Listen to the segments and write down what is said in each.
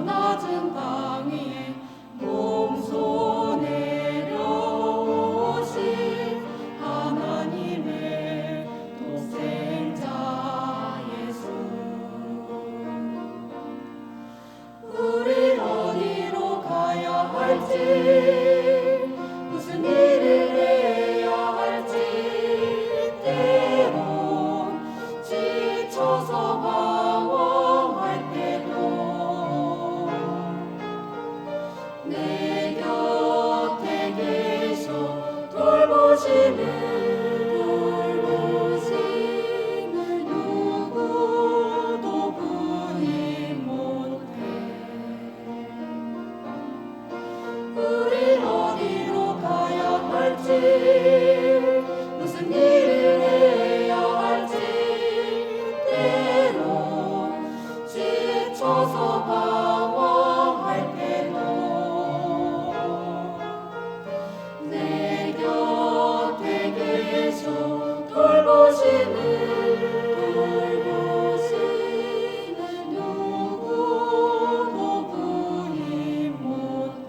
낮은 땅 위에 몸소 내려오신 하나님의 독생자 예수. 우리 어디로 가야 할지, 무슨 일을 해야 할지 때론 지쳐서 방황할 때도 내 곁에 계셔 돌보시는 누구도 부인 못해. 우리 어디로 가야 할지, 무슨 일을 해야 할지 때론 지쳐서 방황할 때도 내 곁에 계셔 돌보시는 누구도 부인 못해.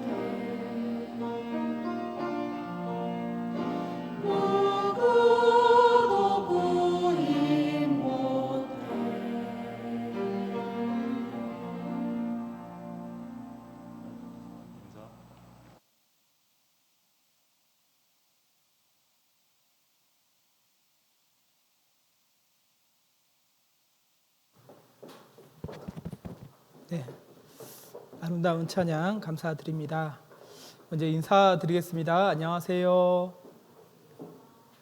누구도 부인 못해. 네, 아름다운 찬양 감사드립니다. 먼저 인사드리겠습니다. 안녕하세요.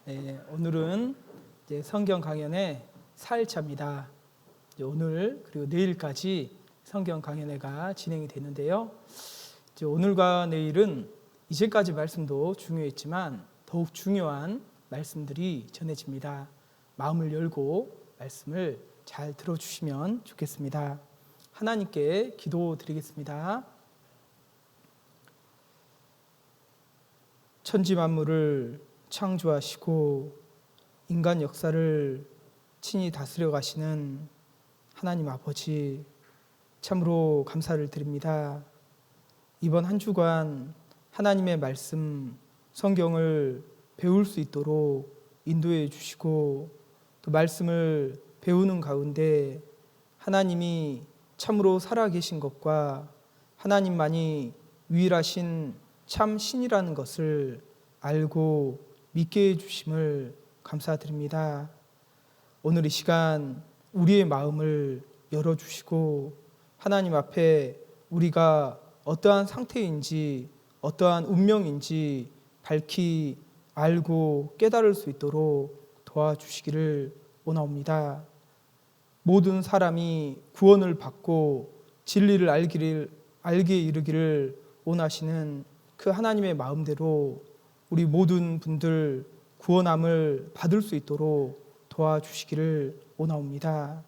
네, 오늘은 이제 성경 강연의 4일차입니다. 오늘 그리고 내일까지 성경 강연회가 진행이 되는데요. 이제 오늘과 내일은 이제까지 말씀도 중요했지만 더욱 중요한 말씀들이 전해집니다. 마음을 열고 말씀을 잘 들어주시면 좋겠습니다. 하나님께 기도드리겠습니다. 천지 만물을 창조하시고 인간 역사를 친히 다스려 가시는 하나님 아버지, 참으로 감사를 드립니다. 이번 한 주간 하나님의 말씀, 성경을 배울 수 있도록 인도해 주시고 또 말씀을 배우는 가운데 하나님이 참으로 살아계신 것과 하나님만이 유일하신 참 신이라는 것을 알고 믿게 해주심을 감사드립니다. 오늘 이 시간 우리의 마음을 열어주시고 하나님 앞에 우리가 어떠한 상태인지 어떠한 운명인지 밝히 알고 깨달을 수 있도록 도와주시기를 원하옵니다. 모든 사람이 구원을 받고 진리를 알게 이르기를 원하시는 그 하나님의 마음대로 우리 모든 분들 구원함을 받을 수 있도록 도와주시기를 원하옵니다.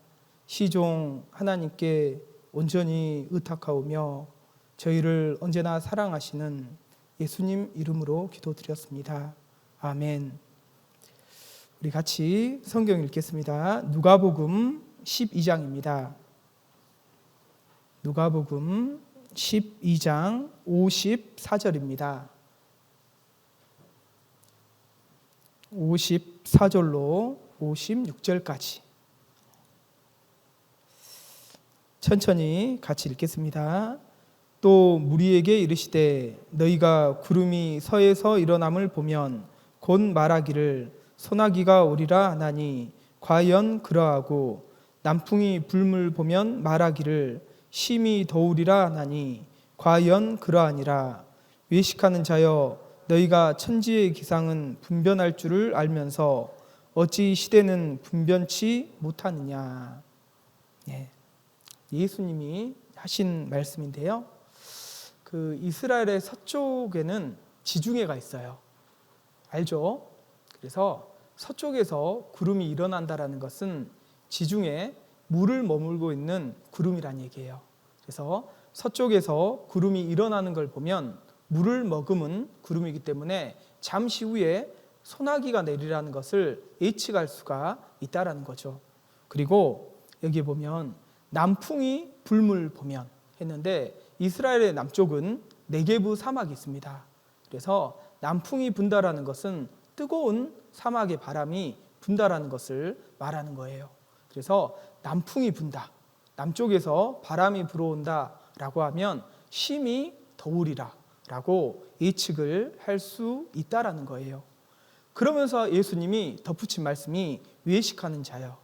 시종 하나님께 온전히 의탁하오며 저희를 언제나 사랑하시는 예수님 이름으로 기도드렸습니다. 아멘. 우리 같이 성경 읽겠습니다. 누가복음 12장입니다. 누가복음 12장 54절입니다. 54절로 56절까지 천천히 같이 읽겠습니다. 또 무리에게 이르시되 너희가 구름이 서에서 일어남을 보면 곧 말하기를 소나기가 오리라 하나니 과연 그러하고 남풍이 불물 보면 말하기를 심히 더우리라 하나니 과연 그러하니라. 외식하는 자여 너희가 천지의 기상은 분변할 줄을 알면서 어찌 시대는 분변치 못하느냐. 예수님이 하신 말씀인데요. 그 이스라엘의 서쪽에는 지중해가 있어요. 알죠? 그래서 서쪽에서 구름이 일어난다라는 것은 지중해 물을 머물고 있는 구름이란 얘기예요. 그래서 서쪽에서 구름이 일어나는 걸 보면 물을 머금은 구름이기 때문에 잠시 후에 소나기가 내리라는 것을 예측할 수가 있다라는 거죠. 그리고 여기에 보면 남풍이 불물 보면 했는데 이스라엘의 남쪽은 네게브 사막이 있습니다. 그래서 남풍이 분다라는 것은 뜨거운 사막의 바람이 분다라는 것을 말하는 거예요. 그래서 남풍이 분다, 남쪽에서 바람이 불어온다라고 하면 심히 더우리라라고 예측을 할 수 있다라는 거예요. 그러면서 예수님이 덧붙인 말씀이 외식하는 자여,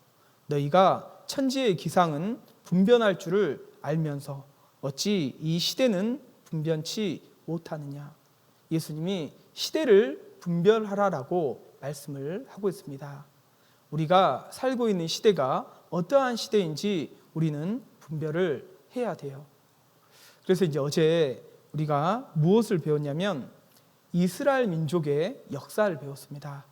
너희가 천지의 기상은 분변할 줄을 알면서 어찌 이 시대는 분변치 못하느냐. 예수님이 시대를 분별하라라고 말씀을 하고 있습니다. 우리가 살고 있는 시대가 어떠한 시대인지 우리는 분별을 해야 돼요. 그래서 이제 어제 우리가 무엇을 배웠냐면 이스라엘 민족의 역사를 배웠습니다.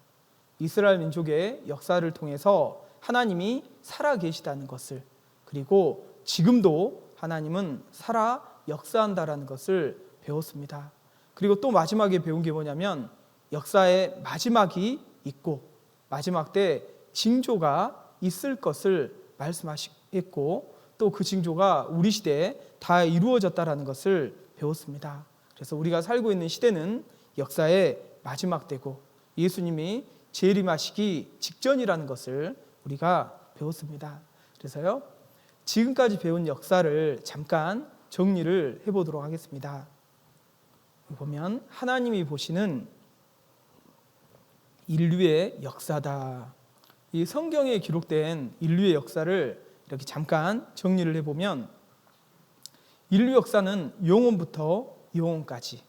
이스라엘 민족의 역사를 통해서 하나님이 살아 계시다는 것을, 그리고 지금도 하나님은 살아 역사한다라는 것을 배웠습니다. 그리고 또 마지막에 배운 게 뭐냐면 역사의 마지막이 있고 마지막 때 징조가 있을 것을 말씀하셨고, 또 그 징조가 우리 시대에 다 이루어졌다라는 것을 배웠습니다. 그래서 우리가 살고 있는 시대는 역사의 마지막 때고 예수님이 재림하시기 직전이라는 것을 우리가 배웠습니다. 그래서요, 지금까지 배운 역사를 잠깐 정리를 해보도록 하겠습니다. 보면 하나님이 보시는 인류의 역사다. 이 성경에 기록된 인류의 역사를 이렇게 잠깐 정리를 해보면 인류 역사는 영원부터 영원까지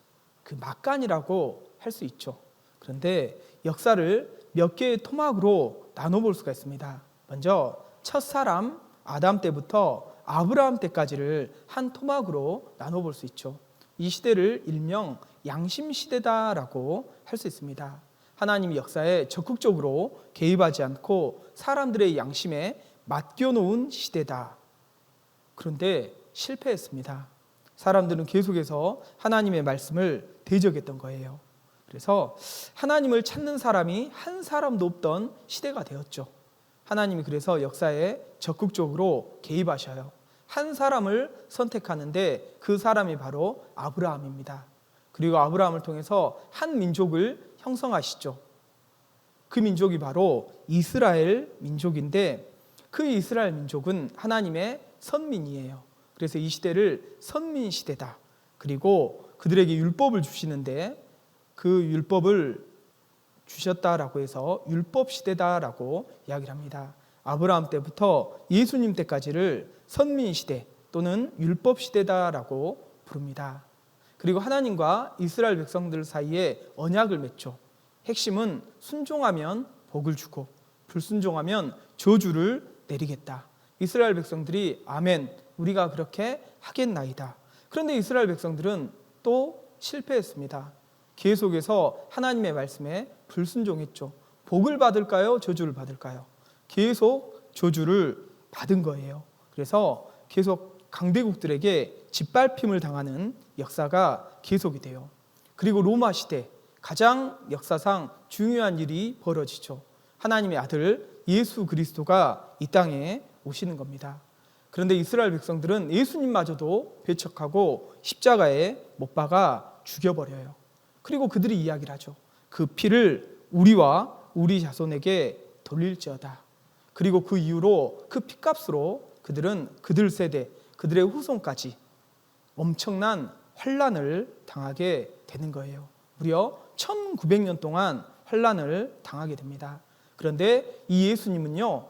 그 막간이라고 할 수 있죠. 그런데 역사를 몇 개의 토막으로 나눠볼 수가 있습니다. 먼저 첫사람 아담 때부터 아브라함 때까지를 한 토막으로 나눠볼 수 있죠. 이 시대를 일명 양심시대다라고 할 수 있습니다. 하나님이 역사에 적극적으로 개입하지 않고 사람들의 양심에 맡겨놓은 시대다. 그런데 실패했습니다. 사람들은 계속해서 하나님의 말씀을 대적했던 거예요. 그래서 하나님을 찾는 사람이 한 사람도 없던 시대가 되었죠. 하나님이 그래서 역사에 적극적으로 개입하셔요. 한 사람을 선택하는데 그 사람이 바로 아브라함입니다. 그리고 아브라함을 통해서 한 민족을 형성하시죠. 그 민족이 바로 이스라엘 민족인데 그 이스라엘 민족은 하나님의 선민이에요. 그래서 이 시대를 선민 시대다. 그리고 그들에게 율법을 주시는데 그 율법을 주셨다라고 해서 율법 시대다라고 이야기를 합니다. 아브라함 때부터 예수님 때까지를 선민 시대 또는 율법 시대다라고 부릅니다. 그리고 하나님과 이스라엘 백성들 사이에 언약을 맺죠. 핵심은 순종하면 복을 주고 불순종하면 저주를 내리겠다. 이스라엘 백성들이 아멘, 우리가 그렇게 하겠나이다. 그런데 이스라엘 백성들은 또 실패했습니다. 계속해서 하나님의 말씀에 불순종했죠. 복을 받을까요? 저주를 받을까요? 계속 저주를 받은 거예요. 그래서 계속 강대국들에게 짓밟힘을 당하는 역사가 계속이 돼요. 그리고 로마 시대, 가장 역사상 중요한 일이 벌어지죠. 하나님의 아들 예수 그리스도가 이 땅에 오시는 겁니다. 그런데 이스라엘 백성들은 예수님마저도 배척하고 십자가에 못 박아 죽여버려요. 그리고 그들이 이야기를 하죠. 그 피를 우리와 우리 자손에게 돌릴지어다. 그리고 그 이후로 그 피값으로 그들은 그들 세대, 그들의 후손까지 엄청난 환난을 당하게 되는 거예요. 무려 1900년 동안 환난을 당하게 됩니다. 그런데 이 예수님은요,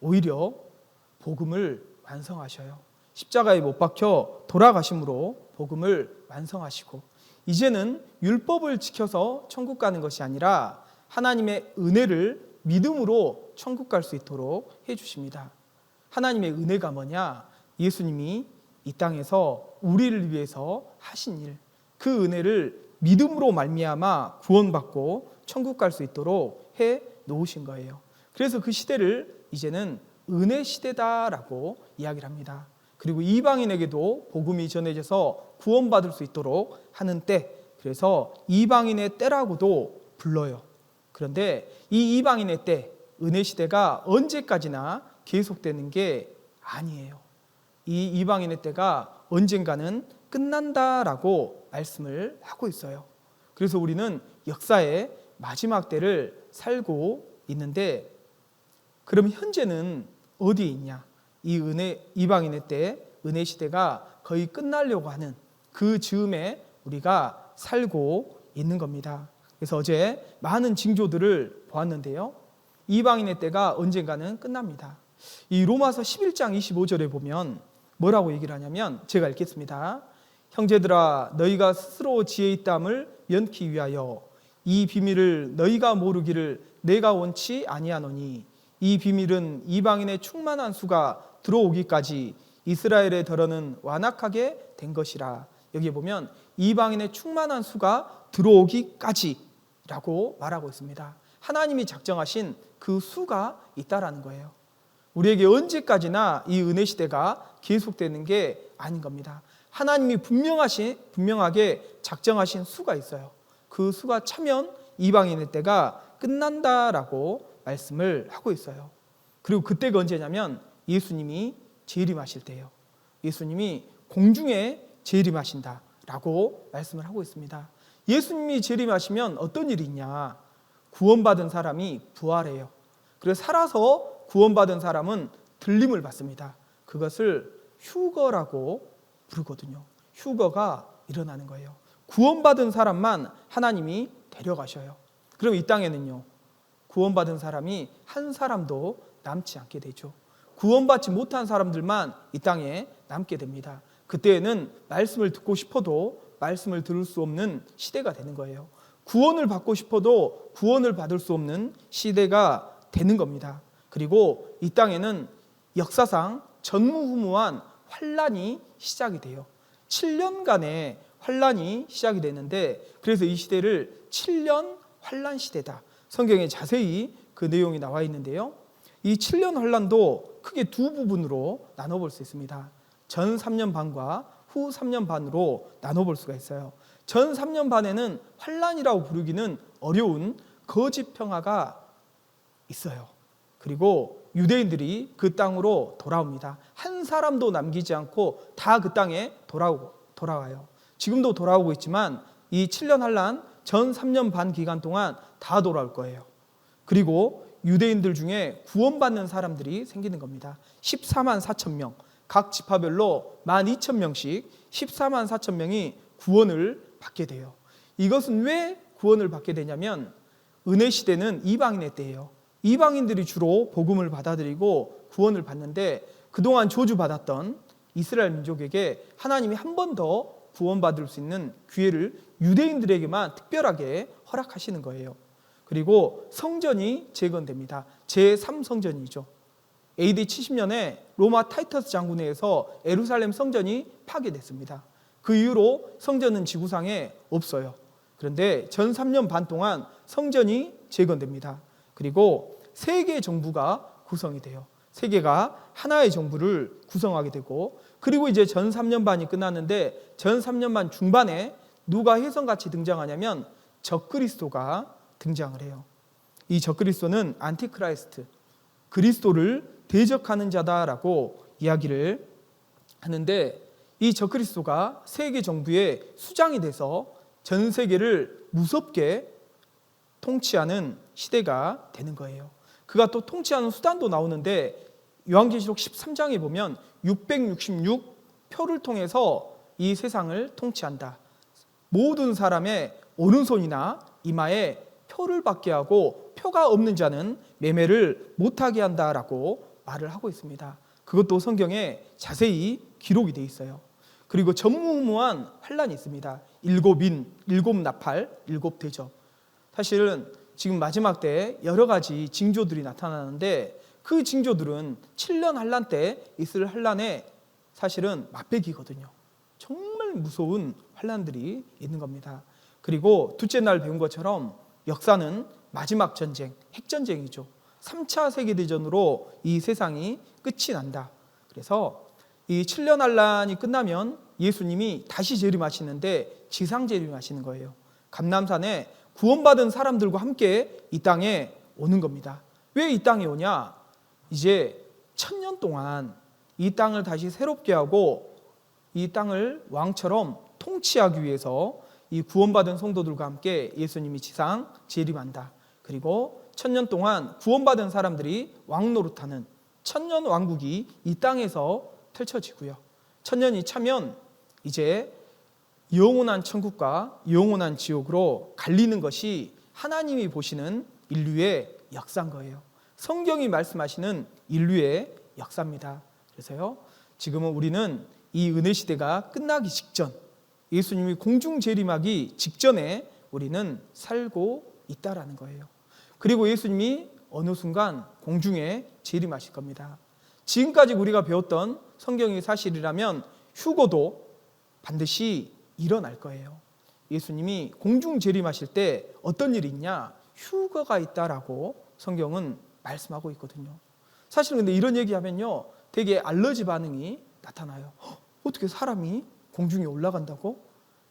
오히려 복음을 완성하셔요. 십자가에 못 박혀 돌아가심으로 복음을 완성하시고 이제는 율법을 지켜서 천국 가는 것이 아니라 하나님의 은혜를 믿음으로 천국 갈 수 있도록 해주십니다. 하나님의 은혜가 뭐냐? 예수님이 이 땅에서 우리를 위해서 하신 일, 그 은혜를 믿음으로 말미암아 구원받고 천국 갈 수 있도록 해 놓으신 거예요. 그래서 그 시대를 이제는 은혜 시대다라고 이야기를 합니다. 그리고 이방인에게도 복음이 전해져서 구원받을 수 있도록 하는 때, 그래서 이방인의 때라고도 불러요. 그런데 이 이방인의 때, 은혜 시대가 언제까지나 계속되는 게 아니에요. 이 이방인의 때가 언젠가는 끝난다라고 말씀을 하고 있어요. 그래서 우리는 역사의 마지막 때를 살고 있는데, 그럼 현재는 어디에 있냐? 이 이방인의 때, 은혜 시대가 거의 끝나려고 하는 그 즈음에 우리가 살고 있는 겁니다. 그래서 어제 많은 징조들을 보았는데요, 이방인의 때가 언젠가는 끝납니다. 이 로마서 11장 25절에 보면 뭐라고 얘기를 하냐면, 제가 읽겠습니다. 형제들아, 너희가 스스로 지혜 있담을 면키 위하여 이 비밀을 너희가 모르기를 내가 원치 아니하노니, 이 비밀은 이방인의 충만한 수가 들어오기까지 이스라엘의 덜어는 완악하게 된 것이라. 여기에 보면 이방인의 충만한 수가 들어오기까지라고 말하고 있습니다. 하나님이 작정하신 그 수가 있다라는 거예요. 우리에게 언제까지나 이 은혜 시대가 계속되는 게 아닌 겁니다. 하나님이 분명하게 작정하신 수가 있어요. 그 수가 차면 이방인의 때가 끝난다라고 말씀을 하고 있어요. 그리고 그때가 언제냐면 예수님이 재림하실 때예요. 예수님이 공중에 재림하신다라고 말씀을 하고 있습니다. 예수님이 재림하시면 어떤 일이 있냐? 구원받은 사람이 부활해요. 그래서 살아서 구원받은 사람은 들림을 받습니다. 그것을 휴거라고 부르거든요. 휴거가 일어나는 거예요. 구원받은 사람만 하나님이 데려가셔요. 그럼 이 땅에는요, 구원받은 사람이 한 사람도 남지 않게 되죠. 구원받지 못한 사람들만 이 땅에 남게 됩니다. 그때에는 말씀을 듣고 싶어도 말씀을 들을 수 없는 시대가 되는 거예요. 구원을 받고 싶어도 구원을 받을 수 없는 시대가 되는 겁니다. 그리고 이 땅에는 역사상 전무후무한 환란이 시작이 돼요. 7년간의 환란이 시작이 되는데, 그래서 이 시대를 7년 환란 시대다, 성경에 자세히 그 내용이 나와 있는데요, 이 7년 환란도 크게 두 부분으로 나눠볼 수 있습니다. 전 3년 반과 후 3년 반으로 나눠볼 수가 있어요. 전 3년 반에는 환란이라고 부르기는 어려운 거짓 평화가 있어요. 그리고 유대인들이 그 땅으로 돌아옵니다. 한 사람도 남기지 않고 다 그 땅에 돌아와요. 지금도 돌아오고 있지만 이 7년 환란 전 3년 반 기간 동안 다 돌아올 거예요. 그리고 유대인들 중에 구원받는 사람들이 생기는 겁니다. 14만 4천 명, 각 지파별로 12,000명씩 14만 4천 명이 구원을 받게 돼요. 이것은 왜 구원을 받게 되냐면, 은혜 시대는 이방인의 때예요. 이방인들이 주로 복음을 받아들이고 구원을 받는데, 그동안 저주받았던 이스라엘 민족에게 하나님이 한 번 더 구원받을 수 있는 기회를 유대인들에게만 특별하게 허락하시는 거예요. 그리고 성전이 재건됩니다. 제3성전이죠. AD 70년에 로마 타이터스 장군에 의해서 예루살렘 성전이 파괴됐습니다. 그 이후로 성전은 지구상에 없어요. 그런데 전 3년 반 동안 성전이 재건됩니다. 그리고 세계 정부가 구성이 돼요. 세계가 하나의 정부를 구성하게 되고, 그리고 이제 전 3년 반이 끝났는데, 전 3년 반 중반에 누가 혜성같이 등장하냐면 적그리스도가 등장을 해요. 이 적그리스도는 안티크라이스트, 그리스도를 대적하는 자다라고 이야기를 하는데, 이 적그리스도가 세계 정부의 수장이 돼서 전 세계를 무섭게 통치하는 시대가 되는 거예요. 그가 또 통치하는 수단도 나오는데, 요한계시록 13장에 보면 666표를 통해서 이 세상을 통치한다. 모든 사람의 오른손이나 이마에 표를 받게 하고 표가 없는 자는 매매를 못하게 한다라고 말을 하고 있습니다. 그것도 성경에 자세히 기록이 되어 있어요. 그리고 전무후무한 환란이 있습니다. 7인, 7나팔, 7대접. 사실은 지금 마지막 때 여러 가지 징조들이 나타나는데, 그 징조들은 7년 환란 때 있을 환란의 사실은 맛배기거든요. 정말 무서운 환란들이 있는 겁니다. 그리고 둘째 날 배운 것처럼 역사는 마지막 전쟁, 핵전쟁이죠. 3차 세계대전으로 이 세상이 끝이 난다. 그래서 이 7년 환란이 끝나면 예수님이 다시 재림하시는데 지상 재림하시는 거예요. 감람산에 구원받은 사람들과 함께 이 땅에 오는 겁니다. 왜 이 땅에 오냐? 이제 1000년 동안 이 땅을 다시 새롭게 하고 이 땅을 왕처럼 통치하기 위해서 이 구원받은 성도들과 함께 예수님이 지상 재림한다. 그리고 1000년 동안 구원받은 사람들이 왕 노릇하는 천년 왕국이 이 땅에서 펼쳐지고요. 1000년이 차면 이제 영원한 천국과 영원한 지옥으로 갈리는 것이 하나님이 보시는 인류의 역사인 거예요. 성경이 말씀하시는 인류의 역사입니다. 그래서요, 지금은 우리는 이 은혜 시대가 끝나기 직전, 예수님이 공중 재림하기 직전에 우리는 살고 있다라는 거예요. 그리고 예수님이 어느 순간 공중에 재림하실 겁니다. 지금까지 우리가 배웠던 성경의 사실이라면 휴거도 반드시 일어날 거예요. 예수님이 공중 재림하실 때 어떤 일이 있냐? 휴거가 있다라고 성경은 말씀하고 있거든요. 사실 근데 이런 얘기하면요, 되게 알러지 반응이 나타나요. 어떻게 사람이 공중에 올라간다고?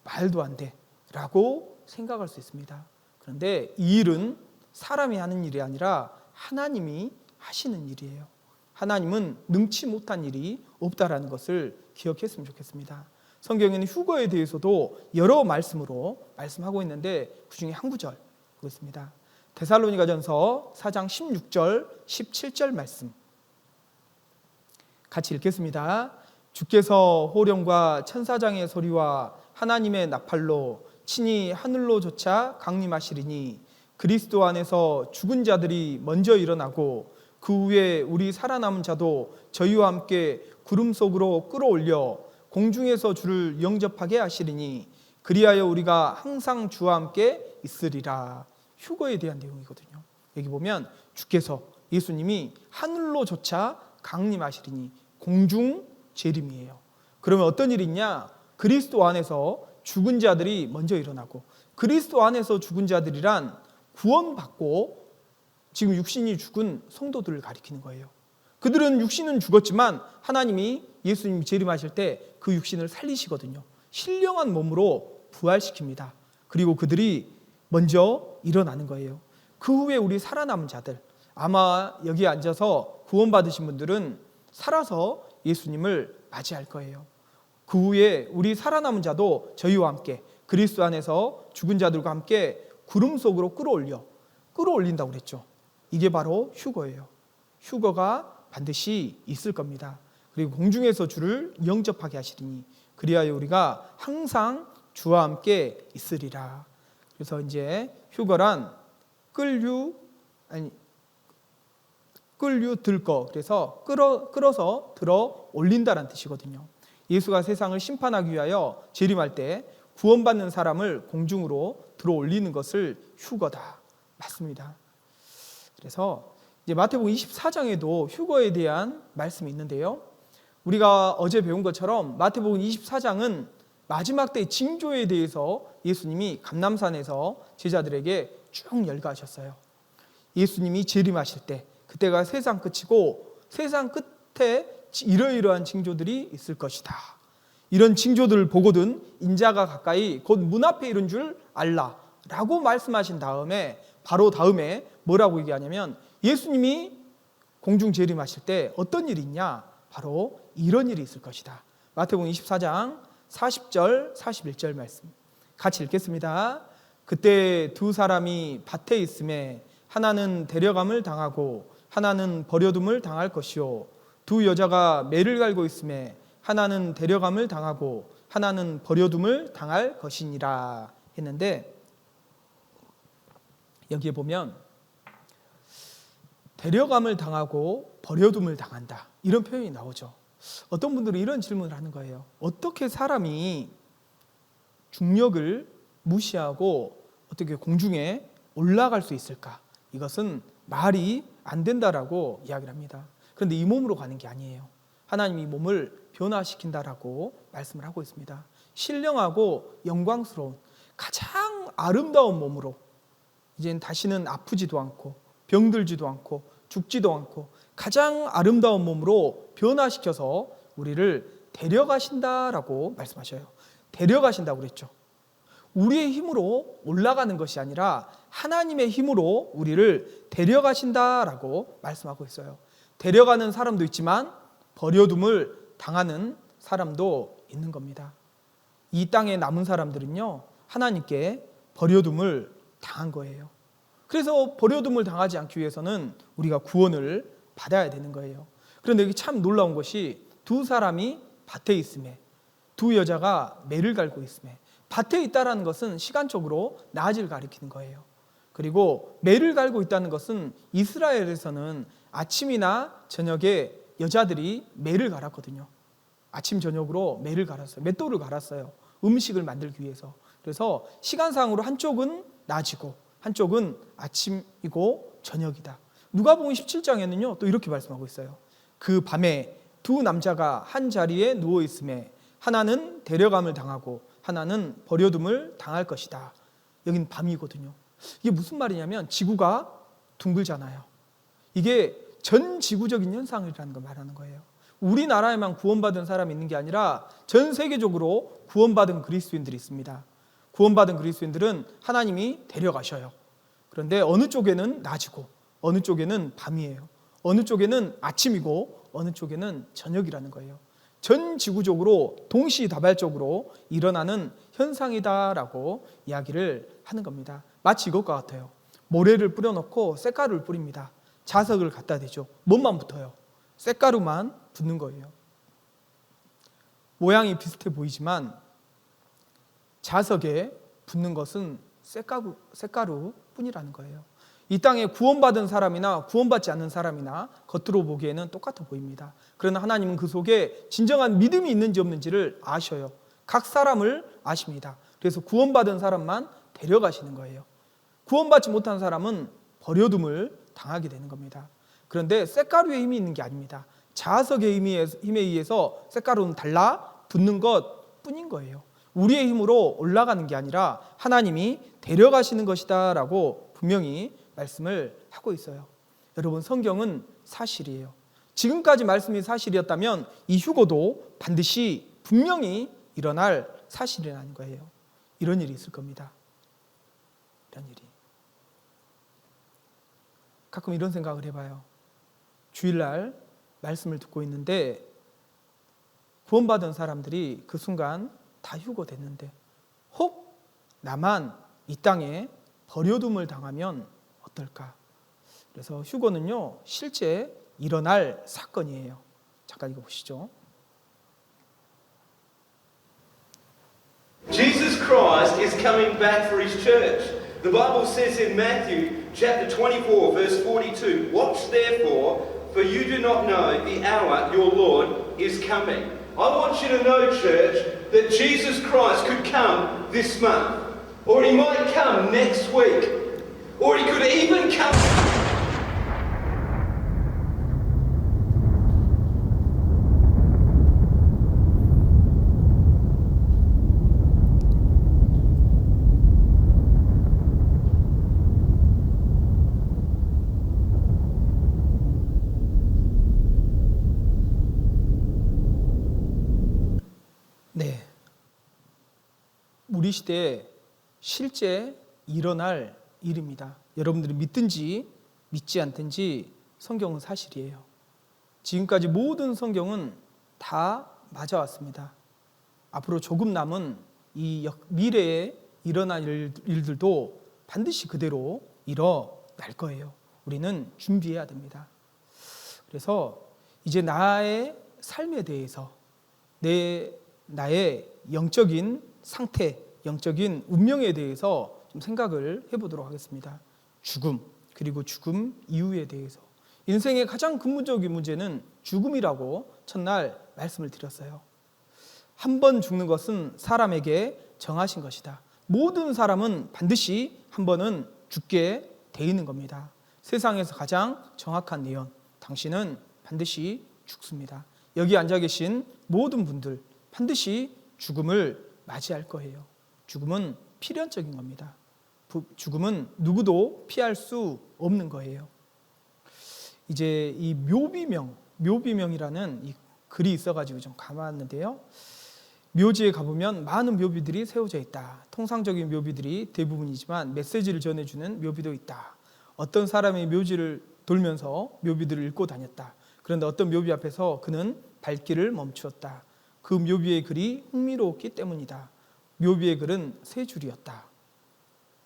말도 안 돼 라고 생각할 수 있습니다. 그런데 이 일은 사람이 하는 일이 아니라 하나님이 하시는 일이에요. 하나님은 능치 못한 일이 없다라는 것을 기억했으면 좋겠습니다. 성경에는 휴거에 대해서도 여러 말씀으로 말씀하고 있는데 그 중에 한 구절 보겠습니다. 데살로니가전서 4장 16절 17절 말씀 같이 읽겠습니다. 주께서 호령과 천사장의 소리와 하나님의 나팔로 친히 하늘로조차 강림하시리니 그리스도 안에서 죽은 자들이 먼저 일어나고 그 후에 우리 살아남은 자도 저희와 함께 구름 속으로 끌어올려 공중에서 주를 영접하게 하시리니 그리하여 우리가 항상 주와 함께 있으리라. 휴거에 대한 내용이거든요. 여기 보면 주께서, 예수님이 하늘로조차 강림하시리니 공중 재림이에요. 그러면 어떤 일이 있냐? 그리스도 안에서 죽은 자들이 먼저 일어나고, 그리스도 안에서 죽은 자들이란 구원받고 지금 육신이 죽은 성도들을 가리키는 거예요. 그들은 육신은 죽었지만 하나님이 예수님이 재림하실 때 그 육신을 살리시거든요. 신령한 몸으로 부활시킵니다. 그리고 그들이 먼저 일어나는 거예요. 그 후에 우리 살아남은 자들, 아마 여기 앉아서 구원받으신 분들은 살아서 예수님을 맞이할 거예요. 그 후에 우리 살아남은 자도 저희와 함께 그리스도 안에서 죽은 자들과 함께 구름 속으로 끌어올린다고 그랬죠. 이게 바로 휴거예요. 휴거가 반드시 있을 겁니다. 그리고 공중에서 주를 영접하게 하시리니 그리하여 우리가 항상 주와 함께 있으리라. 그래서 이제 휴거란 끌류 들거, 그래서 끌어서 들어 올린다는 뜻이거든요. 예수가 세상을 심판하기 위하여 재림할 때 구원받는 사람을 공중으로 들어 올리는 것을 휴거다 맞습니다. 그래서 이제 마태복음 24장에도 휴거에 대한 말씀이 있는데요. 우리가 어제 배운 것처럼 마태복음 24장은 마지막 때의 징조에 대해서 예수님이 감람산에서 제자들에게 쭉 열거하셨어요. 예수님이 재림하실 때 그때가 세상 끝이고 세상 끝에 이러이러한 징조들이 있을 것이다. 이런 징조들을 보거든 인자가 가까이 곧 문 앞에 이른 줄 알라 라고 말씀하신 다음에 바로 다음에 뭐라고 얘기하냐면 예수님이 공중 재림하실 때 어떤 일이 있냐? 바로 이런 일이 있을 것이다. 마태복음 24장 40절 41절 말씀 같이 읽겠습니다. 그때 두 사람이 밭에 있음에 하나는 데려감을 당하고 하나는 버려둠을 당할 것이요 두 여자가 매를 갈고 있음에 하나는 데려감을 당하고 하나는 버려둠을 당할 것이니라 했는데, 여기에 보면 데려감을 당하고 버려둠을 당한다 이런 표현이 나오죠. 어떤 분들은 이런 질문을 하는 거예요. 어떻게 사람이 중력을 무시하고 어떻게 공중에 올라갈 수 있을까? 이것은 말이 안 된다라고 이야기를 합니다. 그런데 이 몸으로 가는 게 아니에요. 하나님이 몸을 변화시킨다라고 말씀을 하고 있습니다. 신령하고 영광스러운 가장 아름다운 몸으로 이제는 다시는 아프지도 않고 병들지도 않고 죽지도 않고 가장 아름다운 몸으로 변화시켜서 우리를 데려가신다라고 말씀하셔요. 데려가신다고 그랬죠. 우리의 힘으로 올라가는 것이 아니라 하나님의 힘으로 우리를 데려가신다라고 말씀하고 있어요. 데려가는 사람도 있지만 버려둠을 당하는 사람도 있는 겁니다. 이 땅에 남은 사람들은요, 하나님께 버려둠을 당한 거예요. 그래서 버려둠을 당하지 않기 위해서는 우리가 구원을 받아야 되는 거예요. 그런데 여기 참 놀라운 것이 두 사람이 밭에 있음에, 두 여자가 매를 갈고 있음에, 밭에 있다라는 것은 시간적으로 낮을 가리키는 거예요. 그리고 매를 갈고 있다는 것은 이스라엘에서는 아침이나 저녁에 여자들이 매를 갈았거든요. 아침 저녁으로 매를 갈았어요. 맷돌을 갈았어요. 음식을 만들기 위해서. 그래서 시간상으로 한쪽은 낮이고 한쪽은 아침이고 저녁이다. 누가복음 17장에는요 또 이렇게 말씀하고 있어요. 그 밤에 두 남자가 한 자리에 누워 있음에 하나는 데려감을 당하고 하나는 버려둠을 당할 것이다. 여긴 밤이거든요. 이게 무슨 말이냐면 지구가 둥글잖아요. 이게 전 지구적인 현상이라는 걸 말하는 거예요. 우리나라에만 구원받은 사람이 있는 게 아니라 전 세계적으로 구원받은 그리스도인들이 있습니다. 구원받은 그리스도인들은 하나님이 데려가셔요. 그런데 어느 쪽에는 낮이고 어느 쪽에는 밤이에요. 어느 쪽에는 아침이고 어느 쪽에는 저녁이라는 거예요. 전 지구적으로 동시다발적으로 일어나는 현상이다라고 이야기를 하는 겁니다. 마치 이것과 같아요. 모래를 뿌려놓고 쇳가루를 뿌립니다. 자석을 갖다 대죠. 뭐만 붙어요? 쇳가루만 붙는 거예요. 모양이 비슷해 보이지만 자석에 붙는 것은 쇳가루뿐이라는 거예요. 이 땅에 구원받은 사람이나 구원받지 않는 사람이나 겉으로 보기에는 똑같아 보입니다. 그러나 하나님은 그 속에 진정한 믿음이 있는지 없는지를 아셔요. 각 사람을 아십니다. 그래서 구원받은 사람만 데려가시는 거예요. 구원받지 못한 사람은 버려둠을 당하게 되는 겁니다. 그런데 쇳가루의 힘이 있는 게 아닙니다. 자석의 힘에 의해서 쇳가루는 달라 붙는 것 뿐인 거예요. 우리의 힘으로 올라가는 게 아니라 하나님이 데려가시는 것이다 라고 분명히 말씀을 하고 있어요. 여러분, 성경은 사실이에요. 지금까지 말씀이 사실이었다면 이 휴거도 반드시 분명히 일어날 사실이라는 거예요. 이런 일이 있을 겁니다. 이런 일이. 가끔 이런 생각을 해봐요. 주일날 말씀을 듣고 있는데 구원받은 사람들이 그 순간 다 휴거됐는데 혹 나만 이 땅에 버려둠을 당하면 어떨까? 그래서 휴거는요 실제 일어날 사건이에요. 잠깐 읽어보시죠. Jesus Christ is coming back for his church. The Bible says in Matthew chapter 24 verse 42, "Watch therefore, for you do not know the hour your Lord is coming." I want you to know, church, that Jesus Christ could come this month, or he might come next week, or he could even come. 네, 우리 시대에 실제 일어날 일입니다. 여러분들이 믿든지 믿지 않든지 성경은 사실이에요. 지금까지 모든 성경은 다 맞아왔습니다. 앞으로 조금 남은 이 미래에 일어날 일들도 반드시 그대로 일어날 거예요. 우리는 준비해야 됩니다. 그래서 이제 나의 삶에 대해서 나의 영적인 상태, 영적인 운명에 대해서 좀 생각을 해보도록 하겠습니다. 죽음, 그리고 죽음 이후에 대해서. 인생의 가장 근본적인 문제는 죽음이라고 첫날 말씀을 드렸어요. 한 번 죽는 것은 사람에게 정하신 것이다. 모든 사람은 반드시 한 번은 죽게 돼 있는 겁니다. 세상에서 가장 정확한 예언, 당신은 반드시 죽습니다. 여기 앉아 계신 모든 분들 반드시 죽음을 맞이할 거예요. 죽음은 필연적인 겁니다. 죽음은 누구도 피할 수 없는 거예요. 이제 이 묘비명이라는 이 글이 있어가지고 좀 감았는데요. 묘지에 가보면 많은 묘비들이 세워져 있다. 통상적인 묘비들이 대부분이지만 메시지를 전해주는 묘비도 있다. 어떤 사람이 묘지를 돌면서 묘비들을 읽고 다녔다. 그런데 어떤 묘비 앞에서 그는 발길을 멈추었다. 그 묘비의 글이 흥미로웠기 때문이다. 묘비의 글은 세 줄이었다.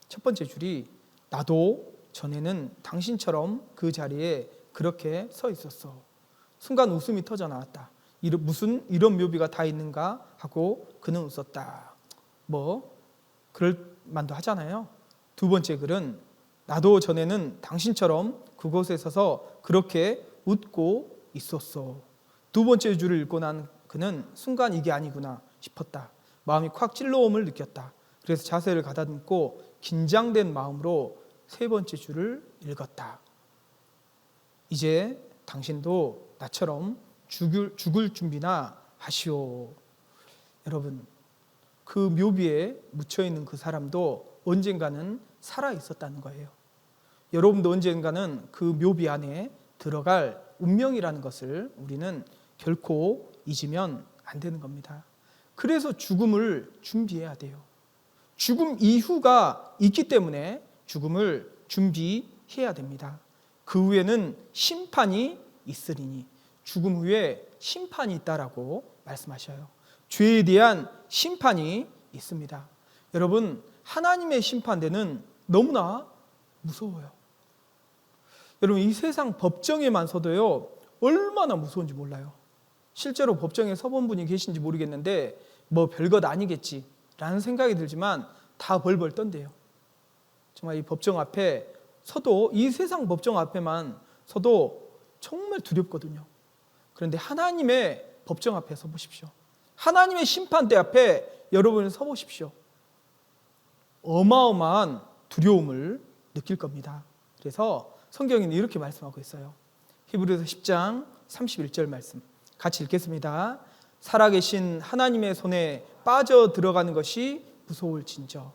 첫 번째 줄이 나도 전에는 당신처럼 그 자리에 그렇게 서 있었어. 순간 웃음이 터져 나왔다. 무슨 이런 묘비가 다 있는가 하고 그는 웃었다. 그럴 만도 하잖아요. 두 번째 글은 나도 전에는 당신처럼 그곳에 서서 그렇게 웃고 있었어. 두 번째 줄을 읽고 난 그는 순간 이게 아니구나 싶었다. 마음이 콱 찔러옴을 느꼈다. 그래서 자세를 가다듬고 긴장된 마음으로 세 번째 줄을 읽었다. 이제 당신도 나처럼 죽을 준비나 하시오. 여러분, 그 묘비에 묻혀있는 그 사람도 언젠가는 살아 있었다는 거예요. 여러분도 언젠가는 그 묘비 안에 들어갈 운명이라는 것을 우리는 결코 잊으면 안 되는 겁니다. 그래서 죽음을 준비해야 돼요. 죽음 이후가 있기 때문에 죽음을 준비해야 됩니다. 그 후에는 심판이 있으리니, 죽음 후에 심판이 있다라고 말씀하셔요. 죄에 대한 심판이 있습니다. 여러분, 하나님의 심판대는 너무나 무서워요. 여러분, 이 세상 법정에만 서도요, 얼마나 무서운지 몰라요. 실제로 법정에 서본 분이 계신지 모르겠는데 별것 아니겠지 라는 생각이 들지만 다 벌벌 떤대요. 정말 이 법정 앞에 서도, 이 세상 법정 앞에만 서도 정말 두렵거든요. 그런데 하나님의 법정 앞에 서보십시오. 하나님의 심판대 앞에 여러분이 서보십시오. 어마어마한 두려움을 느낄 겁니다. 그래서 성경에는 이렇게 말씀하고 있어요. 히브리서 10장 31절 말씀 같이 읽겠습니다. 살아계신 하나님의 손에 빠져 들어가는 것이 무서울진저.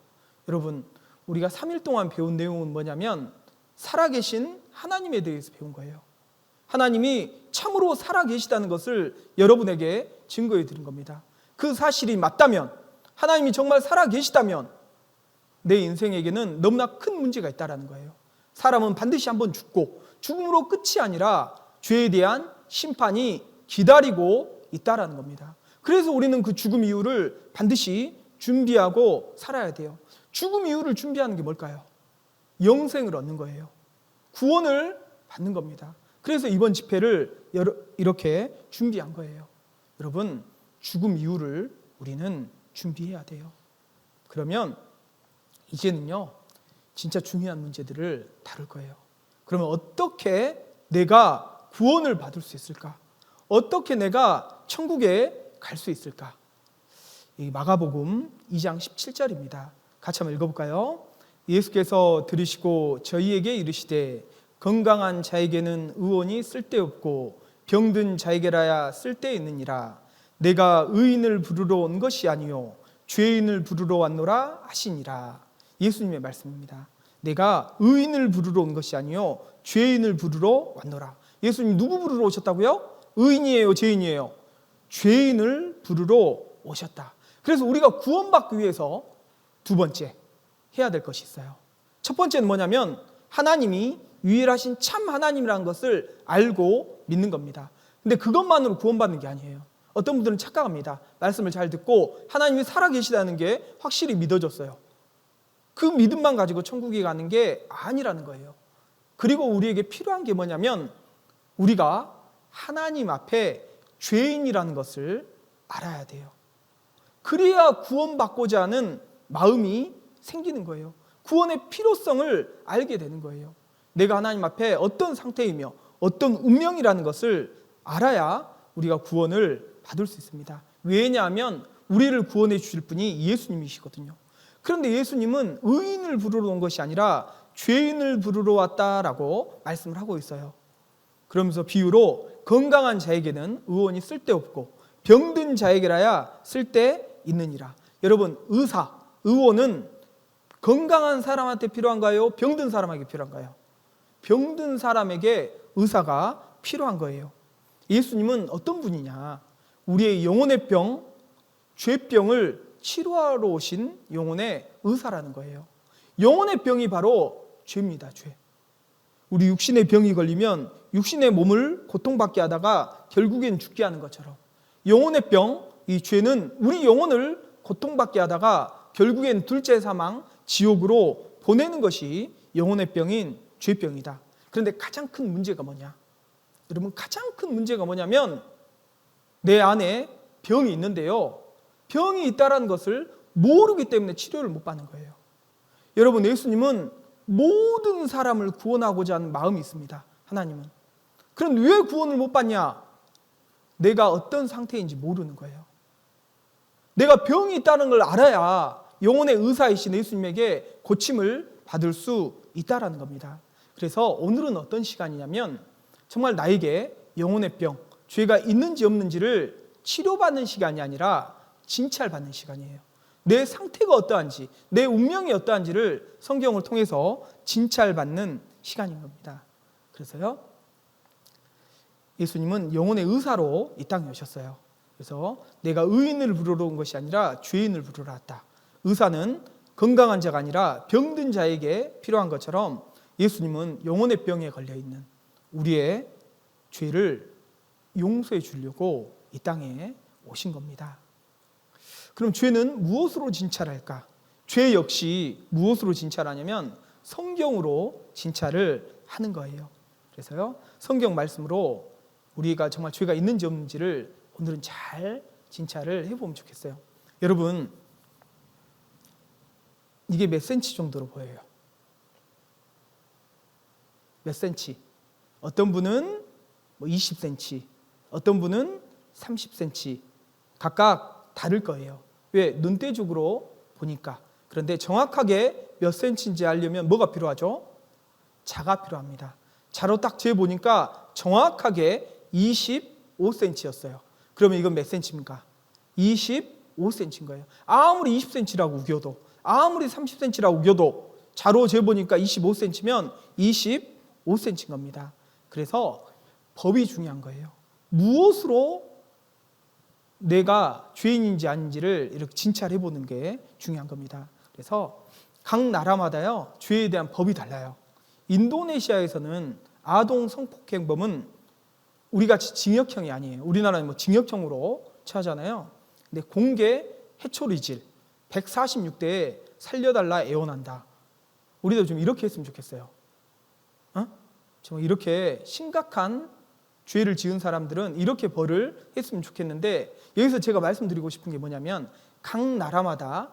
여러분, 우리가 3일 동안 배운 내용은 뭐냐면 살아계신 하나님에 대해서 배운 거예요. 하나님이 참으로 살아계시다는 것을 여러분에게 증거해 드린 겁니다. 그 사실이 맞다면, 하나님이 정말 살아계시다면 내 인생에게는 너무나 큰 문제가 있다는 거예요. 사람은 반드시 한번 죽고 죽음으로 끝이 아니라 죄에 대한 심판이 기다리고 있다는 겁니다. 그래서 우리는 그 죽음 이후를 반드시 준비하고 살아야 돼요. 죽음 이후를 준비하는 게 뭘까요? 영생을 얻는 거예요. 구원을 받는 겁니다. 그래서 이번 집회를 이렇게 준비한 거예요. 여러분, 죽음 이후를 우리는 준비해야 돼요. 그러면 이제는요, 진짜 중요한 문제들을 다룰 거예요. 그러면 어떻게 내가 구원을 받을 수 있을까? 어떻게 내가 천국에 갈 수 있을까? 이 마가복음 2장 17절입니다. 같이 한번 읽어볼까요? 예수께서 들으시고 저희에게 이르시되 건강한 자에게는 의원이 쓸데없고 병든 자에게라야 쓸데있느니라. 내가 의인을 부르러 온 것이 아니요 죄인을 부르러 왔노라 하시니라. 예수님의 말씀입니다. 내가 의인을 부르러 온 것이 아니요 죄인을 부르러 왔노라. 예수님 누구 부르러 오셨다고요? 의인이에요, 죄인이에요? 죄인을 부르러 오셨다. 그래서 우리가 구원받기 위해서 두 번째 해야 될 것이 있어요. 첫 번째는 뭐냐면 하나님이 유일하신 참 하나님이라는 것을 알고 믿는 겁니다. 근데 그것만으로 구원받는 게 아니에요. 어떤 분들은 착각합니다. 말씀을 잘 듣고 하나님이 살아계시다는 게 확실히 믿어졌어요. 그 믿음만 가지고 천국에 가는 게 아니라는 거예요. 그리고 우리에게 필요한 게 뭐냐면 우리가 하나님 앞에 죄인이라는 것을 알아야 돼요. 그래야 구원받고자 하는 마음이 생기는 거예요. 구원의 필요성을 알게 되는 거예요. 내가 하나님 앞에 어떤 상태이며 어떤 운명이라는 것을 알아야 우리가 구원을 받을 수 있습니다. 왜냐하면 우리를 구원해 주실 분이 예수님이시거든요. 그런데 예수님은 의인을 부르러 온 것이 아니라 죄인을 부르러 왔다라고 말씀을 하고 있어요. 그러면서 비유로 건강한 자에게는 의원이 쓸데없고 병든 자에게라야 쓸데있느니라. 여러분, 의원은 건강한 사람한테 필요한가요? 병든 사람에게 필요한가요? 병든 사람에게 의사가 필요한 거예요. 예수님은 어떤 분이냐? 우리의 영혼의 병, 죄병을 치료하러 오신 영혼의 의사라는 거예요. 영혼의 병이 바로 죄입니다. 죄. 우리 육신의 병이 걸리면 육신의 몸을 고통받게 하다가 결국엔 죽게 하는 것처럼 영혼의 병, 이 죄는 우리 영혼을 고통받게 하다가 결국엔 둘째 사망, 지옥으로 보내는 것이 영혼의 병인 죄병이다. 그런데 가장 큰 문제가 뭐냐? 여러분, 가장 큰 문제가 뭐냐면 내 안에 병이 있는데요, 병이 있다는 것을 모르기 때문에 치료를 못 받는 거예요. 여러분, 예수님은 모든 사람을 구원하고자 하는 마음이 있습니다. 하나님은. 그럼 왜 구원을 못 받냐? 내가 어떤 상태인지 모르는 거예요. 내가 병이 있다는 걸 알아야 영혼의 의사이신 예수님에게 고침을 받을 수 있다라는 겁니다. 그래서 오늘은 어떤 시간이냐면 정말 나에게 영혼의 병, 죄가 있는지 없는지를 치료받는 시간이 아니라 진찰받는 시간이에요. 내 상태가 어떠한지, 내 운명이 어떠한지를 성경을 통해서 진찰받는 시간인 겁니다. 그래서요, 예수님은 영혼의 의사로 이 땅에 오셨어요. 그래서 내가 의인을 부르러 온 것이 아니라 죄인을 부르러 왔다. 의사는 건강한 자가 아니라 병든 자에게 필요한 것처럼 예수님은 영혼의 병에 걸려있는 우리의 죄를 용서해 주려고 이 땅에 오신 겁니다. 그럼 죄는 무엇으로 진찰할까? 죄 역시 무엇으로 진찰하냐면 성경으로 진찰을 하는 거예요. 그래서요, 성경 말씀으로 우리가 정말 죄가 있는지 없는지를 오늘은 잘 진찰을 해보면 좋겠어요. 여러분, 이게 몇 센치 정도로 보여요? 몇 센치? 어떤 분은 20cm, 어떤 분은 30cm, 각각 다를 거예요. 왜? 눈대중으로 보니까. 그런데 정확하게 몇 센치인지 알려면 뭐가 필요하죠? 자가 필요합니다. 자로 딱 재보니까 정확하게 25cm였어요. 그러면 이건 몇 센치입니까? 25cm인 거예요. 아무리 20cm라고 우겨도, 아무리 30cm라고 우겨도 자로 재보니까 25cm면 25cm인 겁니다. 그래서 법이 중요한 거예요. 무엇으로 내가 죄인인지 아닌지를 이렇게 진찰해 보는 게 중요한 겁니다. 그래서 각 나라마다요, 죄에 대한 법이 달라요. 인도네시아에서는 아동 성폭행범은 우리같이 징역형이 아니에요. 우리나라는 징역형으로 처하잖아요. 근데 공개 해초리질 146대에 살려달라 애원한다. 우리도 좀 이렇게 했으면 좋겠어요. 정말 이렇게 심각한 죄를 지은 사람들은 이렇게 벌을 했으면 좋겠는데, 여기서 제가 말씀드리고 싶은 게 뭐냐면 각 나라마다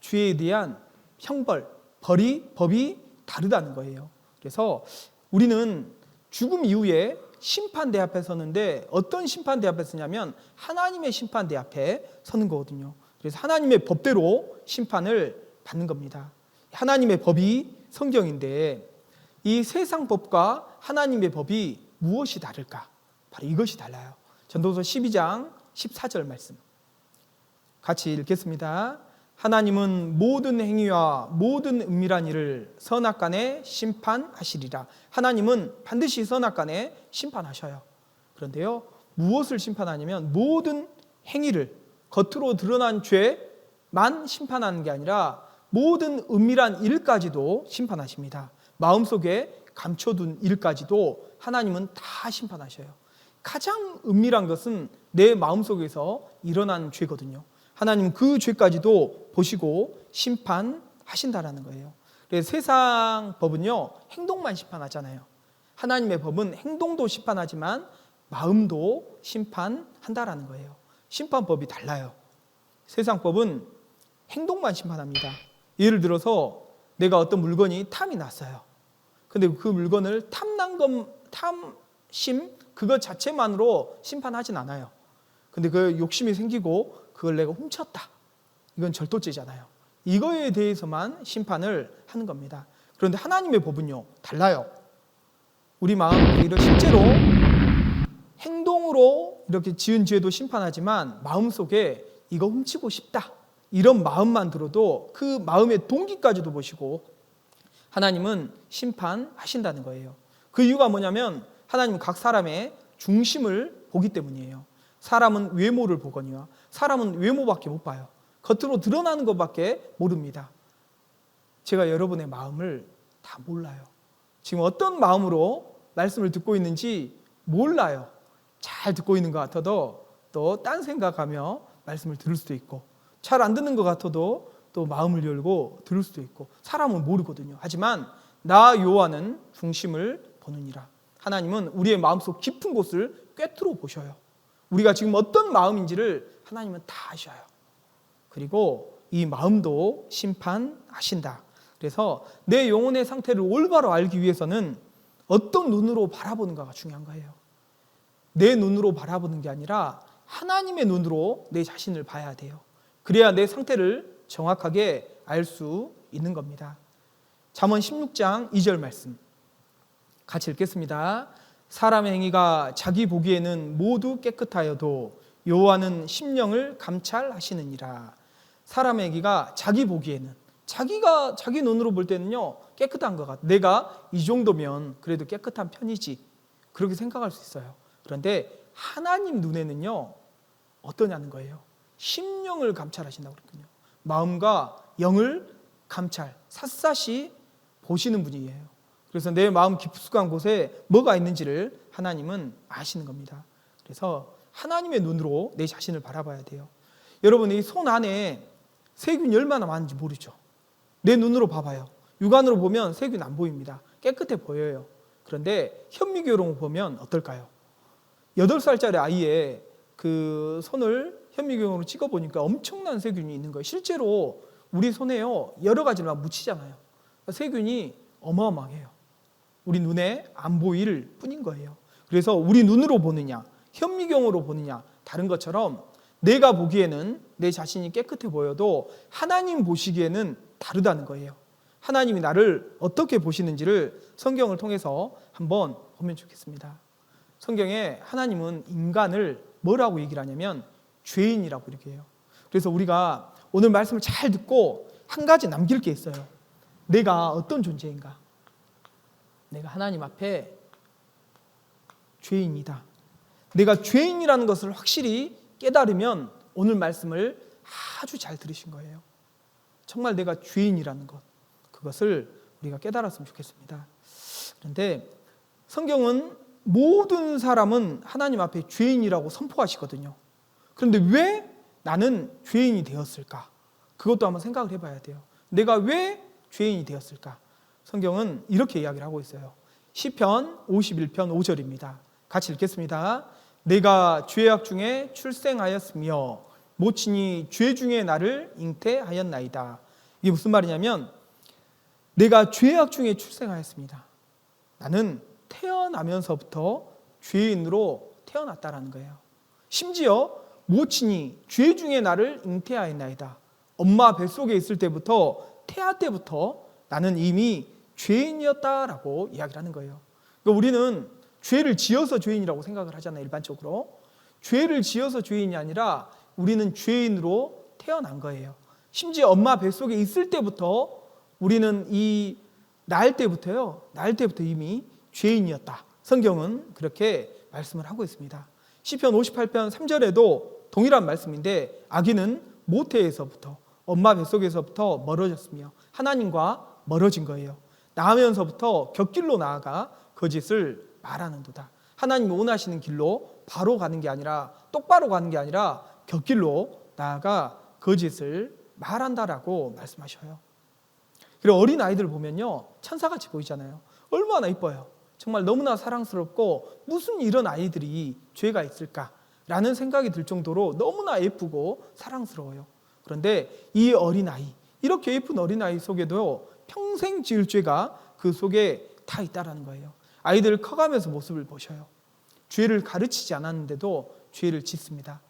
죄에 대한 형벌, 법이 다르다는 거예요. 그래서 우리는 죽음 이후에 심판대 앞에 서는데 어떤 심판대 앞에 서냐면 하나님의 심판대 앞에 서는 거거든요. 그래서 하나님의 법대로 심판을 받는 겁니다. 하나님의 법이 성경인데 이 세상 법과 하나님의 법이 무엇이 다를까? 바로 이것이 달라요. 전도서 12장 14절 말씀 같이 읽겠습니다. 하나님은 모든 행위와 모든 은밀한 일을 선악간에 심판하시리라. 하나님은 반드시 선악간에 심판하셔요. 그런데요, 무엇을 심판하냐면 모든 행위를, 겉으로 드러난 죄만 심판하는 게 아니라 모든 은밀한 일까지도 심판하십니다. 마음속에 감춰둔 일까지도 하나님은 다 심판하셔요. 가장 은밀한 것은 내 마음속에서 일어난 죄거든요. 하나님은 그 죄까지도 보시고 심판하신다라는 거예요. 그래서 세상 법은요, 행동만 심판하잖아요. 하나님의 법은 행동도 심판하지만 마음도 심판한다라는 거예요. 심판법이 달라요. 세상 법은 행동만 심판합니다. 예를 들어서 내가 어떤 물건이 탐이 났어요. 근데 그 물건을 탐심 그것 자체만으로 심판하진 않아요. 근데 그 욕심이 생기고 그걸 내가 훔쳤다. 이건 절도죄잖아요. 이거에 대해서만 심판을 하는 겁니다. 그런데 하나님의 법은요, 달라요. 우리 마음에 이런 실제로 행동으로 이렇게 지은 죄도 심판하지만 마음속에 이거 훔치고 싶다. 이런 마음만 들어도 그 마음의 동기까지도 보시고 하나님은 심판하신다는 거예요. 그 이유가 뭐냐면 하나님은 각 사람의 중심을 보기 때문이에요. 사람은 외모를 보거니와 사람은 외모밖에 못 봐요. 겉으로 드러나는 것밖에 모릅니다. 제가 여러분의 마음을 다 몰라요. 지금 어떤 마음으로 말씀을 듣고 있는지 몰라요. 잘 듣고 있는 것 같아도 또 딴 생각하며 말씀을 들을 수도 있고, 잘 안 듣는 것 같아도 또 마음을 열고 들을 수도 있고, 사람은 모르거든요. 하지만 나 여호와는 중심을 보느니라. 하나님은 우리의 마음속 깊은 곳을 꿰뚫어 보셔요. 우리가 지금 어떤 마음인지를 하나님은 다 아셔요. 그리고 이 마음도 심판하신다. 그래서 내 영혼의 상태를 올바로 알기 위해서는 어떤 눈으로 바라보는가가 중요한 거예요. 내 눈으로 바라보는 게 아니라 하나님의 눈으로 내 자신을 봐야 돼요. 그래야 내 상태를 정확하게 알 수 있는 겁니다. 잠언 16장 2절 말씀 같이 읽겠습니다. 사람의 행위가 자기 보기에는 모두 깨끗하여도 여호와는 심령을 감찰하시느니라. 사람의 행위가 자기 보기에는, 자기가 자기 눈으로 볼 때는요 깨끗한 것 같아. 내가 이 정도면 그래도 깨끗한 편이지, 그렇게 생각할 수 있어요. 그런데 하나님 눈에는요 어떠냐는 거예요. 심령을 감찰하신다고 그랬거든요. 마음과 영을 감찰, 샅샅이 보시는 분이에요. 그래서 내 마음 깊숙한 곳에 뭐가 있는지를 하나님은 아시는 겁니다. 그래서 하나님의 눈으로 내 자신을 바라봐야 돼요. 여러분, 이 손 안에 세균이 얼마나 많은지 모르죠. 내 눈으로 봐봐요. 육안으로 보면 세균 안 보입니다. 깨끗해 보여요. 그런데 현미경으로 보면 어떨까요? 8살짜리 아이의 그 손을 현미경으로 찍어보니까 엄청난 세균이 있는 거예요. 실제로 우리 손에요 여러 가지를 막 묻히잖아요. 세균이 어마어마해요. 우리 눈에 안 보일 뿐인 거예요. 그래서 우리 눈으로 보느냐 현미경으로 보느냐 다른 것처럼 내가 보기에는 내 자신이 깨끗해 보여도 하나님 보시기에는 다르다는 거예요. 하나님이 나를 어떻게 보시는지를 성경을 통해서 한번 보면 좋겠습니다. 성경에 하나님은 인간을 뭐라고 얘기를 하냐면 죄인이라고 이렇게 해요. 그래서 우리가 오늘 말씀을 잘 듣고 한 가지 남길 게 있어요. 내가 어떤 존재인가? 내가 하나님 앞에 죄인이다. 내가 죄인이라는 것을 확실히 깨달으면 오늘 말씀을 아주 잘 들으신 거예요. 정말 내가 죄인이라는 것, 그것을 우리가 깨달았으면 좋겠습니다. 그런데 성경은 모든 사람은 하나님 앞에 죄인이라고 선포하시거든요. 그런데 왜 나는 죄인이 되었을까? 그것도 한번 생각을 해봐야 돼요. 내가 왜 죄인이 되었을까? 성경은 이렇게 이야기를 하고 있어요. 시편 51편 5절입니다. 같이 읽겠습니다. 내가 죄악 중에 출생하였으며 모친이 죄 중에 나를 잉태하였나이다. 이게 무슨 말이냐면 내가 죄악 중에 출생하였습니다. 나는 태어나면서부터 죄인으로 태어났다라는 거예요. 심지어 모친이 죄 중에 나를 잉태하였나이다. 엄마 뱃속에 있을 때부터 태아 때부터 나는 이미 죄인이었다라고 이야기를 하는 거예요. 그러니까 우리는 죄를 지어서 죄인이라고 생각을 하잖아요. 일반적으로 죄를 지어서 죄인이 아니라 우리는 죄인으로 태어난 거예요. 심지어 엄마 뱃속에 있을 때부터 우리는 이 날 때부터 이미 죄인이었다. 성경은 그렇게 말씀을 하고 있습니다. 시편 58편 3절에도 동일한 말씀인데 아기는 모태에서부터 엄마 뱃속에서부터 멀어졌으며 하나님과 멀어진 거예요. 낳으면서부터 곁길로 나아가 거짓을 말하는도다. 하나님이 원하시는 길로 바로 가는 게 아니라 똑바로 가는 게 아니라 곁길로 나아가 거짓을 말한다라고 말씀하셔요. 그리고 어린 아이들 보면요 천사같이 보이잖아요. 얼마나 이뻐요. 정말 너무나 사랑스럽고 무슨 이런 아이들이 죄가 있을까라는 생각이 들 정도로 너무나 예쁘고 사랑스러워요. 그런데 이 어린아이, 이렇게 예쁜 어린아이 속에도 평생 지을 죄가 그 속에 다 있다라는 거예요. 아이들 커가면서 모습을 보셔요. 죄를 가르치지 않았는데도 죄를 짓습니다.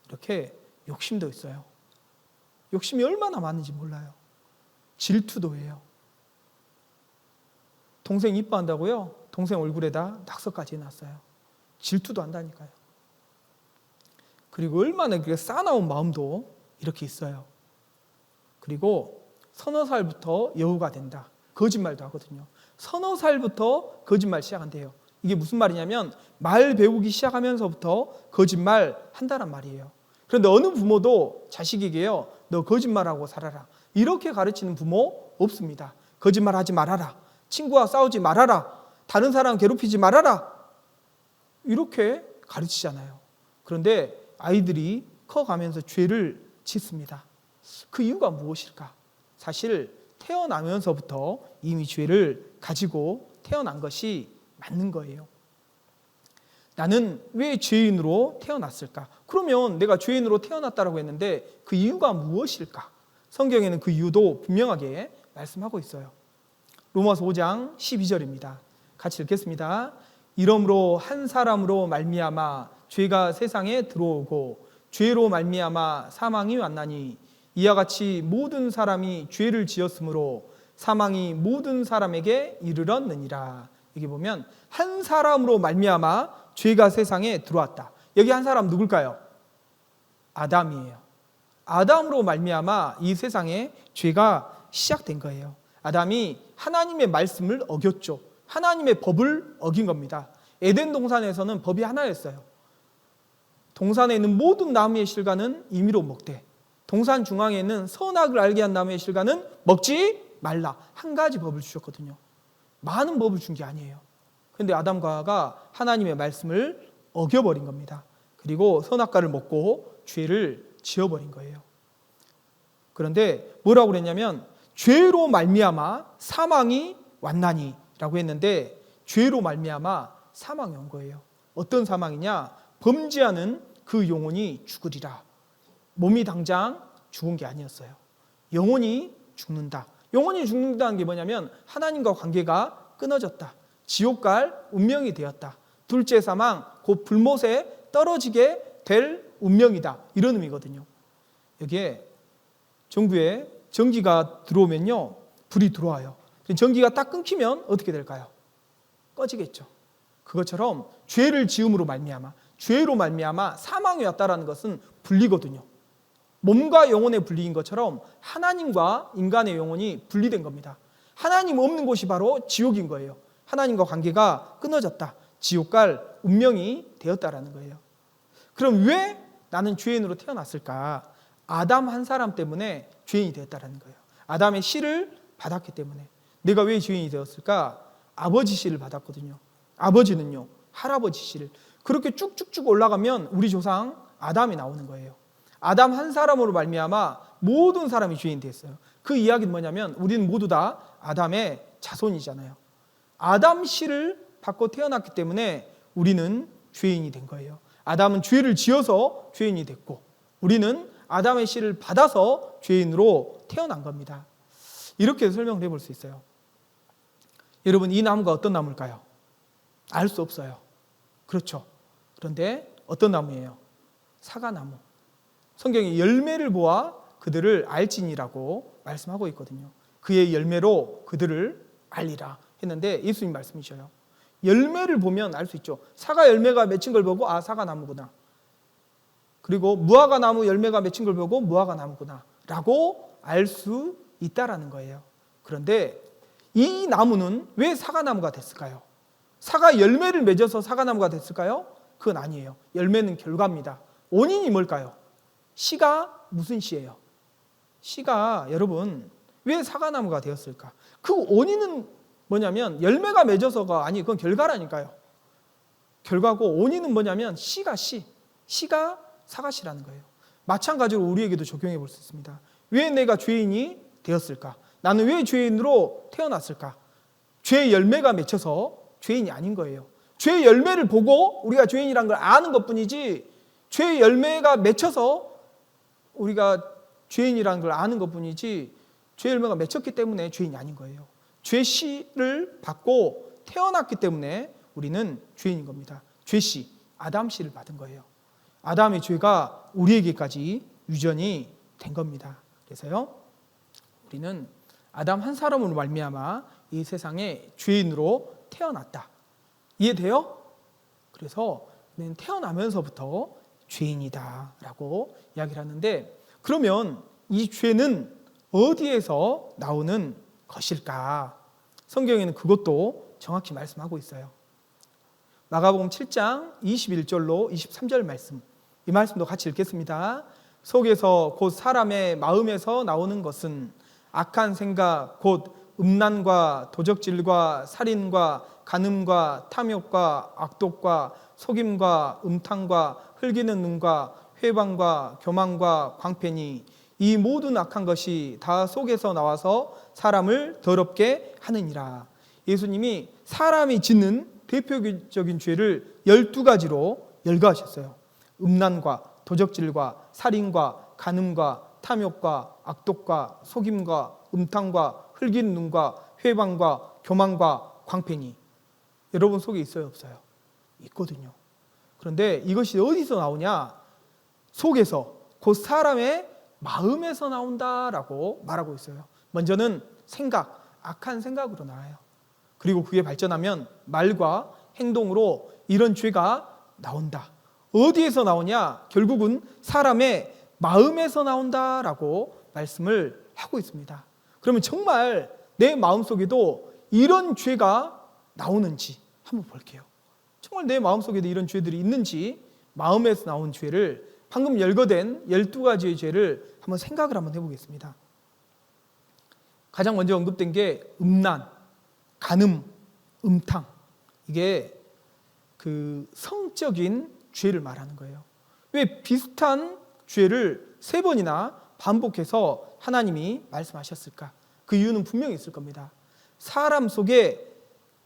이렇게 욕심도 있어요. 욕심이 얼마나 많은지 몰라요. 질투도 해요. 동생 이뻐한다고요? 동생 얼굴에다 낙서까지 해놨어요. 질투도 한다니까요. 그리고 얼마나 그렇게 쌓아놓은 마음도 이렇게 있어요. 그리고 서너 살부터 여우가 된다. 거짓말도 하거든요. 서너 살부터 거짓말 시작한대요. 이게 무슨 말이냐면 말 배우기 시작하면서부터 거짓말 한다란 말이에요. 그런데 어느 부모도 자식에게요, 너 거짓말하고 살아라, 이렇게 가르치는 부모 없습니다. 거짓말하지 말아라. 친구와 싸우지 말아라. 다른 사람 괴롭히지 말아라. 이렇게 가르치잖아요. 그런데 아이들이 커가면서 죄를 짓습니다. 그 이유가 무엇일까? 사실 태어나면서부터 이미 죄를 가지고 태어난 것이 맞는 거예요. 나는 왜 죄인으로 태어났을까? 그러면 내가 죄인으로 태어났다고 했는데 그 이유가 무엇일까? 성경에는 그 이유도 분명하게 말씀하고 있어요. 로마서 5장 12절입니다. 같이 읽겠습니다. 이러므로 한 사람으로 말미암아 죄가 세상에 들어오고 죄로 말미암아 사망이 왔나니 이와 같이 모든 사람이 죄를 지었으므로 사망이 모든 사람에게 이르렀느니라. 여기 보면 한 사람으로 말미암아 죄가 세상에 들어왔다. 여기 한 사람 누굴까요? 아담이에요. 아담으로 말미암아 이 세상에 죄가 시작된 거예요. 아담이 하나님의 말씀을 어겼죠. 하나님의 법을 어긴 겁니다. 에덴 동산에서는 법이 하나였어요. 동산에 있는 모든 나무의 실과는 임의로 먹되 동산 중앙에 있는 선악을 알게 한 나무의 실과는 먹지 말라. 한 가지 법을 주셨거든요. 많은 법을 준 게 아니에요. 그런데 아담과 하와가 하나님의 말씀을 어겨버린 겁니다. 그리고 선악과를 먹고 죄를 지어버린 거예요. 그런데 뭐라고 그랬냐면 죄로 말미암아 사망이 왔나니 라고 했는데 죄로 말미암아 사망이 온 거예요. 어떤 사망이냐? 범죄하는 그 영혼이 죽으리라. 몸이 당장 죽은 게 아니었어요. 영혼이 죽는다. 영혼이 죽는다는 게 뭐냐면 하나님과 관계가 끊어졌다. 지옥 갈 운명이 되었다. 둘째 사망, 곧 불못에 떨어지게 될 운명이다. 이런 의미거든요. 여기에 전구에 전기가 들어오면요, 불이 들어와요. 전기가 딱 끊기면 어떻게 될까요? 꺼지겠죠. 그것처럼 죄를 지음으로 말미암아, 죄로 말미암아 사망이 왔다라는 것은 분리거든요. 몸과 영혼의 분리인 것처럼 하나님과 인간의 영혼이 분리된 겁니다. 하나님 없는 곳이 바로 지옥인 거예요. 하나님과 관계가 끊어졌다. 지옥 갈 운명이 되었다라는 거예요. 그럼 왜 나는 죄인으로 태어났을까? 아담 한 사람 때문에 죄인이 되었다라는 거예요. 아담의 씨를 받았기 때문에. 내가 왜 죄인이 되었을까? 아버지 씨를 받았거든요. 아버지는요, 할아버지 씨를. 그렇게 쭉쭉쭉 올라가면 우리 조상 아담이 나오는 거예요. 아담 한 사람으로 말미암아 모든 사람이 죄인이 됐어요. 그 이야기는 뭐냐면 우리는 모두 다 아담의 자손이잖아요. 아담 씨를 받고 태어났기 때문에 우리는 죄인이 된 거예요. 아담은 죄를 지어서 죄인이 됐고 우리는 아담의 씨를 받아서 죄인으로 태어난 겁니다. 이렇게 설명을 해볼 수 있어요. 여러분, 이 나무가 어떤 나무일까요? 알 수 없어요. 그렇죠. 그런데 어떤 나무예요? 사과나무. 성경이 열매를 보아 그들을 알지니라고 말씀하고 있거든요. 그의 열매로 그들을 알리라 했는데 예수님 말씀이셔요. 열매를 보면 알 수 있죠. 사과 열매가 맺힌 걸 보고 아, 사과나무구나. 그리고 무화과 나무 열매가 맺힌 걸 보고 무화과 나무구나 라고 알 수 있다라는 거예요. 그런데 이 나무는 왜 사과나무가 됐을까요? 사과 열매를 맺어서 사과나무가 됐을까요? 그건 아니에요. 열매는 결과입니다. 원인이 뭘까요? 씨가 무슨 씨예요? 씨가 여러분 왜 사과나무가 되었을까? 그 원인은 뭐냐면 열매가 맺어서가 아니 그건 결과라니까요. 결과고 원인은 뭐냐면 씨가 사과씨라는 거예요. 마찬가지로 우리에게도 적용해 볼 수 있습니다. 왜 내가 죄인이 되었을까? 나는 왜 죄인으로 태어났을까? 죄의 열매가 맺혀서 죄인이 아닌 거예요. 죄의 열매를 보고 우리가 죄인이라는 걸 아는 것뿐이지 죄의 열매가 맺혀서 우리가 죄인이라는 걸 아는 것뿐이지 죄의 열매가 맺혔기 때문에 죄인이 아닌 거예요. 죄씨를 받고 태어났기 때문에 우리는 죄인인 겁니다. 죄씨, 아담씨를 받은 거예요. 아담의 죄가 우리에게까지 유전이 된 겁니다. 그래서요, 우리는 아담 한 사람으로 말미암아 이 세상에 죄인으로 태어났다. 이해돼요? 그래서 우리는 태어나면서부터 죄인이다 라고 이야기를 하는데 그러면 이 죄는 어디에서 나오는 것일까? 성경에는 그것도 정확히 말씀하고 있어요. 마가복음 7장 21절로 23절 말씀, 이 말씀도 같이 읽겠습니다. 속에서 곧 사람의 마음에서 나오는 것은 악한 생각 곧 음란과 도적질과 살인과 간음과 탐욕과 악독과 속임과 음탕과 흘기는 눈과 회방과 교만과 광패니 이 모든 악한 것이 다 속에서 나와서 사람을 더럽게 하느니라. 예수님이 사람이 짓는 대표적인 죄를 12가지로 열거하셨어요. 음란과 도적질과 살인과 간음과 탐욕과 악독과 속임과 음탕과 흘긴 눈과 회방과 교만과 광패니. 여러분 속에 있어요, 없어요? 있거든요. 그런데 이것이 어디서 나오냐? 속에서, 곧 사람의 마음에서 나온다라고 말하고 있어요. 먼저는 생각, 악한 생각으로 나와요. 그리고 그게 발전하면 말과 행동으로 이런 죄가 나온다. 어디에서 나오냐? 결국은 사람의 마음에서 나온다라고 말씀을 하고 있습니다. 그러면 정말 내 마음속에도 이런 죄가 나오는지 한번 볼게요. 정말 내 마음속에도 이런 죄들이 있는지, 마음에서 나온 죄를, 방금 열거된 12가지의 죄를 한번 생각을 한번 해보겠습니다. 가장 먼저 언급된 게 음란, 간음, 음탕. 이게 그 성적인 죄를 말하는 거예요. 왜 비슷한 죄를 3번이나 반복해서 하나님이 말씀하셨을까? 그 이유는 분명히 있을 겁니다. 사람 속에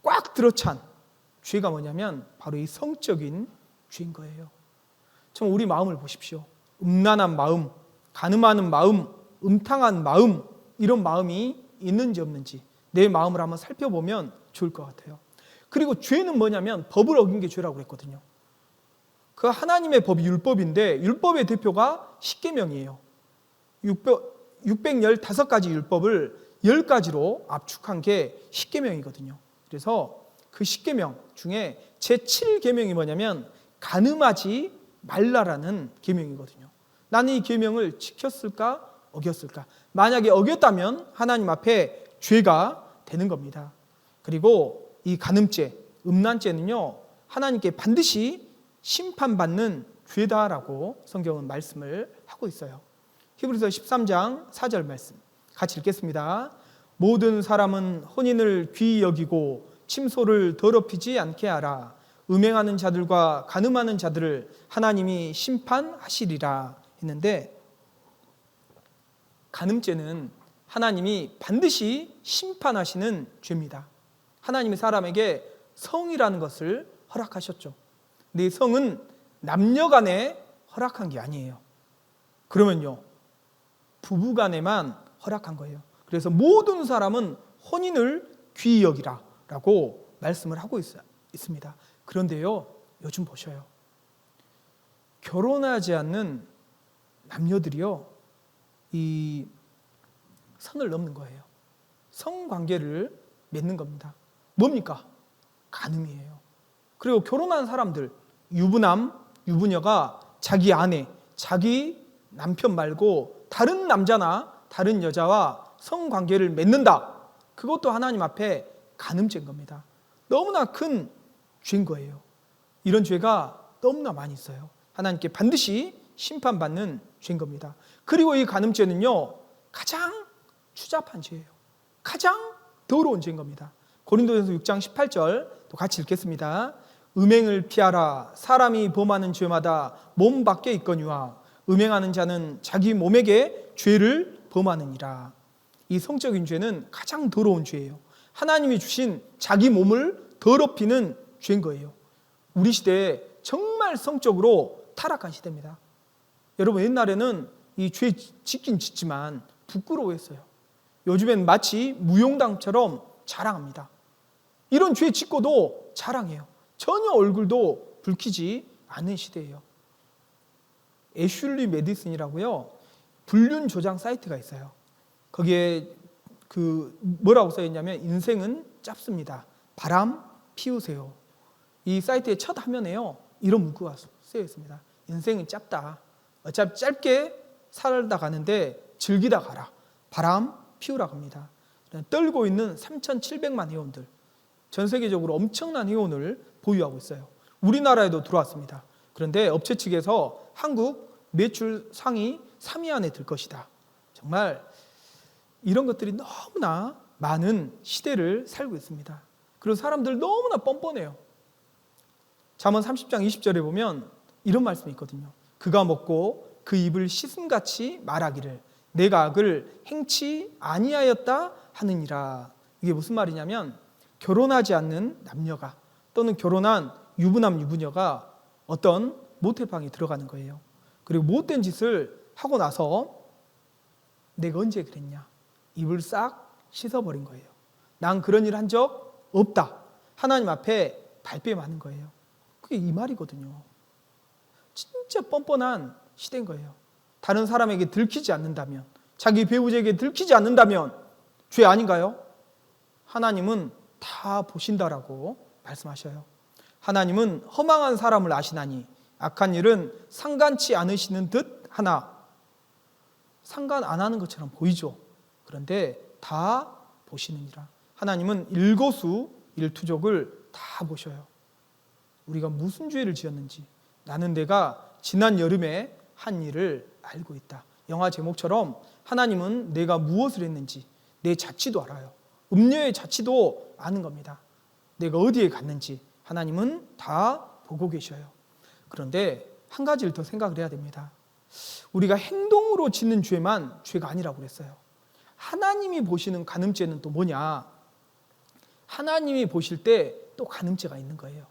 꽉 들어찬 죄가 뭐냐면 바로 이 성적인 죄인 거예요. 정말 우리 마음을 보십시오. 음란한 마음, 간음하는 마음, 음탕한 마음, 이런 마음이 있는지 없는지 내 마음을 한번 살펴보면 좋을 것 같아요. 그리고 죄는 뭐냐면 법을 어긴 게 죄라고 그랬거든요. 그 하나님의 법이 율법인데 율법의 대표가 십계명이에요. 615가지 율법을 10가지로 압축한 게 십계명이거든요. 그래서 그 십계명 중에 제7계명이 뭐냐면 간음하지 말라라는 계명이거든요. 나는 이 계명을 지켰을까? 어겼을까? 만약에 어겼다면 하나님 앞에 죄가 되는 겁니다. 그리고 이 간음죄, 음란죄는요, 하나님께 반드시 심판받는 죄다라고 성경은 말씀을 하고 있어요. 히브리서 13장 4절 말씀 같이 읽겠습니다. 모든 사람은 혼인을 귀히 여기고 침소를 더럽히지 않게 하라. 음행하는 자들과 간음하는 자들을 하나님이 심판하시리라 했는데, 간음죄는 하나님이 반드시 심판하시는 죄입니다. 하나님이 사람에게 성이라는 것을 허락하셨죠. 근데 이 성은 남녀간에 허락한 게 아니에요. 그러면요, 부부간에만 허락한 거예요. 그래서 모든 사람은 혼인을 귀히 여기라 라고 말씀을 하고 있습니다. 그런데요, 요즘 보셔요. 결혼하지 않는 남녀들이요, 이 선을 넘는 거예요. 성관계를 맺는 겁니다. 뭡니까? 간음이에요. 그리고 결혼한 사람들, 유부남, 유부녀가 자기 아내, 자기 남편 말고 다른 남자나 다른 여자와 성관계를 맺는다. 그것도 하나님 앞에 간음죄인 겁니다. 너무나 큰 죄인 거예요. 이런 죄가 너무나 많이 있어요. 하나님께 반드시 심판받는 죄인 겁니다. 그리고 이 간음죄는요, 가장 추잡한 죄예요. 가장 더러운 죄인 겁니다. 고린도전서 6장 18절 또 같이 읽겠습니다. 음행을 피하라. 사람이 범하는 죄마다 몸 밖에 있거니와 음행하는 자는 자기 몸에게 죄를 범하느니라. 이 성적인 죄는 가장 더러운 죄예요. 하나님이 주신 자기 몸을 더럽히는 죄인 거예요. 우리 시대에 정말 성적으로 타락한 시대입니다. 여러분, 옛날에는 이 죄 짓긴 짓지만 부끄러워했어요. 요즘엔 마치 무용담처럼 자랑합니다. 이런 죄 짓고도 자랑해요. 전혀 얼굴도 붉히지 않는 시대예요. 애슐리 메디슨이라고요, 불륜 조장 사이트가 있어요. 거기에 뭐라고 써있냐면 인생은 짧습니다. 바람 피우세요. 이 사이트의 첫 화면에요, 이런 문구가 쓰여 있습니다. 인생은 짧다. 어차피 짧게 살다 가는데 즐기다 가라. 바람 피우라고 합니다. 떨고 있는 3,700만 회원들, 전 세계적으로 엄청난 회원을 보유하고 있어요. 우리나라에도 들어왔습니다. 그런데 업체 측에서 한국 매출 상위 3위 안에 들 것이다. 정말 이런 것들이 너무나 많은 시대를 살고 있습니다. 그리고 사람들 너무나 뻔뻔해요. 잠언 30장 20절에 보면 이런 말씀이 있거든요. 그가 먹고 그 입을 씻음같이 말하기를 내가 악을 행치 아니하였다 하느니라. 이게 무슨 말이냐면 결혼하지 않는 남녀가 또는 결혼한 유부남 유부녀가 어떤 모텔방에 들어가는 거예요. 그리고 못된 짓을 하고 나서 내가 언제 그랬냐? 입을 싹 씻어버린 거예요. 난 그런 일 한 적 없다. 하나님 앞에 발뺌하는 거예요. 그게 이 말이거든요. 진짜 뻔뻔한 시대인 거예요. 다른 사람에게 들키지 않는다면, 자기 배우자에게 들키지 않는다면 죄 아닌가요? 하나님은 다 보신다라고 말씀하셔요. 하나님은 허망한 사람을 아시나니 악한 일은 상관치 않으시는 듯 하나 상관 안 하는 것처럼 보이죠. 그런데 다 보시느니라. 하나님은 일거수 일투족을 다 보셔요. 우리가 무슨 죄를 지었는지 나는 내가 지난 여름에 한 일을 알고 있다. 영화 제목처럼 하나님은 내가 무엇을 했는지 내 자취도 알아요. 음녀의 자취도 아는 겁니다. 내가 어디에 갔는지 하나님은 다 보고 계셔요. 그런데 한 가지를 더 생각을 해야 됩니다. 우리가 행동으로 짓는 죄만 죄가 아니라고 그랬어요. 하나님이 보시는 간음죄는 또 뭐냐? 하나님이 보실 때 또 간음죄가 있는 거예요.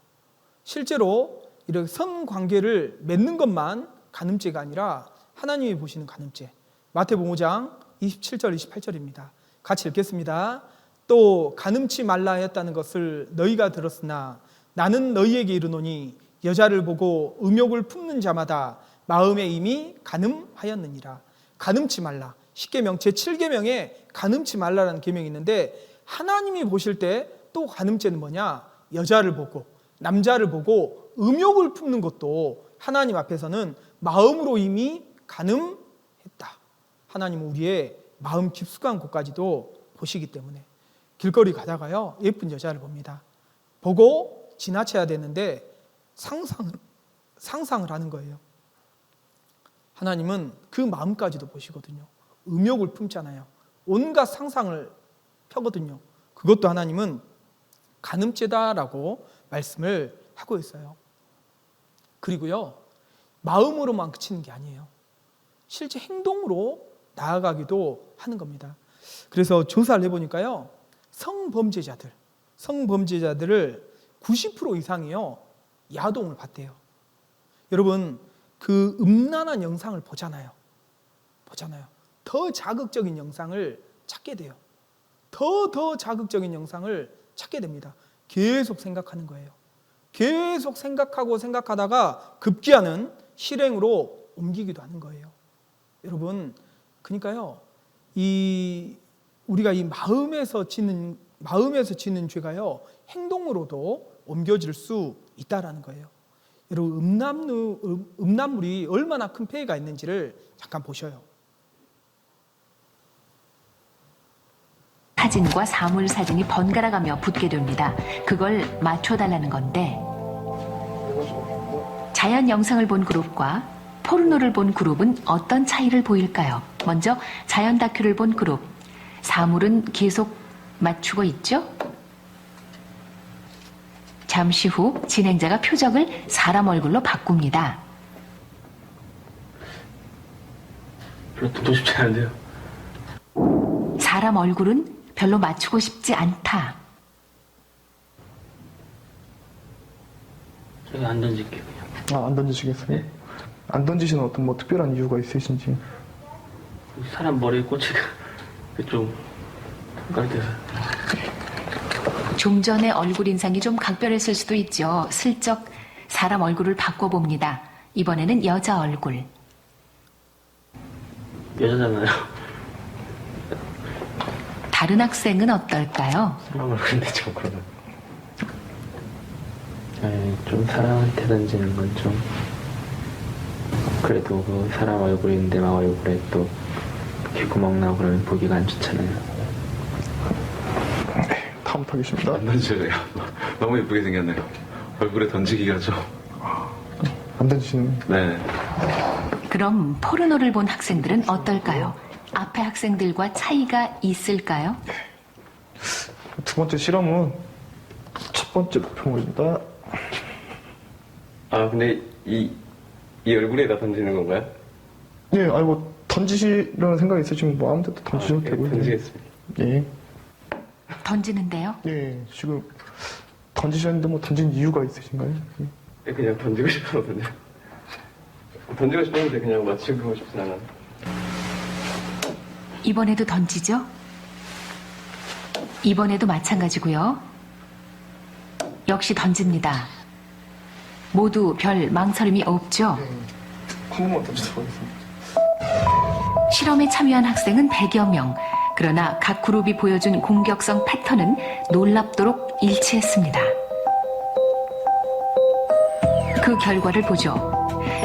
실제로 이렇게 성관계를 맺는 것만 간음죄가 아니라 하나님이 보시는 간음죄. 마태복음 5장 27절 28절입니다. 같이 읽겠습니다. 또 간음치 말라 하였다는 것을 너희가 들었으나 나는 너희에게 이르노니 여자를 보고 음욕을 품는 자마다 마음에 이미 간음하였느니라. 간음치 말라. 10계명 제7계명에 간음치 말라라는 계명이 있는데 하나님이 보실 때 또 간음죄는 뭐냐? 여자를 보고 남자를 보고 음욕을 품는 것도 하나님 앞에서는 마음으로 이미 간음했다. 하나님은 우리의 마음 깊숙한 곳까지도 보시기 때문에 길거리 가다가요 예쁜 여자를 봅니다. 보고 지나쳐야 되는데 상상을 하는 거예요. 하나님은 그 마음까지도 보시거든요. 음욕을 품잖아요. 온갖 상상을 펴거든요. 그것도 하나님은 간음죄다라고 말씀을 하고 있어요. 그리고요 마음으로만 그치는 게 아니에요. 실제 행동으로 나아가기도 하는 겁니다. 그래서 조사를 해보니까요 성범죄자들을 90% 이상이요 야동을 봤대요. 여러분 그 음란한 영상을 보잖아요. 더 자극적인 영상을 찾게 돼요. 더 자극적인 영상을 찾게 됩니다. 계속 생각하는 거예요. 계속 생각하다가 급기야는 실행으로 옮기기도 하는 거예요. 여러분, 그러니까요, 우리가 이 마음에서 짓는 죄가요, 행동으로도 옮겨질 수 있다라는 거예요. 여러분, 음란물이 얼마나 큰 폐해가 있는지를 잠깐 보셔요. 사진과 사물 사진이 번갈아가며 붙게 됩니다. 그걸 맞춰달라는 건데 자연 영상을 본 그룹과 포르노를 본 그룹은 어떤 차이를 보일까요? 먼저 자연 다큐를 본 그룹. 사물은 계속 맞추고 있죠? 잠시 후 진행자가 표정을 사람 얼굴로 바꿉니다. 별로 듣고 싶지 않은데요. 사람 얼굴은 별로 맞추고 싶지 않다. 제가 안 던질게요, 그냥. 안 던지시겠어요? 네. 안 던지시는 어떤 뭐 특별한 이유가 있으신지. 사람 머리에 꽂히가 좀 헷갈려서. 좀 전에 얼굴 인상이 좀 각별했을 수도 있죠. 슬쩍 사람 얼굴을 바꿔봅니다. 이번에는 여자 얼굴. 여자잖아요. 다른 학생은 어떨까요? 사람 얼굴인데 좀 그러면. 좀 사람한테 던지는 건 좀 그래도 그 사람 얼굴인데 막 얼굴에 또 귓구멍 나고 그러면 보기가 안 좋잖아요. 네, 다음 타겟입니다. 안 던져요. 너무 예쁘게 생겼네요. 얼굴에 던지기가 좀. 안 던지시는. 네. 그럼 포르노를 본 학생들은 어떨까요? 앞에 학생들과 차이가 있을까요? 두 번째 실험은 첫 번째 목표물입니다. 아, 근데 이 얼굴에다 던지는 건가요? 예, 아니 뭐 던지시려는 생각이 있으시면 뭐 아무 데도 던지셔도 예, 되고요. 던지겠습니다. 예, 던지는데요. 예, 지금 던지셨는데 뭐 던진 이유가 있으신가요? 예. 예, 그냥 던지고 싶었거든요. 던지고 싶었는데 그냥 맞추고 싶진 않아요. 이번에도 던지죠. 이번에도 마찬가지고요. 역시 던집니다. 모두 별 망설임이 없죠. 한 번만 던지도록 하겠습니다. 실험에 참여한 학생은 100여 명. 그러나 각 그룹이 보여준 공격성 패턴은 놀랍도록 일치했습니다. 그 결과를 보죠.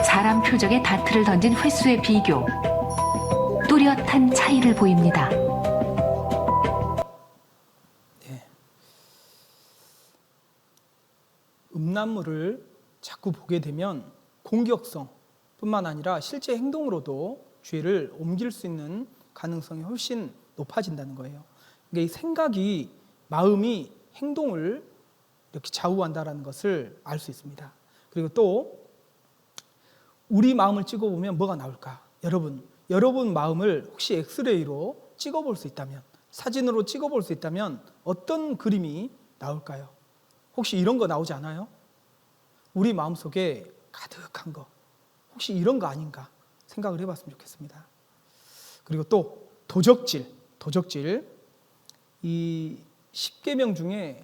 사람 표적에 다트를 던진 횟수의 비교. 뚜렷한 차이를 보입니다. 음란물을 자꾸 보게 되면 공격성뿐만 아니라 실제 행동으로도 죄를 옮길 수 있는 가능성이 훨씬 높아진다는 거예요. 그러니까 이 생각이, 마음이 행동을 이렇게 좌우한다는 것을 알 수 있습니다. 그리고 또 우리 마음을 찍어보면 뭐가 나올까? 여러분 마음을 혹시 엑스레이로 찍어볼 수 있다면, 사진으로 찍어볼 수 있다면 어떤 그림이 나올까요? 혹시 이런 거 나오지 않아요? 우리 마음속에 가득한 거, 혹시 이런 거 아닌가 생각을 해봤으면 좋겠습니다. 그리고 또 도적질. 이 10계명 중에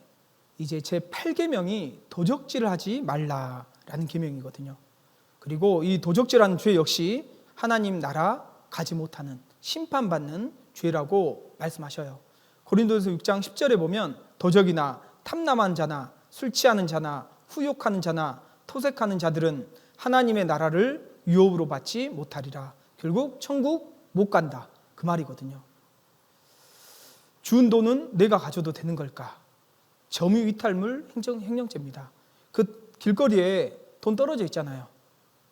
이제 제 8계명이 도적질을 하지 말라라는 계명이거든요. 그리고 이 도적질하는 죄 역시 하나님 나라 가지 못하는 심판받는 죄라고 말씀하셔요. 고린도전서 6장 10절에 보면 도적이나 탐남한 자나 술 취하는 자나 후욕하는 자나 토색하는 자들은 하나님의 나라를 유업으로 받지 못하리라. 결국 천국 못 간다, 그 말이거든요. 준 돈은 내가 가져도 되는 걸까? 점유이탈물 행령죄입니다. 그 길거리에 돈 떨어져 있잖아요.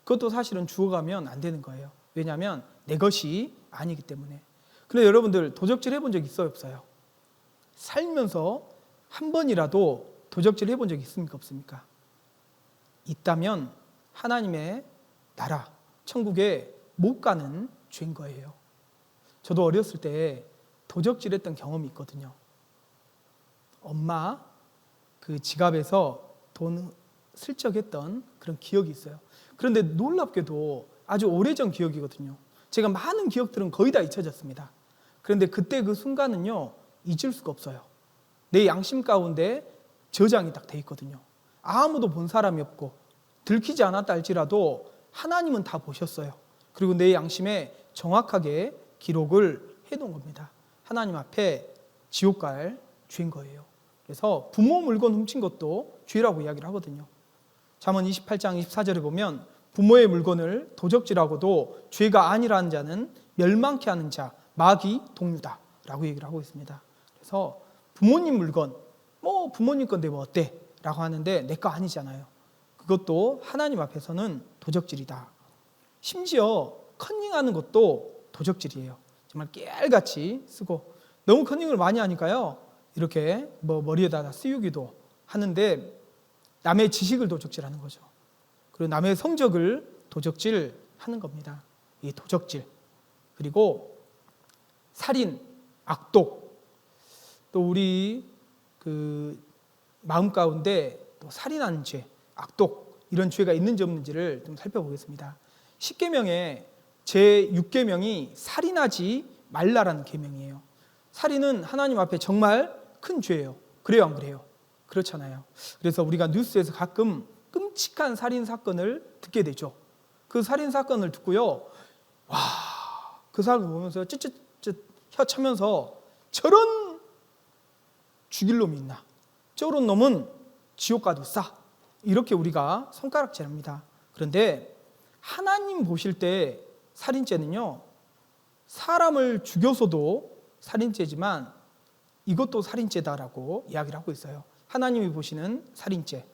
그것도 사실은 주워가면 안 되는 거예요. 왜냐하면 내 것이 아니기 때문에. 그런데 여러분들 도적질 해본 적 있어요, 없어요? 살면서 한 번이라도 도적질 해본 적 있습니까, 없습니까? 있다면 하나님의 나라, 천국에 못 가는 죄인 거예요. 저도 어렸을 때 도적질했던 경험이 있거든요. 엄마 그 지갑에서 돈 슬쩍 했던 그런 기억이 있어요. 그런데 놀랍게도 아주 오래전 기억이거든요. 제가 많은 기억들은 거의 다 잊혀졌습니다. 그런데 그때 그 순간은요, 잊을 수가 없어요. 내 양심 가운데 저장이 딱 돼 있거든요. 아무도 본 사람이 없고 들키지 않았다 할지라도 하나님은 다 보셨어요. 그리고 내 양심에 정확하게 기록을 해놓은 겁니다. 하나님 앞에 지옥 갈 죄인 거예요. 그래서 부모 물건 훔친 것도 죄라고 이야기를 하거든요. 잠언 28장 24절에 보면 부모의 물건을 도적질하고도 죄가 아니라는 자는 멸망케 하는 자 마귀 동류다 라고 얘기를 하고 있습니다. 그래서 부모님 물건, 뭐 부모님 건데 뭐 어때? 라고 하는데 내 거 아니잖아요. 그것도 하나님 앞에서는 도적질이다. 심지어 컨닝하는 것도 도적질이에요. 정말 깨알같이 쓰고, 너무 컨닝을 많이 하니까요, 이렇게 뭐 머리에다가 씌우기도 하는데 남의 지식을 도적질하는 거죠. 그리고 남의 성적을 도적질하는 겁니다. 이 도적질. 그리고 살인, 악독. 또 우리 그 마음 가운데 또 살인하는 죄, 악독, 이런 죄가 있는지 없는지를 좀 살펴보겠습니다. 10계명에 제6계명이 살인하지 말라라는 계명이에요. 살인은 하나님 앞에 정말 큰 죄예요. 그래요, 안 그래요? 그렇잖아요. 그래서 우리가 뉴스에서 가끔 끔찍한 살인 사건을 듣게 되죠. 그 살인 사건을 듣고요, 와, 그 사람을 보면서 쯧쯧쯧 혀 차면서 저런 죽일 놈이 있나? 저런 놈은 지옥 가도 싸. 이렇게 우리가 손가락질합니다. 그런데 하나님 보실 때 살인죄는요, 사람을 죽여서도 살인죄지만 이것도 살인죄다라고 이야기를 하고 있어요. 하나님이 보시는 살인죄.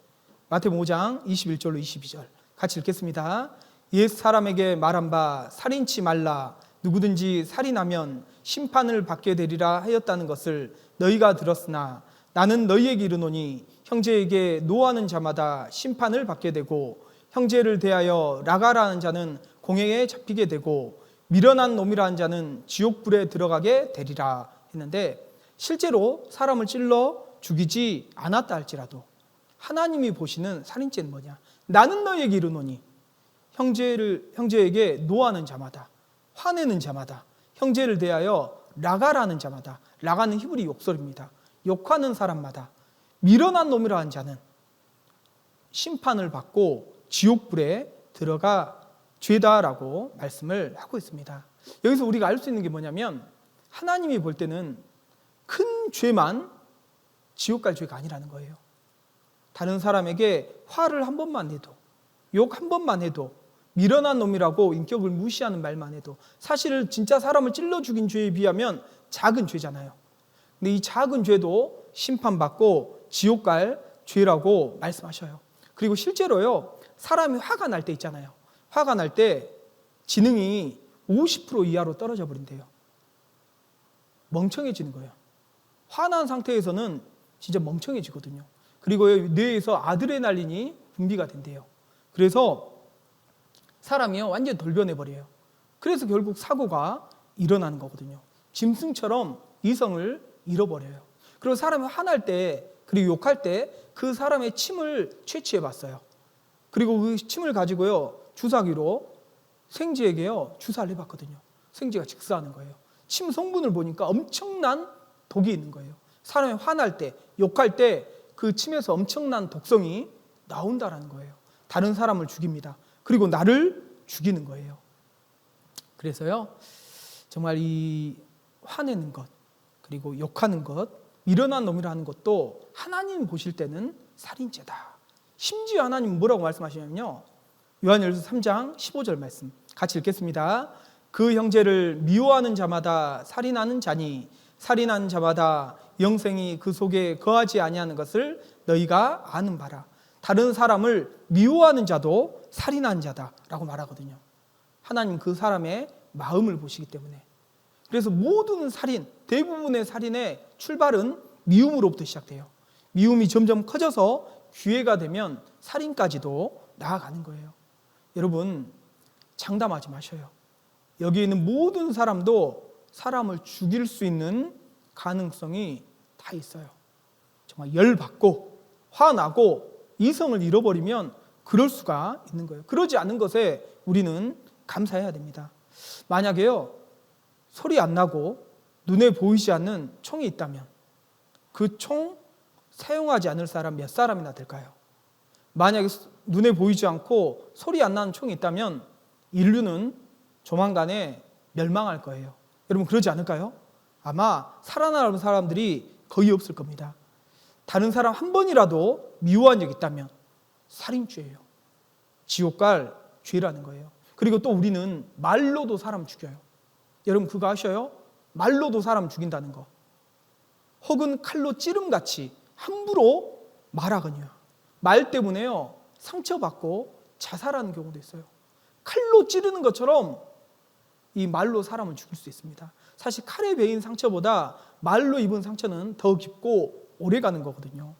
마태복음 5장 21절로 22절 같이 읽겠습니다. 옛 사람에게 말한 바 살인치 말라 누구든지 살인하면 심판을 받게 되리라 하였다는 것을 너희가 들었으나 나는 너희에게 이르노니 형제에게 노하는 자마다 심판을 받게 되고 형제를 대하여 라가라는 자는 공회에 잡히게 되고 미련한 놈이라는 자는 지옥불에 들어가게 되리라 했는데, 실제로 사람을 찔러 죽이지 않았다 할지라도 하나님이 보시는 살인죄는 뭐냐? 나는 너희에게 이르노니 형제에게 노하는 자마다, 화내는 자마다, 형제를 대하여 라가라는 자마다, 라가는 히브리 욕설입니다. 욕하는 사람마다 미련한 놈이라 한 자는 심판을 받고 지옥불에 들어가 죄다라고 말씀을 하고 있습니다. 여기서 우리가 알 수 있는 게 뭐냐면, 하나님이 볼 때는 큰 죄만 지옥 갈 죄가 아니라는 거예요. 다른 사람에게 화를 한 번만 내도, 욕 한 번만 해도, 미련한 놈이라고 인격을 무시하는 말만 해도 사실 진짜 사람을 찔러 죽인 죄에 비하면 작은 죄잖아요. 근데 이 작은 죄도 심판받고 지옥 갈 죄라고 말씀하셔요. 그리고 실제로요, 사람이 화가 날 때 있잖아요. 화가 날 때 지능이 50% 이하로 떨어져 버린대요. 멍청해지는 거예요. 화난 상태에서는 진짜 멍청해지거든요. 그리고 뇌에서 아드레날린이 분비가 된대요. 그래서 사람이요, 완전 돌변해버려요. 그래서 결국 사고가 일어나는 거거든요. 짐승처럼 이성을 잃어버려요. 그리고 사람이 화날 때, 그리고 욕할 때 그 사람의 침을 채취해 봤어요. 그리고 그 침을 가지고요, 주사기로 생쥐에게요 주사를 해봤거든요. 생쥐가 즉사하는 거예요. 침 성분을 보니까 엄청난 독이 있는 거예요. 사람이 화날 때, 욕할 때 그 침에서 엄청난 독성이 나온다라는 거예요. 다른 사람을 죽입니다. 그리고 나를 죽이는 거예요. 그래서요, 정말 이 화내는 것, 그리고 욕하는 것, 미련한 놈이라는 것도 하나님 보실 때는 살인죄다. 심지어 하나님 뭐라고 말씀하시냐면요, 요한일서 3장 15절 말씀 같이 읽겠습니다. 그 형제를 미워하는 자마다 살인하는 자니 살인하는 자마다 영생이 그 속에 거하지 아니하는 것을 너희가 아는 바라. 다른 사람을 미워하는 자도 살인하는 자다라고 말하거든요. 하나님 그 사람의 마음을 보시기 때문에. 그래서 모든 살인, 대부분의 살인의 출발은 미움으로부터 시작돼요. 미움이 점점 커져서 기회가 되면 살인까지도 나아가는 거예요. 여러분, 장담하지 마셔요. 여기 있는 모든 사람도 사람을 죽일 수 있는 가능성이 다 있어요. 정말 열받고 화나고 이성을 잃어버리면 그럴 수가 있는 거예요. 그러지 않은 것에 우리는 감사해야 됩니다. 만약에요, 소리 안 나고 눈에 보이지 않는 총이 있다면 그 총 사용하지 않을 사람 몇 사람이나 될까요? 만약에 눈에 보이지 않고 소리 안 나는 총이 있다면 인류는 조만간에 멸망할 거예요. 여러분, 그러지 않을까요? 아마 살아남은 사람들이 거의 없을 겁니다. 다른 사람 한 번이라도 미워한 적 있다면 살인죄예요. 지옥 갈 죄라는 거예요. 그리고 또 우리는 말로도 사람 죽여요. 여러분, 그거 아셔요? 말로도 사람 죽인다는 거. 혹은 칼로 찌름같이 함부로 말하거든요. 말 때문에요, 상처받고 자살하는 경우도 있어요. 칼로 찌르는 것처럼 이 말로 사람을 죽일 수 있습니다. 사실 칼에 베인 상처보다 말로 입은 상처는 더 깊고 오래가는 거거든요.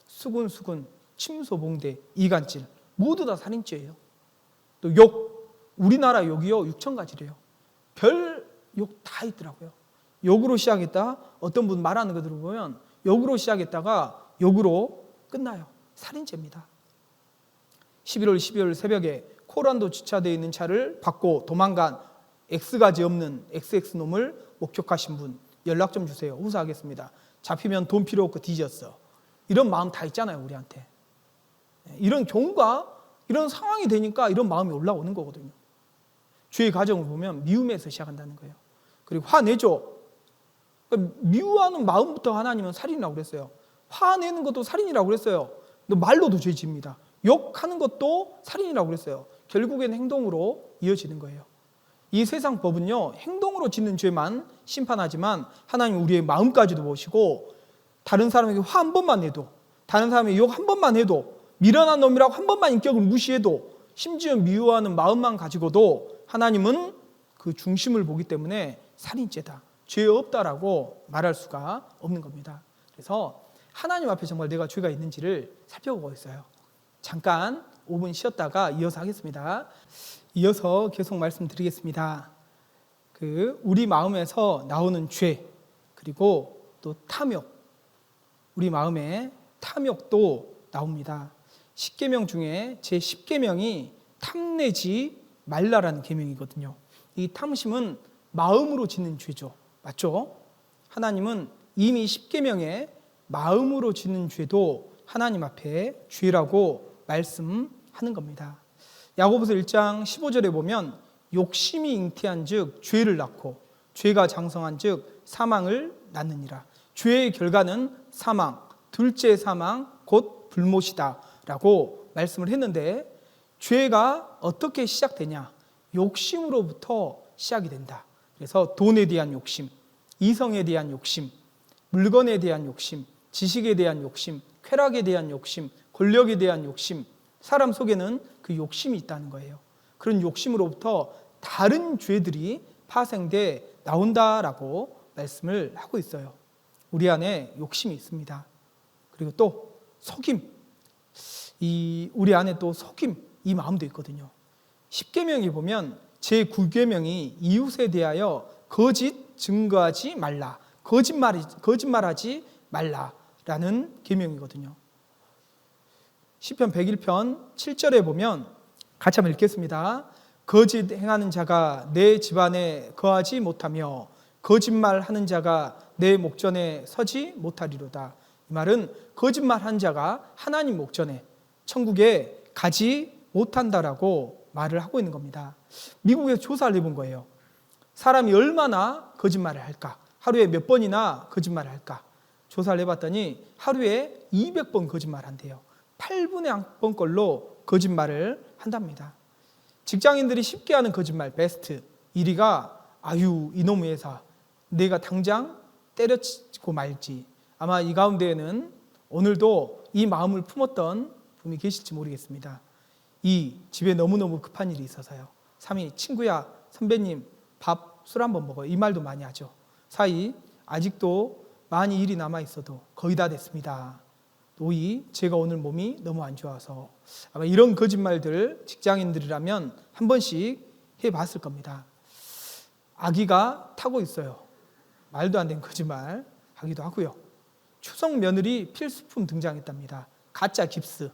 수근수근, 침소봉대, 이간질 모두 다 살인죄예요. 또 욕, 우리나라 욕이요 6,000가지래요. 별 욕 다 있더라고요. 욕으로 시작했다, 어떤 분 말하는 거 들어보면 욕으로 시작했다가 욕으로 끝나요. 살인죄입니다. 11월 12일 새벽에 코란도 주차되어 있는 차를 받고 도망간 X가지 없는 XX놈을 목격하신 분 연락 좀 주세요. 후사하겠습니다. 잡히면 돈 필요 없고 뒤졌어. 이런 마음 다 있잖아요, 우리한테. 이런 경우가, 이런 상황이 되니까 이런 마음이 올라오는 거거든요. 죄의 과정을 보면 미움에서 시작한다는 거예요. 그리고 화내죠. 그러니까 미워하는 마음부터 하나님은 살인이라고 그랬어요. 화내는 것도 살인이라고 그랬어요. 또 말로도 죄 집니다. 욕하는 것도 살인이라고 그랬어요. 결국엔 행동으로 이어지는 거예요. 이 세상 법은요, 행동으로 짓는 죄만 심판하지만 하나님 우리의 마음까지도 보시고, 다른 사람에게 화 한 번만 내도, 다른 사람에게 욕 한 번만 해도, 미련한 놈이라고 한 번만 인격을 무시해도, 심지어 미워하는 마음만 가지고도 하나님은 그 중심을 보기 때문에 살인죄다, 죄 없다라고 말할 수가 없는 겁니다. 그래서 하나님 앞에 정말 내가 죄가 있는지를 살펴보고 있어요. 잠깐 5분 쉬었다가 이어서 하겠습니다. 이어서 계속 말씀드리겠습니다. 우리 마음에서 나오는 죄, 그리고 또 탐욕, 우리 마음에 탐욕도 나옵니다. 10계명 중에 제 10계명이 탐내지 말라라는 계명이거든요. 이 탐심은 마음으로 짓는 죄죠. 맞죠? 하나님은 이미 10계명에 마음으로 짓는 죄도 하나님 앞에 죄라고 말씀하는 겁니다. 야고보서 1장 15절에 보면 욕심이 잉태한 즉 죄를 낳고 죄가 장성한 즉 사망을 낳느니라. 죄의 결과는 사망, 둘째 사망 곧 불못이다 라고 말씀을 했는데, 죄가 어떻게 시작되냐? 욕심으로부터 시작이 된다. 그래서 돈에 대한 욕심, 이성에 대한 욕심, 물건에 대한 욕심, 지식에 대한 욕심, 쾌락에 대한 욕심, 권력에 대한 욕심, 사람 속에는 그 욕심이 있다는 거예요. 그런 욕심으로부터 다른 죄들이 파생돼 나온다라고 말씀을 하고 있어요. 우리 안에 욕심이 있습니다. 그리고 또 속임, 우리 안에 또 속임, 이 마음도 있거든요. 10계명에 보면 제9계명이 이웃에 대하여 거짓 증거하지 말라, 거짓말하지 말라라는 계명이거든요. 시편 101편 7절에 보면 같이 한번 읽겠습니다. 거짓 행하는 자가 내 집안에 거하지 못하며 거짓말하는 자가 내 목전에 서지 못하리로다. 이 말은 거짓말한 자가 하나님 목전에 천국에 가지 못한다라고 말을 하고 있는 겁니다. 미국에서 조사를 해본 거예요. 사람이 얼마나 거짓말을 할까? 하루에 몇 번이나 거짓말을 할까? 조사를 해봤더니 하루에 200번 거짓말한대요. 8분의 1번 걸로 거짓말을 한답니다. 직장인들이 쉽게 하는 거짓말 베스트 1위가 아유 이놈의 회사 내가 당장 때려치고 말지. 아마 이 가운데에는 오늘도 이 마음을 품었던 분이 계실지 모르겠습니다. 2. 집에 너무너무 급한 일이 있어서요. 3. 친구야 선배님 밥 술 한번 먹어요. 이 말도 많이 하죠. 4. 아직도 많이 일이 남아있어도 거의 다 됐습니다. 5. 제가 오늘 몸이 너무 안 좋아서. 아마 이런 거짓말들 직장인들이라면 한 번씩 해봤을 겁니다. 아기가 타고 있어요. 말도 안 되는 거짓말 하기도 하고요. 추석 며느리 필수품 등장했답니다. 가짜 깁스.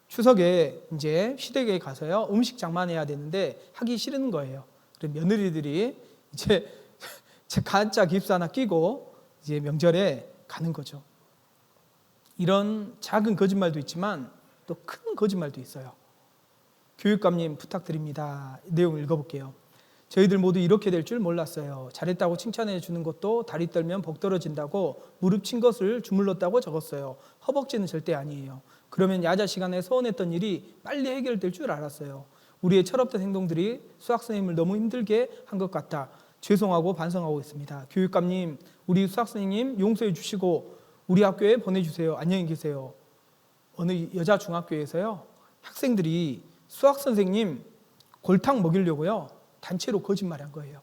추석에 이제 시댁에 가서요 음식 장만해야 되는데 하기 싫은 거예요. 그래서 며느리들이 이제 가짜 깁스 하나 끼고 이제 명절에 가는 거죠. 이런 작은 거짓말도 있지만 또 큰 거짓말도 있어요. 교육감님 부탁드립니다. 내용 읽어볼게요. 저희들 모두 이렇게 될 줄 몰랐어요. 잘했다고 칭찬해 주는 것도 다리 떨면 복 떨어진다고 무릎 친 것을 주물렀다고 적었어요. 허벅지는 절대 아니에요. 그러면 야자 시간에 서운했던 일이 빨리 해결될 줄 알았어요. 우리의 철없던 행동들이 수학 선생님을 너무 힘들게 한 것 같다. 죄송하고 반성하고 있습니다. 교육감님, 우리 수학 선생님 용서해 주시고 우리 학교에 보내주세요. 안녕히 계세요. 어느 여자 중학교에서요 학생들이 수학 선생님 골탕 먹이려고요 단체로 거짓말한 거예요.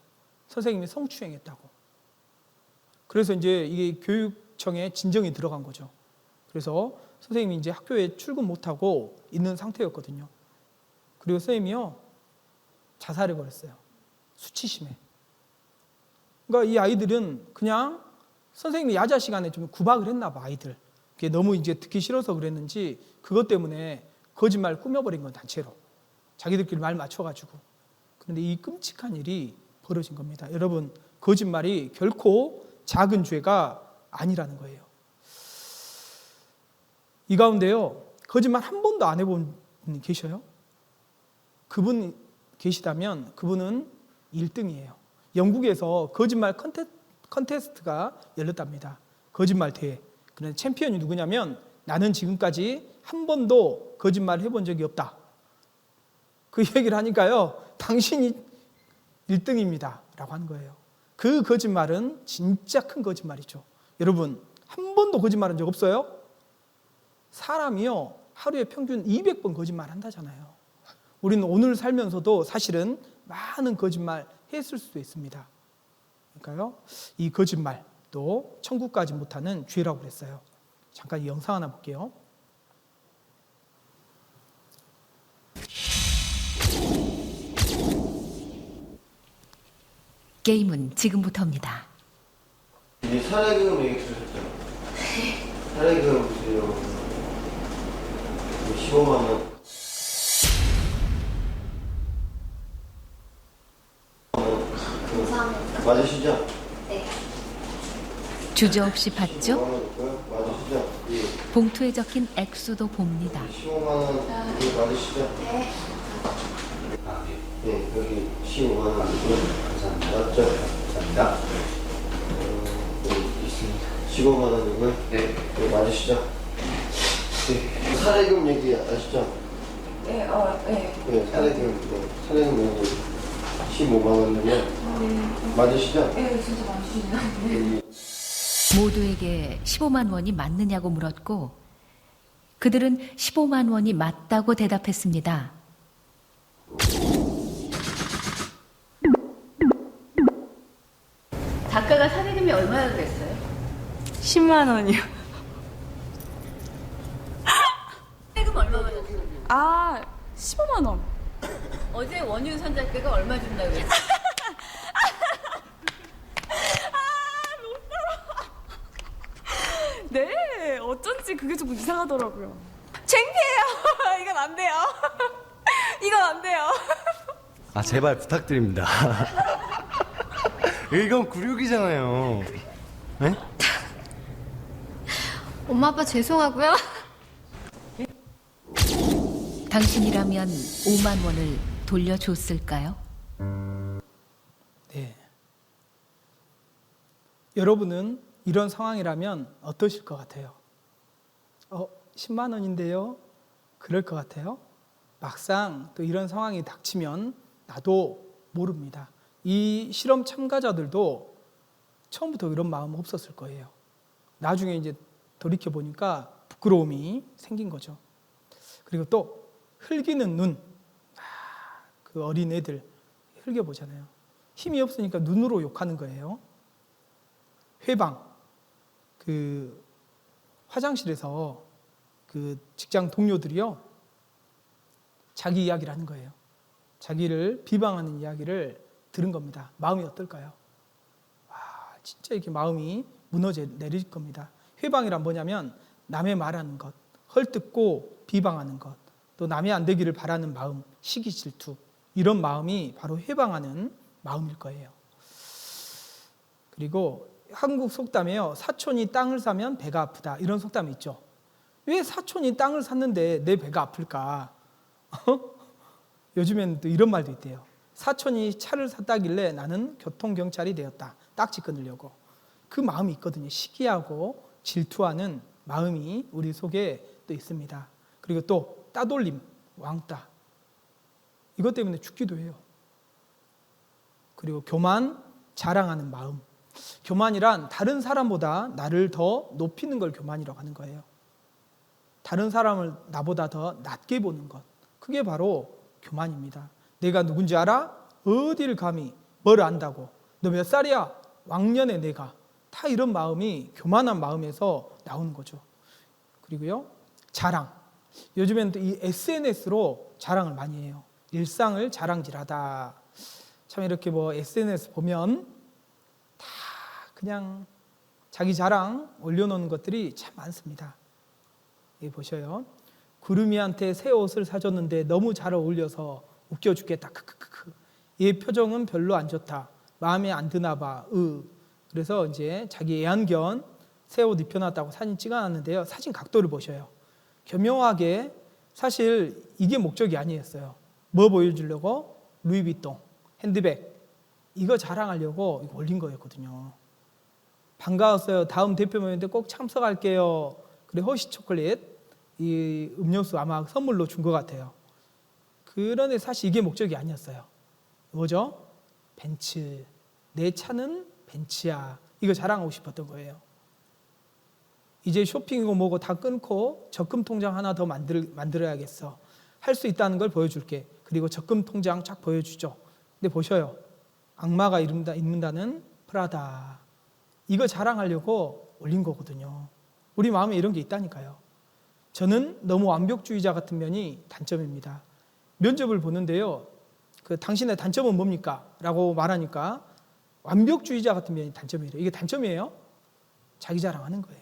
선생님이 성추행했다고. 그래서 이제 이게 교육청에 진정이 들어간 거죠. 그래서 선생님이 이제 학교에 출근 못하고 있는 상태였거든요. 그리고 선생님이요 자살해 버렸어요. 수치심에. 그러니까 이 아이들은 그냥 선생님이 야자 시간에 좀 구박을 했나 봐. 아이들 그게 너무 이제 듣기 싫어서 그랬는지 그것 때문에 거짓말 꾸며버린 건 단체로 자기들끼리 말 맞춰가지고. 그런데 이 끔찍한 일이 벌어진 겁니다. 여러분 거짓말이 결코 작은 죄가 아니라는 거예요. 이 가운데요 거짓말 한 번도 안 해본 분 계셔요? 그분 계시다면 그분은 1등이에요. 영국에서 거짓말 컨테스트가 열렸답니다. 거짓말 대회. 그런데 챔피언이 누구냐면 나는 지금까지 한 번도 거짓말을 해본 적이 없다. 그 얘기를 하니까요 당신이 1등입니다 라고 하는 거예요. 그 거짓말은 진짜 큰 거짓말이죠. 여러분 한 번도 거짓말한 적 없어요? 사람이요 하루에 평균 200번 거짓말 한다잖아요. 우리는 오늘 살면서도 사실은 많은 거짓말 했을 수도 있습니다. 그러니까요, 이 거짓말 또 천국 가지 못하는 죄라고 그랬어요. 잠깐 이 영상 하나 볼게요. 게임은 지금부터입니다. 이 사례금 얘기 들으셨죠? 사례금 주세요. 15만 원. 감사합니다. 맞으시죠? 주저없이 받죠? 15만 원 있고요. 맞으시죠? 예. 봉투에 적힌 액수도 봅니다. 15만 원 이거 맞으시죠? 네. 네, 여기 15만 원 있고요. 감사합니다. 맞죠? 감사합니다. 여기 있습니다. 15만 원이고요. 네. 이거 맞으시죠? 네. 사례금 얘기 아시죠? 네, 네. 네, 사례금 얘기 15만 원이고요. 맞으시죠? 네, 진짜 많으시네요. 여기 모두에게 15만 원이 맞느냐고 물었고 그들은 15만 원이 맞다고 대답했습니다. 작가가 사례금이 얼마나 그랬어요? 10만 원이요. 사례금 얼마 받았어요? 아, 15만 원. 어제 원윤선 작가가 얼마 준다고 그랬어요? 네, 어쩐지 그게 조금 이상하더라고요. 창피해요. 이건 안 돼요. 이건 안 돼요. 아, 제발 부탁드립니다. 이건 굴욕이잖아요. 네? 엄마 아빠 죄송하고요. 당신이라면 5만 원을 돌려줬을까요? 네. 여러분은 이런 상황이라면 어떠실 것 같아요? 10만 원인데요? 그럴 것 같아요? 막상 또 이런 상황이 닥치면 나도 모릅니다. 이 실험 참가자들도 처음부터 이런 마음 없었을 거예요. 나중에 이제 돌이켜보니까 부끄러움이 생긴 거죠. 그리고 또 흘기는 눈. 그 어린애들 흘겨보잖아요. 힘이 없으니까 눈으로 욕하는 거예요. 회방. 그 화장실에서 그 직장 동료들이요. 자기 이야기를 하는 거예요. 자기를 비방하는 이야기를 들은 겁니다. 마음이 어떨까요? 와, 진짜 이렇게 마음이 무너져 내릴 겁니다. 회방이란 뭐냐면 남의 말하는 것, 헐뜯고 비방하는 것, 또 남이 안 되기를 바라는 마음, 시기 질투, 이런 마음이 바로 회방하는 마음일 거예요. 그리고 한국 속담에요. 사촌이 땅을 사면 배가 아프다. 이런 속담이 있죠. 왜 사촌이 땅을 샀는데 내 배가 아플까? 요즘에는 또 이런 말도 있대요. 사촌이 차를 샀다길래 나는 교통경찰이 되었다. 딱지 끊으려고. 그 마음이 있거든요. 시기하고 질투하는 마음이 우리 속에 또 있습니다. 그리고 또 따돌림, 왕따. 이것 때문에 죽기도 해요. 그리고 교만, 자랑하는 마음. 교만이란 다른 사람보다 나를 더 높이는 걸 교만이라고 하는 거예요. 다른 사람을 나보다 더 낮게 보는 것. 그게 바로 교만입니다. 내가 누군지 알아? 어디를 감히 뭘 안다고? 너 몇 살이야? 왕년에 내가. 다 이런 마음이 교만한 마음에서 나오는 거죠. 그리고요, 자랑. 요즘에는 또 이 SNS로 자랑을 많이 해요. 일상을 자랑질하다. 참 이렇게 뭐 SNS 보면 다 그냥 자기 자랑 올려놓는 것들이 참 많습니다. 여기 보셔요. 구름이한테 새 옷을 사줬는데 너무 잘 어울려서 웃겨 죽겠다. 크크크크. 얘 표정은 별로 안 좋다. 마음에 안 드나 봐. 그래서 이제 자기 애완견 새 옷 입혀놨다고 사진 찍어놨는데요. 사진 각도를 보셔요. 교묘하게 사실 이게 목적이 아니었어요. 뭐 보여주려고? 루이비통, 핸드백. 이거 자랑하려고 이거 올린 거였거든요. 반가웠어요. 다음 대표 모임인데 꼭 참석할게요. 그래 허쉬 초콜릿. 이 음료수 아마 선물로 준 것 같아요. 그런데 사실 이게 목적이 아니었어요. 뭐죠? 벤츠. 내 차는 벤츠야. 이거 자랑하고 싶었던 거예요. 이제 쇼핑이고 뭐고 다 끊고 적금 통장 하나 더 만들어야겠어. 할 수 있다는 걸 보여줄게. 그리고 적금 통장 쫙 보여주죠. 근데 보셔요. 악마가 입는다는 프라다. 이거 자랑하려고 올린 거거든요. 우리 마음에 이런 게 있다니까요. 저는 너무 완벽주의자 같은 면이 단점입니다. 면접을 보는데요. 당신의 단점은 뭡니까? 라고 말하니까 완벽주의자 같은 면이 단점이래요. 이게 단점이에요? 자기 자랑하는 거예요.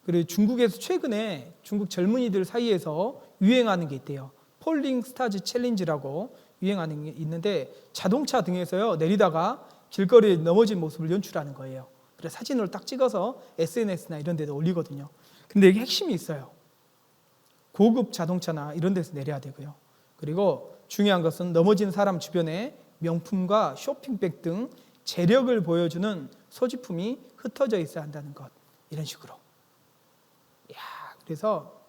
그리고 중국에서 최근에 중국 젊은이들 사이에서 유행하는 게 있대요. 폴링 스타즈 챌린지라고 유행하는 게 있는데 자동차 등에서요 내리다가 길거리에 넘어진 모습을 연출하는 거예요. 그래서 사진을 딱 찍어서 SNS나 이런 데도 올리거든요. 근데 이게 핵심이 있어요. 고급 자동차나 이런 데서 내려야 되고요. 그리고 중요한 것은 넘어진 사람 주변에 명품과 쇼핑백 등 재력을 보여주는 소지품이 흩어져 있어야 한다는 것. 이런 식으로. 그래서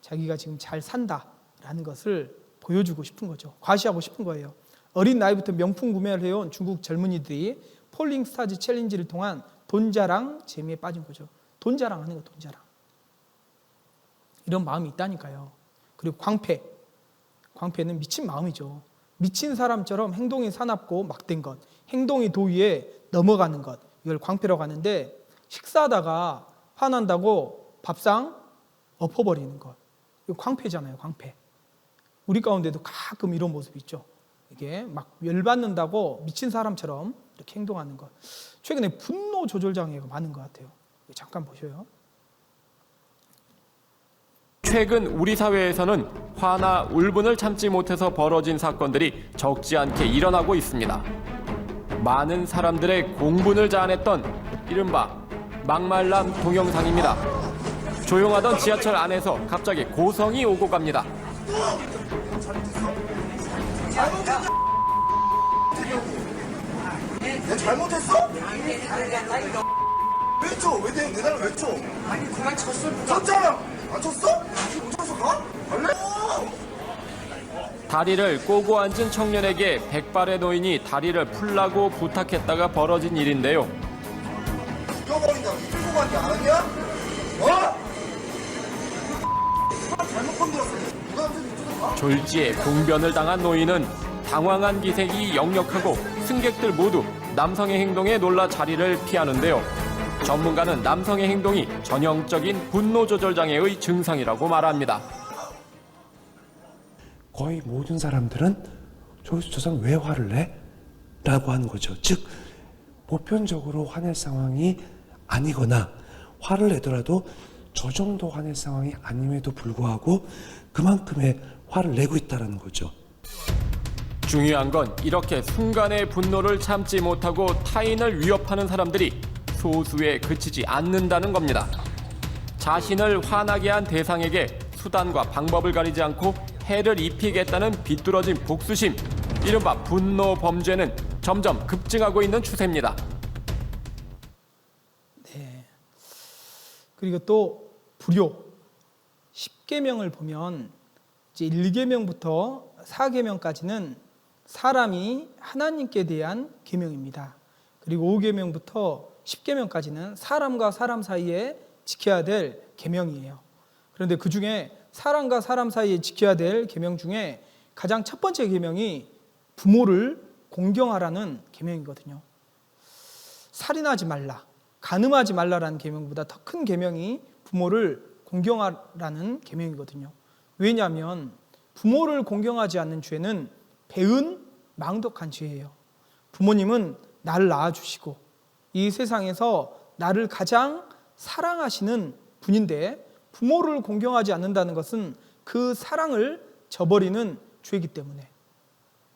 자기가 지금 잘 산다라는 것을 보여주고 싶은 거죠. 과시하고 싶은 거예요. 어린 나이부터 명품 구매를 해온 중국 젊은이들이 폴링 스타즈 챌린지를 통한 돈 자랑 재미에 빠진 거죠. 돈 자랑하는 거, 돈 자랑. 이런 마음이 있다니까요. 그리고 광패는 미친 마음이죠. 미친 사람처럼 행동이 사납고 막된 것, 행동이 도위에 넘어가는 것, 이걸 광패라고 하는데 식사하다가 화난다고 밥상 엎어버리는 것, 이거 광패잖아요. 광패. 우리 가운데도 가끔 이런 모습이 있죠. 이게 막 열받는다고 미친 사람처럼 이렇게 행동하는 것. 최근에 분노 조절 장애가 많은 것 같아요. 잠깐 보셔요. 최근 우리 사회에서는 화나 울분을 참지 못해서 벌어진 사건들이 적지 않게 일어나고 있습니다. 많은 사람들의 공분을 자아냈던 이른바 막말남 동영상입니다. 조용하던 지하철 안에서 갑자기 고성이 오고 갑니다. 내가 잘못했어? 왜 쳐? 내 나를 왜 쳐? 아니 그만 쳤어. 쳤잖아. 안 쳤어? 못 쳤어 가? 원래? 다리를 꼬고 앉은 청년에게 백발의 노인이 다리를 풀라고 부탁했다가 벌어진 일인데요. 죽여버린다고 끌고 간게 알았냐? 어? 잘못 건드렸어. 누가 이쪽으로 졸지에 봉변을 당한 노인은 당황한 기색이 역력하고 승객들 모두 남성의 행동에 놀라 자리를 피하는데요. 전문가는 남성의 행동이 전형적인 분노 조절 장애의 증상이라고 말합니다. 거의 모든 사람들은 저 사람 왜 화를 내? 라고 하는 거죠. 즉 보편적으로 화낼 상황이 아니거나 화를 내더라도 저 정도 화낼 상황이 아님에도 불구하고 그만큼의 화를 내고 있다는 거죠. 중요한 건 이렇게 순간의 분노를 참지 못하고 타인을 위협하는 사람들이 소수에 그치지 않는다는 겁니다. 자신을 화나게 한 대상에게 수단과 방법을 가리지 않고 해를 입히겠다는 비뚤어진 복수심, 이른바 분노 범죄는 점점 급증하고 있는 추세입니다. 네. 그리고 또 불효 10계명을 보면 이제 1계명부터 4계명까지는 사람이 하나님께 대한 계명입니다. 그리고 5계명부터 10계명까지는 사람과 사람 사이에 지켜야 될 계명이에요. 그런데 그 중에 사람과 사람 사이에 지켜야 될 계명 중에 가장 첫 번째 계명이 부모를 공경하라는 계명이거든요. 살인하지 말라, 간음하지 말라라는 계명보다 더 큰 계명이 부모를 공경하라는 계명이거든요. 왜냐하면 부모를 공경하지 않는 죄는 배은 망독한 죄예요. 부모님은 나를 낳아주시고 이 세상에서 나를 가장 사랑하시는 분인데 부모를 공경하지 않는다는 것은 그 사랑을 저버리는 죄이기 때문에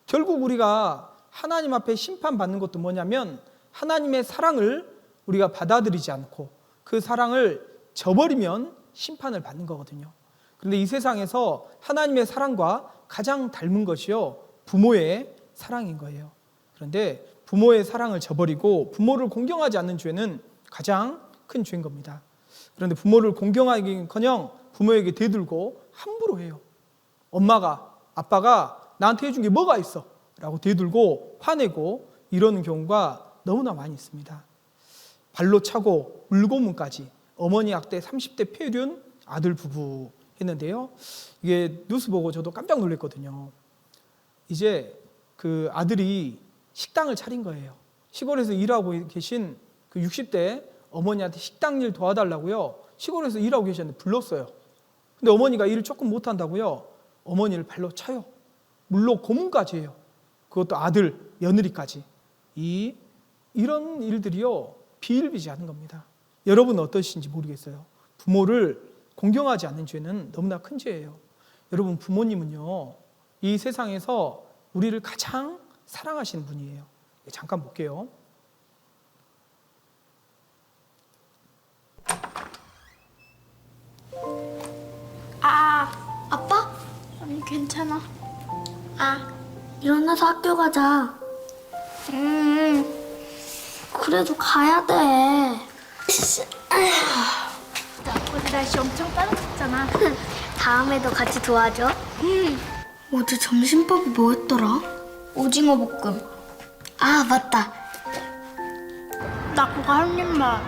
결국 우리가 하나님 앞에 심판받는 것도 뭐냐면 하나님의 사랑을 우리가 받아들이지 않고 그 사랑을 저버리면 심판을 받는 거거든요. 그런데 이 세상에서 하나님의 사랑과 가장 닮은 것이요 부모의 사랑인 거예요. 그런데 부모의 사랑을 저버리고 부모를 공경하지 않는 죄는 가장 큰 죄인 겁니다. 그런데 부모를 공경하기는커녕 부모에게 대들고 함부로 해요. 엄마가 아빠가 나한테 해준 게 뭐가 있어? 라고 대들고 화내고 이러는 경우가 너무나 많이 있습니다. 발로 차고 물고문까지 어머니 학대 30대 폐륜 아들 부부 했는데요. 이게 뉴스 보고 저도 깜짝 놀랐거든요. 이제 그 아들이 식당을 차린 거예요. 시골에서 일하고 계신 그 60대 어머니한테 식당 일 도와달라고요. 시골에서 일하고 계셨는데 불렀어요. 근데 어머니가 일을 조금 못한다고요. 어머니를 발로 차요. 물로 고문까지 해요. 그것도 아들, 며느리까지. 이런 일들이요, 비일비재하는 겁니다. 여러분 어떠신지 모르겠어요. 부모를 공경하지 않는 죄는 너무나 큰 죄예요. 여러분, 부모님은요, 이 세상에서 우리를 가장 사랑하시는 분이에요. 잠깐 볼게요. 아빠? 아니, 괜찮아. 일어나서 학교 가자. 그래도 가야 돼. 어제 날씨 엄청 따뜻했잖아. 다음에도 같이 도와줘. 어제 점심밥이 뭐였더라? 오징어 볶음. 아, 맞다. 나 그거 한 입만.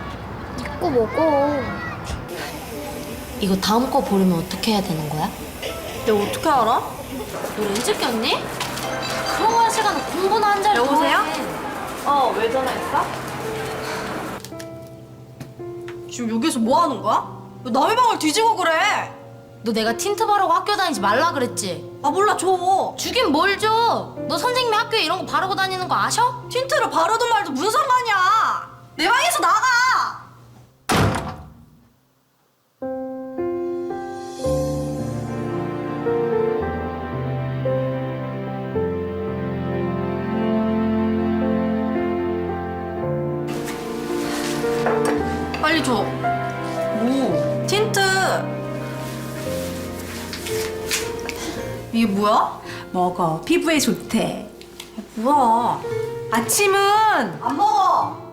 이거 먹어. 이거 다음 거 보려면 어떻게 해야 되는 거야? 내가 어떻게 알아? 너 렌즈 꼈니? 그런 거 할 시간에 공부나 한 자리 여보세요? 왜 전화했어? 지금 여기서 뭐 하는 거야? 왜 남의 방을 뒤지고 그래? 너 내가 틴트 바르고 학교 다니지 말라 그랬지? 아, 몰라, 줘. 주긴 뭘 줘? 너 선생님이 학교에 이런 거 바르고 다니는 거 아셔? 틴트를 바르든 말든 무슨 상관이야? 내 방에서 나가! 빨리 줘. 뭐? 틴트. 이게 뭐야? 먹어. 피부에 좋대. 뭐야? 아침은 안 먹어.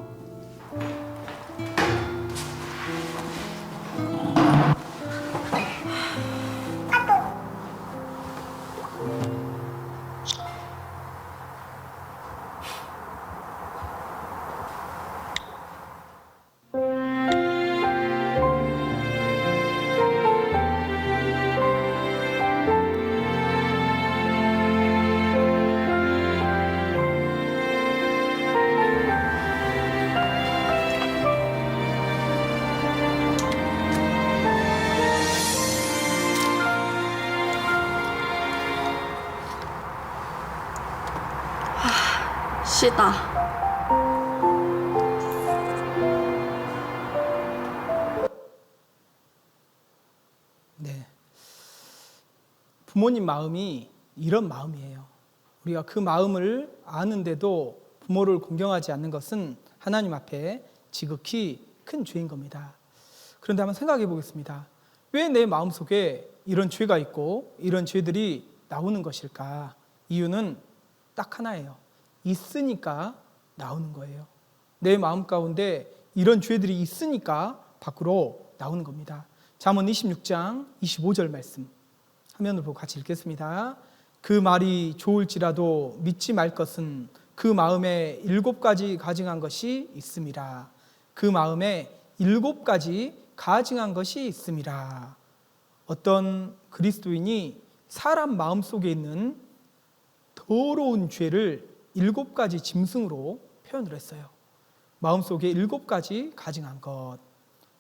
시다. 네. 부모님 마음이 이런 마음이에요. 우리가 그 마음을 아는데도 부모를 공경하지 않는 것은 하나님 앞에 지극히 큰 죄인 겁니다. 그런데 한번 생각해 보겠습니다. 왜 내 마음속에 이런 죄가 있고 이런 죄들이 나오는 것일까? 이유는 딱 하나예요. 있으니까 나오는 거예요. 내 마음 가운데 이런 죄들이 있으니까 밖으로 나오는 겁니다. 잠언 26장 25절 말씀 화면을 보고 같이 읽겠습니다. 그 말이 좋을지라도 믿지 말 것은 그 마음에 7가지 가증한 것이 있음이라. 그 마음에 7가지 가증한 것이 있음이라. 어떤 그리스도인이 사람 마음속에 있는 더러운 죄를 7가지 짐승으로 표현을 했어요. 마음속에 7가지 가증한 것.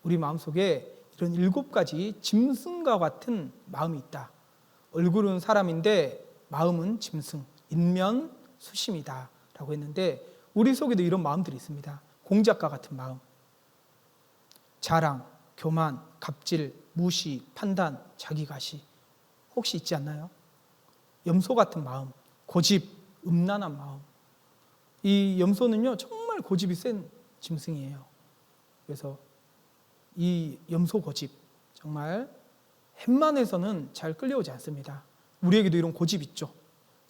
우리 마음속에 이런 7가지 짐승과 같은 마음이 있다. 얼굴은 사람인데 마음은 짐승, 인면 수심이다 라고 했는데 우리 속에도 이런 마음들이 있습니다. 공작과 같은 마음, 자랑, 교만, 갑질, 무시, 판단, 자기가시 혹시 있지 않나요? 염소 같은 마음, 고집, 음란한 마음. 이 염소는요 정말 고집이 센 짐승이에요. 그래서 이 염소 고집 정말 웬만해서는 잘 끌려오지 않습니다. 우리에게도 이런 고집 있죠.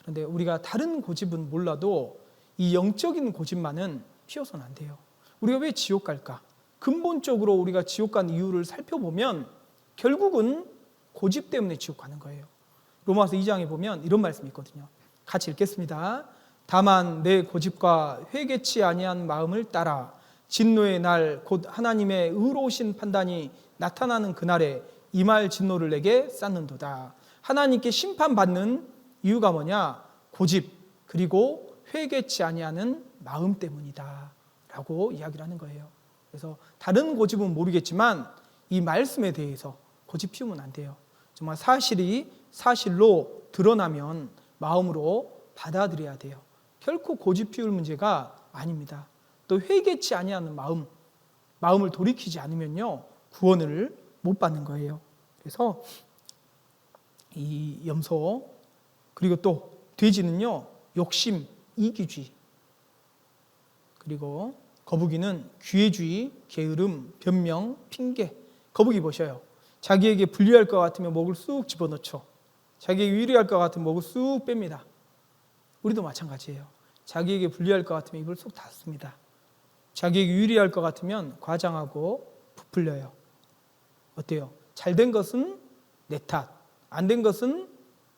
그런데 우리가 다른 고집은 몰라도 이 영적인 고집만은 피워서는 안 돼요. 우리가 왜 지옥 갈까? 근본적으로 우리가 지옥 간 이유를 살펴보면 결국은 고집 때문에 지옥 가는 거예요. 로마서 2장에 보면 이런 말씀이 있거든요. 같이 읽겠습니다. 다만 내 고집과 회개치 아니한 마음을 따라 진노의 날 곧 하나님의 의로우신 판단이 나타나는 그날에 임할 진노를 내게 쌓는도다. 하나님께 심판받는 이유가 뭐냐? 고집, 그리고 회개치 아니하는 마음 때문이다 라고 이야기를 하는 거예요. 그래서 다른 고집은 모르겠지만 이 말씀에 대해서 고집 피우면 안 돼요. 정말 사실이 사실로 드러나면 마음으로 받아들여야 돼요. 결코 고집 피울 문제가 아닙니다. 또 회개치 아니하는 마음을 돌이키지 않으면요 구원을 못 받는 거예요. 그래서 이 염소 그리고 또 돼지는요 욕심, 이기주의, 그리고 거북이는 기회주의, 게으름, 변명, 핑계. 거북이 보셔요. 자기에게 불리할 것 같으면 목을 쑥 집어넣죠. 자기에게 유리할 것 같으면 목을 쑥 뺍니다. 우리도 마찬가지예요. 자기에게 불리할 것 같으면 입을 쏙 닫습니다. 자기에게 유리할 것 같으면 과장하고 부풀려요. 어때요? 잘된 것은 내 탓, 안 된 것은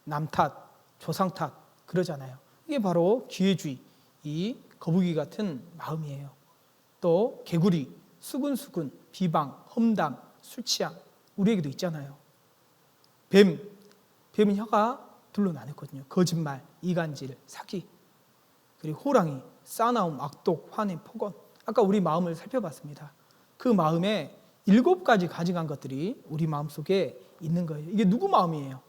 남 탓, 조상 탓 그러잖아요. 이게 바로 기회주의, 이 거북이 같은 마음이에요. 또 개구리, 수근수근, 비방, 험담, 술취함 우리에게도 있잖아요. 뱀은 혀가 둘로 나눴거든요. 거짓말, 이간질, 사기. 그리고 호랑이, 싸나움, 악독, 환행, 폭언. 아까 우리 마음을 살펴봤습니다. 그 마음에 7가지 가져간 것들이 우리 마음속에 있는 거예요. 이게 누구 마음이에요?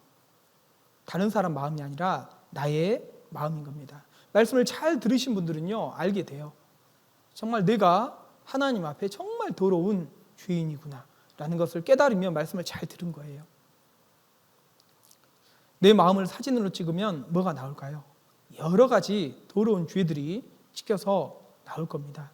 다른 사람 마음이 아니라 나의 마음인 겁니다. 말씀을 잘 들으신 분들은요 알게 돼요. 정말 내가 하나님 앞에 정말 더러운 죄인이구나 라는 것을 깨달으며 말씀을 잘 들은 거예요. 내 마음을 사진으로 찍으면 뭐가 나올까요? 여러 가지 더러운 죄들이 찍혀서 나올 겁니다.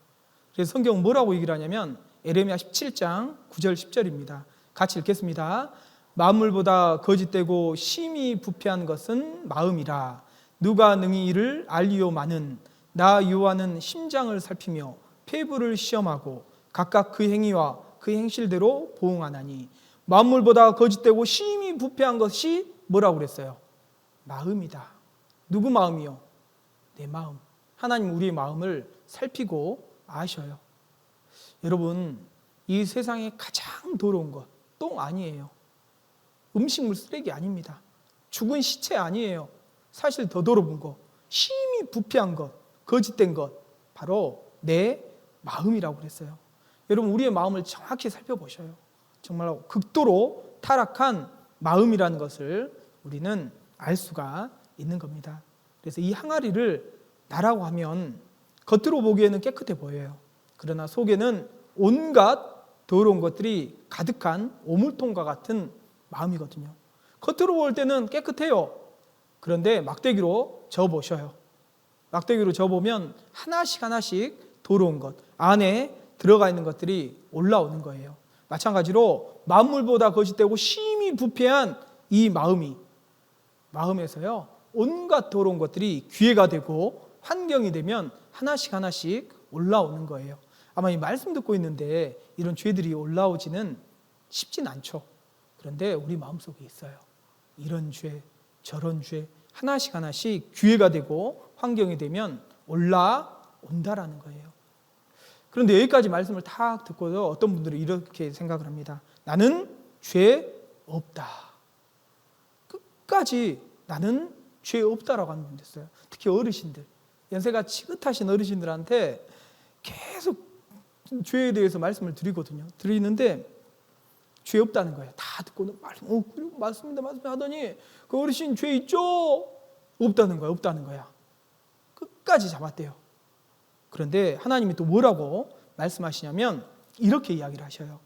그래서 성경은 뭐라고 얘기를 하냐면 에레미야 17장 9절 10절입니다. 같이 읽겠습니다. 만물보다 거짓되고 심히 부패한 것은 마음이라. 누가 능히 이를 알리오마는 나 여호와는 심장을 살피며 폐부를 시험하고 각각 그 행위와 그 행실대로 보응하나니. 만물보다 거짓되고 심히 부패한 것이 뭐라고 그랬어요? 마음이다. 누구 마음이요? 내 마음. 하나님 우리의 마음을 살피고 아셔요. 여러분 이 세상에 가장 더러운 것 똥 아니에요. 음식물 쓰레기 아닙니다. 죽은 시체 아니에요. 사실 더 더러운 것, 심히 부패한 것, 거짓된 것 바로 내 마음이라고 그랬어요. 여러분 우리의 마음을 정확히 살펴보셔요. 정말 극도로 타락한 마음이라는 것을 우리는 알 수가 있는 겁니다. 그래서 이 항아리를 나라고 하면 겉으로 보기에는 깨끗해 보여요. 그러나 속에는 온갖 더러운 것들이 가득한 오물통과 같은 마음이거든요. 겉으로 볼 때는 깨끗해요. 그런데 막대기로 저어보셔요. 막대기로 저어보면 하나씩 하나씩 더러운 것, 안에 들어가 있는 것들이 올라오는 거예요. 마찬가지로 만물보다 거짓되고 심히 부패한 이 마음에서요 온갖 더러운 것들이 기회가 되고 환경이 되면 하나씩 하나씩 올라오는 거예요. 아마 이 말씀 듣고 있는데 이런 죄들이 올라오지는 쉽진 않죠. 그런데 우리 마음속에 있어요. 이런 죄, 저런 죄 하나씩 하나씩 기회가 되고 환경이 되면 올라온다라는 거예요. 그런데 여기까지 말씀을 딱 듣고도 어떤 분들은 이렇게 생각을 합니다. 나는 죄 없다. 끝까지 나는 죄 없다라고 하는 분들 있어요. 특히 어르신들, 연세가 지긋하신 어르신들한테 계속 죄에 대해서 말씀을 드리는데 죄 없다는 거예요. 다 듣고는 맞습니다 하더니 그 어르신 죄 있죠? 없다는 거야. 끝까지 잡았대요. 그런데 하나님이 또 뭐라고 말씀하시냐면 이렇게 이야기를 하셔요.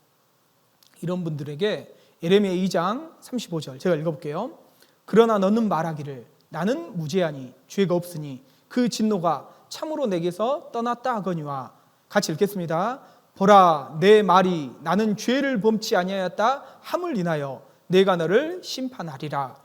이런 분들에게 에레미야 2장 35절 제가 읽어볼게요. 그러나 너는 말하기를 나는 무죄하니 죄가 없으니 그 진노가 참으로 내게서 떠났다 하거니와. 같이 읽겠습니다. 보라 내 말이 나는 죄를 범치 아니하였다 함을 인하여 내가 너를 심판하리라.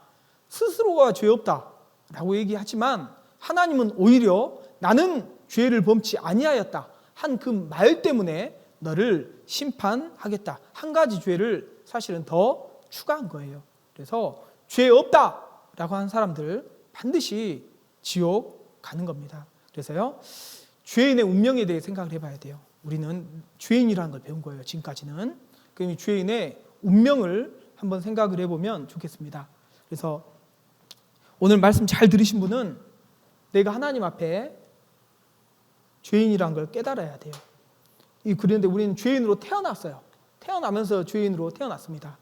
스스로가 죄 없다라고 얘기하지만 하나님은 오히려 나는 죄를 범치 아니하였다 한 그 말 때문에 너를 심판하겠다. 한 가지 죄를 사실은 더 추가한 거예요. 그래서 죄 없다라고 하는 사람들 반드시 지옥 가는 겁니다. 그래서요 죄인의 운명에 대해 생각을 해봐야 돼요. 우리는 죄인이라는 걸 배운 거예요. 지금까지는. 그럼 이 죄인의 운명을 한번 생각을 해보면 좋겠습니다. 그래서 오늘 말씀 잘 들으신 분은 내가 하나님 앞에 죄인이란 걸 깨달아야 돼요. 그런데 우리는 죄인으로 태어났어요. 태어나면서 죄인으로 태어났습니다.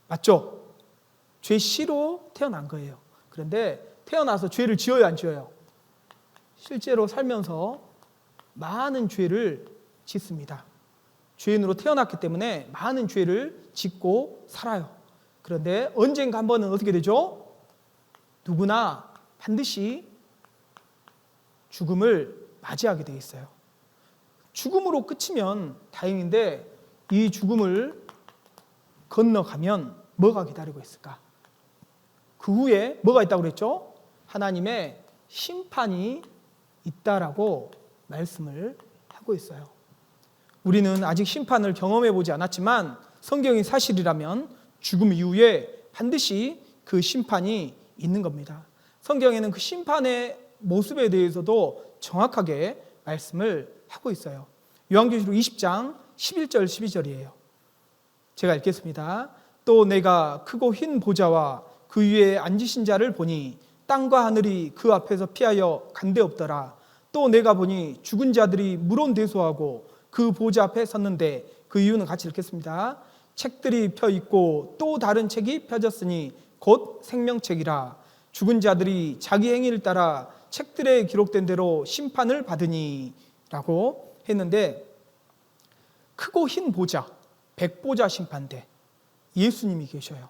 맞죠? 죄시로 태어난 거예요. 그런데 태어나서 죄를 지어요, 안 지어요? 실제로 살면서 많은 죄를 짓습니다. 죄인으로 태어났기 때문에 많은 죄를 짓고 살아요. 그런데 언젠가 한 번은 어떻게 되죠? 누구나 반드시 죽음을 맞이하게 되어 있어요. 죽음으로 끝이면 다행인데 이 죽음을 건너가면 뭐가 기다리고 있을까? 그 후에 뭐가 있다고 그랬죠? 하나님의 심판이 있다라고 말씀을 하고 있어요. 우리는 아직 심판을 경험해 보지 않았지만 성경이 사실이라면 죽음 이후에 반드시 그 심판이 있는 겁니다. 성경에는 그 심판의 모습에 대해서도 정확하게 말씀을 하고 있어요. 요한계시록 20장 11절 12절이에요. 제가 읽겠습니다. 또 내가 크고 흰 보좌와 그 위에 앉으신 자를 보니 땅과 하늘이 그 앞에서 피하여 간데없더라. 또 내가 보니 죽은 자들이 물온대소하고 그 보좌 앞에 섰는데 그 이유는 같이 읽겠습니다. 책들이 펴 있고 또 다른 책이 펴졌으니 곧 생명책이라. 죽은 자들이 자기 행위를 따라 책들에 기록된 대로 심판을 받으니 라고 했는데, 크고 흰 보좌, 백보자 심판대, 예수님이 계셔요.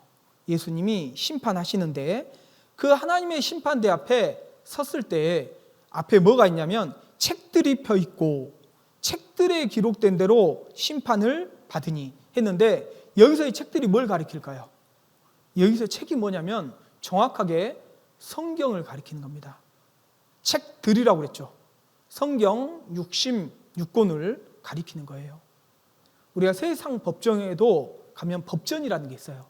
예수님이 심판하시는데 그 하나님의 심판대 앞에 섰을 때 앞에 뭐가 있냐면 책들이 펴 있고 책들에 기록된 대로 심판을 받으니 했는데, 여기서 이 책들이 뭘 가리킬까요? 여기서 책이 뭐냐면 정확하게 성경을 가리키는 겁니다. 책들이라고 그랬죠. 성경 66권을 가리키는 거예요. 우리가 세상 법정에도 가면 법전이라는 게 있어요.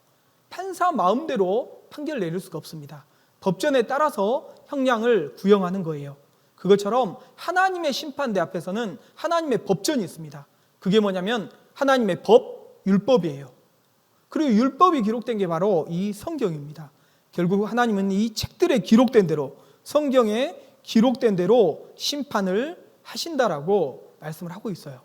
판사 마음대로 판결을 내릴 수가 없습니다. 법전에 따라서 형량을 구형하는 거예요. 그것처럼 하나님의 심판대 앞에서는 하나님의 법전이 있습니다. 그게 뭐냐면 하나님의 법, 율법이에요. 그리고 율법이 기록된 게 바로 이 성경입니다. 결국 하나님은 이 책들에 기록된 대로, 성경에 기록된 대로 심판을 하신다라고 말씀을 하고 있어요.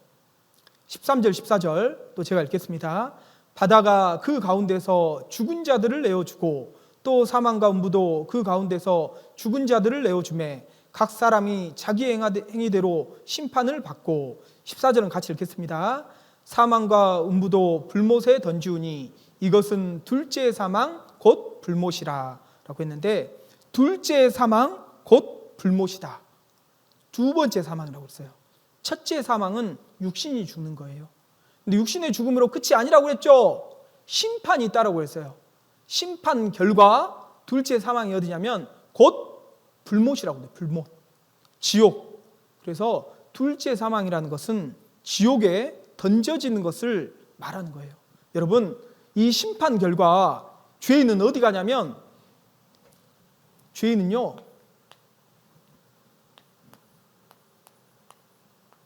13절 14절 또 제가 읽겠습니다. 바다가 그 가운데서 죽은 자들을 내어주고 또 사망과 음부도 그 가운데서 죽은 자들을 내어주매 각 사람이 자기 행위대로 심판을 받고, 14절은 같이 읽겠습니다. 사망과 음부도 불못에 던지우니 이것은 둘째 사망 곧 불못이라 라고 했는데, 둘째 사망 곧 불못이다. 두 번째 사망이라고 했어요. 첫째 사망은 육신이 죽는 거예요. 근데 육신의 죽음으로 끝이 아니라고 했죠. 심판이 있다라고 했어요. 심판 결과 둘째 사망이 어디냐면 곧 불못이라고 해요. 불못, 지옥. 그래서 둘째 사망이라는 것은 지옥에 던져지는 것을 말하는 거예요. 여러분, 이 심판 결과 죄인은 어디 가냐면, 죄인은요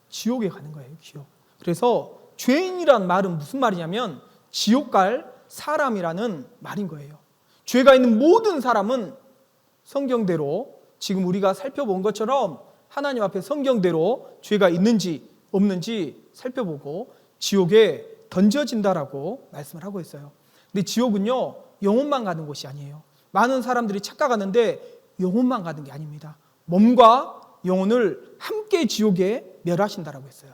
지옥에 가는 거예요. 지옥. 그래서 죄인이란 말은 무슨 말이냐면 지옥 갈 사람이라는 말인 거예요. 죄가 있는 모든 사람은 성경대로 지금 우리가 살펴본 것처럼 하나님 앞에 성경대로 죄가 있는지 없는지 살펴보고 지옥에 던져진다라고 말씀을 하고 있어요. 근데 지옥은요 영혼만 가는 곳이 아니에요. 많은 사람들이 착각하는데 영혼만 가는 게 아닙니다. 몸과 영혼을 함께 지옥에 멸하신다라고 했어요.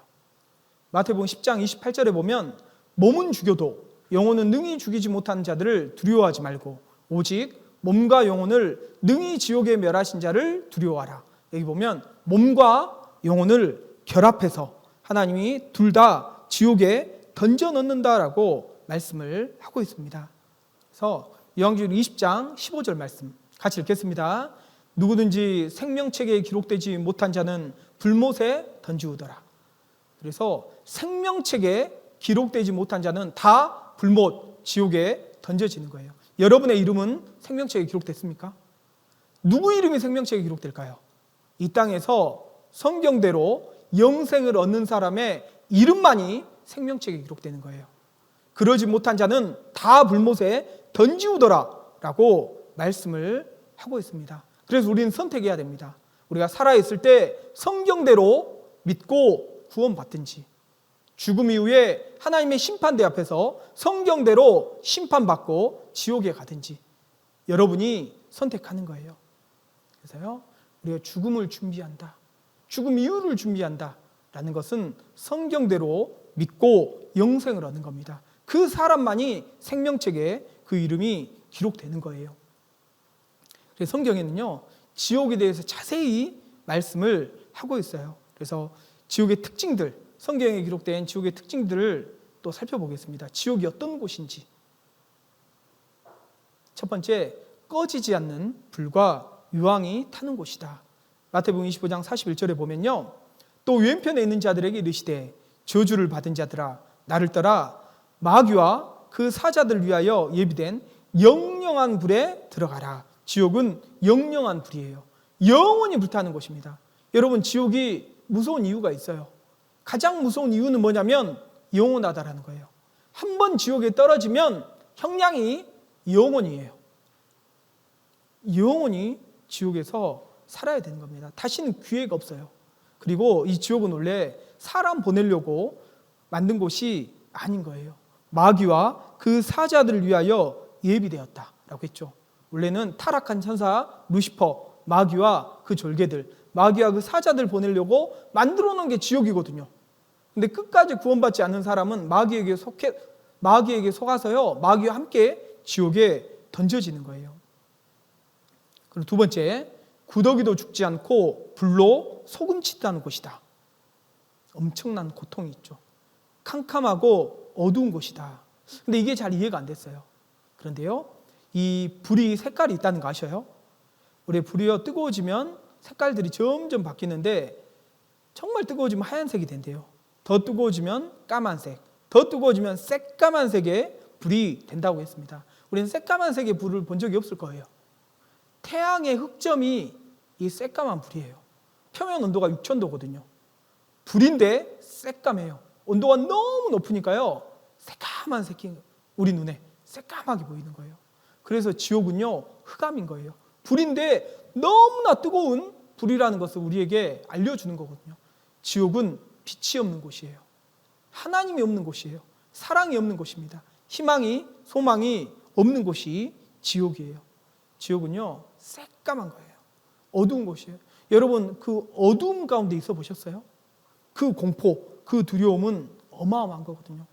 마태복음 10장 28절에 보면 몸은 죽여도 영혼은 능히 죽이지 못하는 자들을 두려워하지 말고 오직 몸과 영혼을 능히 지옥에 멸하신 자를 두려워하라. 여기 보면 몸과 영혼을 결합해서 하나님이 둘 다 지옥에 던져 넣는다라고 말씀을 하고 있습니다. 그래서 요한계시록 20장 15절 말씀 같이 읽겠습니다. 누구든지 생명책에 기록되지 못한 자는 불못에 던지우더라. 그래서 생명책에 기록되지 못한 자는 다 불못, 지옥에 던져지는 거예요. 여러분의 이름은 생명책에 기록됐습니까? 누구 이름이 생명책에 기록될까요? 이 땅에서 성경대로 영생을 얻는 사람의 이름만이 생명책에 기록되는 거예요. 그러지 못한 자는 다 불못에 던지우더라 라고 말씀을 하고 있습니다. 그래서 우리는 선택해야 됩니다. 우리가 살아있을 때 성경대로 믿고 구원받든지, 죽음 이후에 하나님의 심판대 앞에서 성경대로 심판받고 지옥에 가든지 여러분이 선택하는 거예요. 그래서요, 우리가 죽음을 준비한다, 죽음 이후를 준비한다 라는 것은 성경대로 믿고 영생을 얻는 겁니다. 그 사람만이 생명책에 그 이름이 기록되는 거예요. 그래서 성경에는요, 지옥에 대해서 자세히 말씀을 하고 있어요. 그래서 지옥의 특징들, 성경에 기록된 지옥의 특징들을 또 살펴보겠습니다. 지옥이 어떤 곳인지. 첫 번째, 꺼지지 않는 불과 유황이 타는 곳이다. 마태복음 25장 41절에 보면요, 또 왼편에 있는 자들에게 이르시되 저주를 받은 자들아 나를 따라 마귀와 그 사자들 위하여 예비된 영영한 불에 들어가라. 지옥은 영영한 불이에요. 영원히 불타는 곳입니다. 여러분, 지옥이 무서운 이유가 있어요. 가장 무서운 이유는 뭐냐면 영원하다라는 거예요. 한 번 지옥에 떨어지면 형량이 영원이에요. 영원히 지옥에서 살아야 되는 겁니다. 다시는 기회가 없어요. 그리고 이 지옥은 원래 사람 보내려고 만든 곳이 아닌 거예요. 마귀와 그 사자들을 위하여 예비되었다라고 했죠. 원래는 타락한 천사 루시퍼, 마귀와 그 졸개들, 마귀와 그 사자들 보내려고 만들어 놓은 게 지옥이거든요. 근데 끝까지 구원받지 않는 사람은 마귀에게 속아서요, 마귀와 함께 지옥에 던져지는 거예요. 그리고 두 번째, 구더기도 죽지 않고 불로 소금친다는 곳이다. 엄청난 고통이 있죠. 캄캄하고 어두운 곳이다. 근데 이게 잘 이해가 안 됐어요. 그런데요, 이 불이 색깔이 있다는 거 아셔요? 우리 불이요, 뜨거워지면 색깔들이 점점 바뀌는데 정말 뜨거워지면 하얀색이 된대요. 더 뜨거워지면 까만색, 더 뜨거워지면 새까만색의 불이 된다고 했습니다. 우리는 새까만색의 불을 본 적이 없을 거예요. 태양의 흑점이 이 새까만 불이에요. 표면 온도가 6000도거든요. 불인데 새까매요. 온도가 너무 높으니까요, 새까만 색이 우리 눈에 새까맣게 보이는 거예요. 그래서 지옥은요, 흑암인 거예요. 불인데 너무나 뜨거운 불이라는 것을 우리에게 알려주는 거거든요. 지옥은 빛이 없는 곳이에요. 하나님이 없는 곳이에요. 사랑이 없는 곳입니다. 희망이, 소망이 없는 곳이 지옥이에요. 지옥은요, 새까만 거예요. 어두운 곳이에요. 여러분, 그 어두움 가운데 있어 보셨어요? 그 공포, 그 두려움은 어마어마한 거거든요.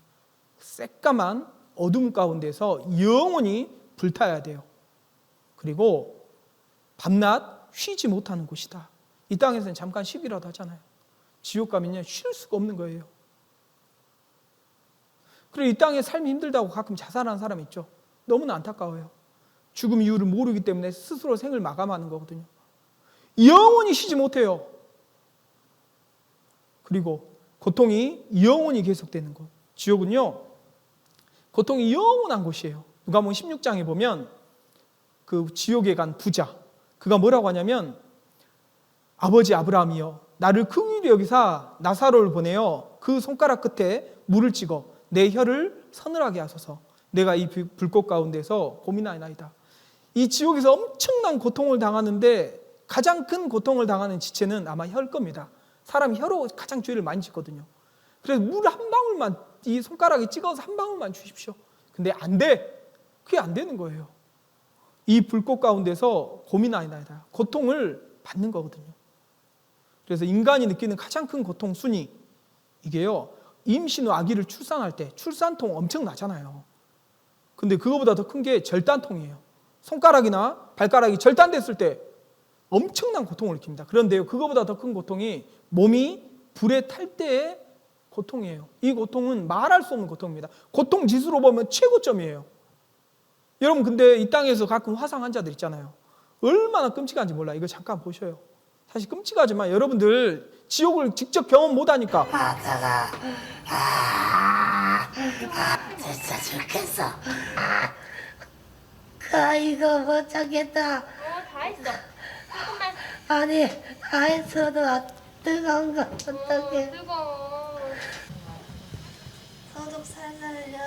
새까만 어둠 가운데서 영원히 불타야 돼요. 그리고 밤낮 쉬지 못하는 곳이다. 이 땅에서는 잠깐 쉬기라도 하잖아요. 지옥 가면요, 쉴 수가 없는 거예요. 그리고 이 땅에 삶이 힘들다고 가끔 자살하는 사람 있죠. 너무나 안타까워요. 죽음 이유를 모르기 때문에 스스로 생을 마감하는 거거든요. 영원히 쉬지 못해요. 그리고 고통이 영원히 계속되는 곳. 지옥은요, 고통이 영원한 곳이에요. 누가복음 16장에 보면 그 지옥에 간 부자, 그가 뭐라고 하냐면, 아버지 아브라함이여, 나를 긍휼히 여기사 나사로를 보내어 그 손가락 끝에 물을 찍어 내 혀를 서늘하게 하소서. 내가 이 불꽃 가운데서 고민하나이다. 이 지옥에서 엄청난 고통을 당하는데 가장 큰 고통을 당하는 지체는 아마 혀일 겁니다. 사람이 혀로 가장 죄를 많이 짓거든요. 그래서 물 한 방울만, 이 손가락에 찍어서 한 방울만 주십시오. 근데 안 돼. 그게 안 되는 거예요. 이 불꽃 가운데서 고민하나이다. 고통을 받는 거거든요. 그래서 인간이 느끼는 가장 큰 고통 순위, 이게요, 임신 후 아기를 출산할 때 출산통 엄청 나잖아요. 근데 그거보다 더 큰 게 절단통이에요. 손가락이나 발가락이 절단됐을 때 엄청난 고통을 느낍니다. 그런데요, 그거보다 더 큰 고통이 몸이 불에 탈 때의 고통이에요. 이 고통은 말할 수 없는 고통입니다. 고통 지수로 보면 최고점이에요. 여러분, 근데 이 땅에서 가끔 화상 환자들 있잖아요. 얼마나 끔찍한지 몰라. 이거 잠깐 보셔요. 사실 끔찍하지만 여러분들 지옥을 직접 경험 못하니까. 내가 진짜 죽겠어. 이거 못 참겠다. 다 했어. 조금만. 아니, 다 했어도 뜨거운 거 어떡해. 뜨거워. 소독 살살려.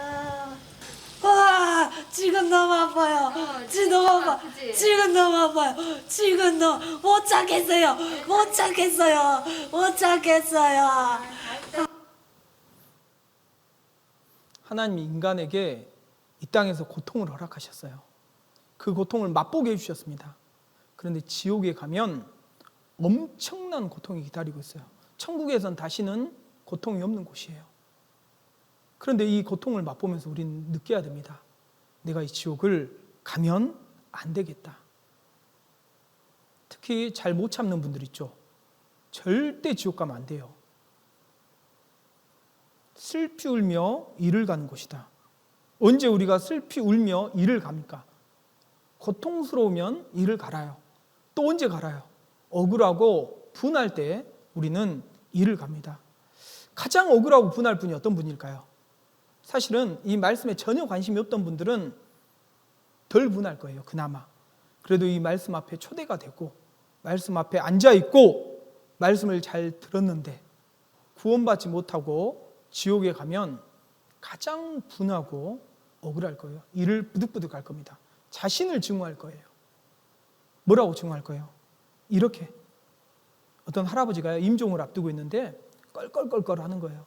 와, 지금 너무 아파요. 지금 너무 아파. 지금 너무 아파요. 지금 너무 못 참겠어요. 못 참겠어요. 못 참겠어요. 하나님이 인간에게 이 땅에서 고통을 허락하셨어요. 그 고통을 맛보게 해주셨습니다. 그런데 지옥에 가면 엄청난 고통이 기다리고 있어요. 천국에선 다시는 고통이 없는 곳이에요. 그런데 이 고통을 맛보면서 우리는 느껴야 됩니다. 내가 이 지옥을 가면 안 되겠다. 특히 잘 못 참는 분들 있죠. 절대 지옥 가면 안 돼요. 슬피 울며 이를 가는 곳이다. 언제 우리가 슬피 울며 이를 갑니까? 고통스러우면 이를 갈아요. 또 언제 갈아요? 억울하고 분할 때 우리는 이를 갑니다. 가장 억울하고 분할 분이 어떤 분일까요? 사실은 이 말씀에 전혀 관심이 없던 분들은 덜 분할 거예요. 그나마. 그래도 이 말씀 앞에 초대가 되고 말씀 앞에 앉아있고 말씀을 잘 들었는데 구원받지 못하고 지옥에 가면 가장 분하고 억울할 거예요. 이를 부득부득 할 겁니다. 자신을 증오할 거예요. 뭐라고 증오할 거예요? 이렇게 어떤 할아버지가 임종을 앞두고 있는데 껄껄껄껄 하는 거예요.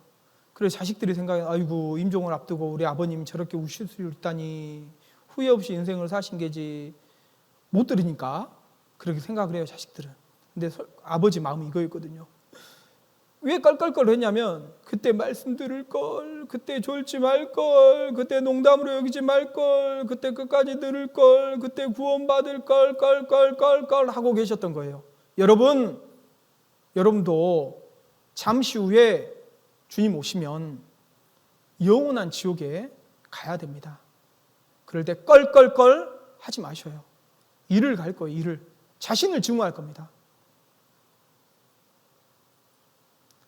그래서 자식들이 생각해, 아이고 임종을 앞두고 우리 아버님 저렇게 우실 수 있다니 후회 없이 인생을 사신 게지. 못 들으니까 그렇게 생각을 해요, 자식들은. 근데 아버지 마음이 이거였거든요. 왜 껄껄껄 했냐면 그때 말씀 들을 걸, 그때 졸지 말 걸, 그때 농담으로 여기지 말 걸, 그때 끝까지 들을 걸, 그때 구원받을 걸, 껄껄껄껄 하고 계셨던 거예요. 여러분도 잠시 후에 주님 오시면 영원한 지옥에 가야 됩니다. 그럴 때 껄껄껄 하지 마셔요. 이를 갈 거예요, 이를. 자신을 증오할 겁니다.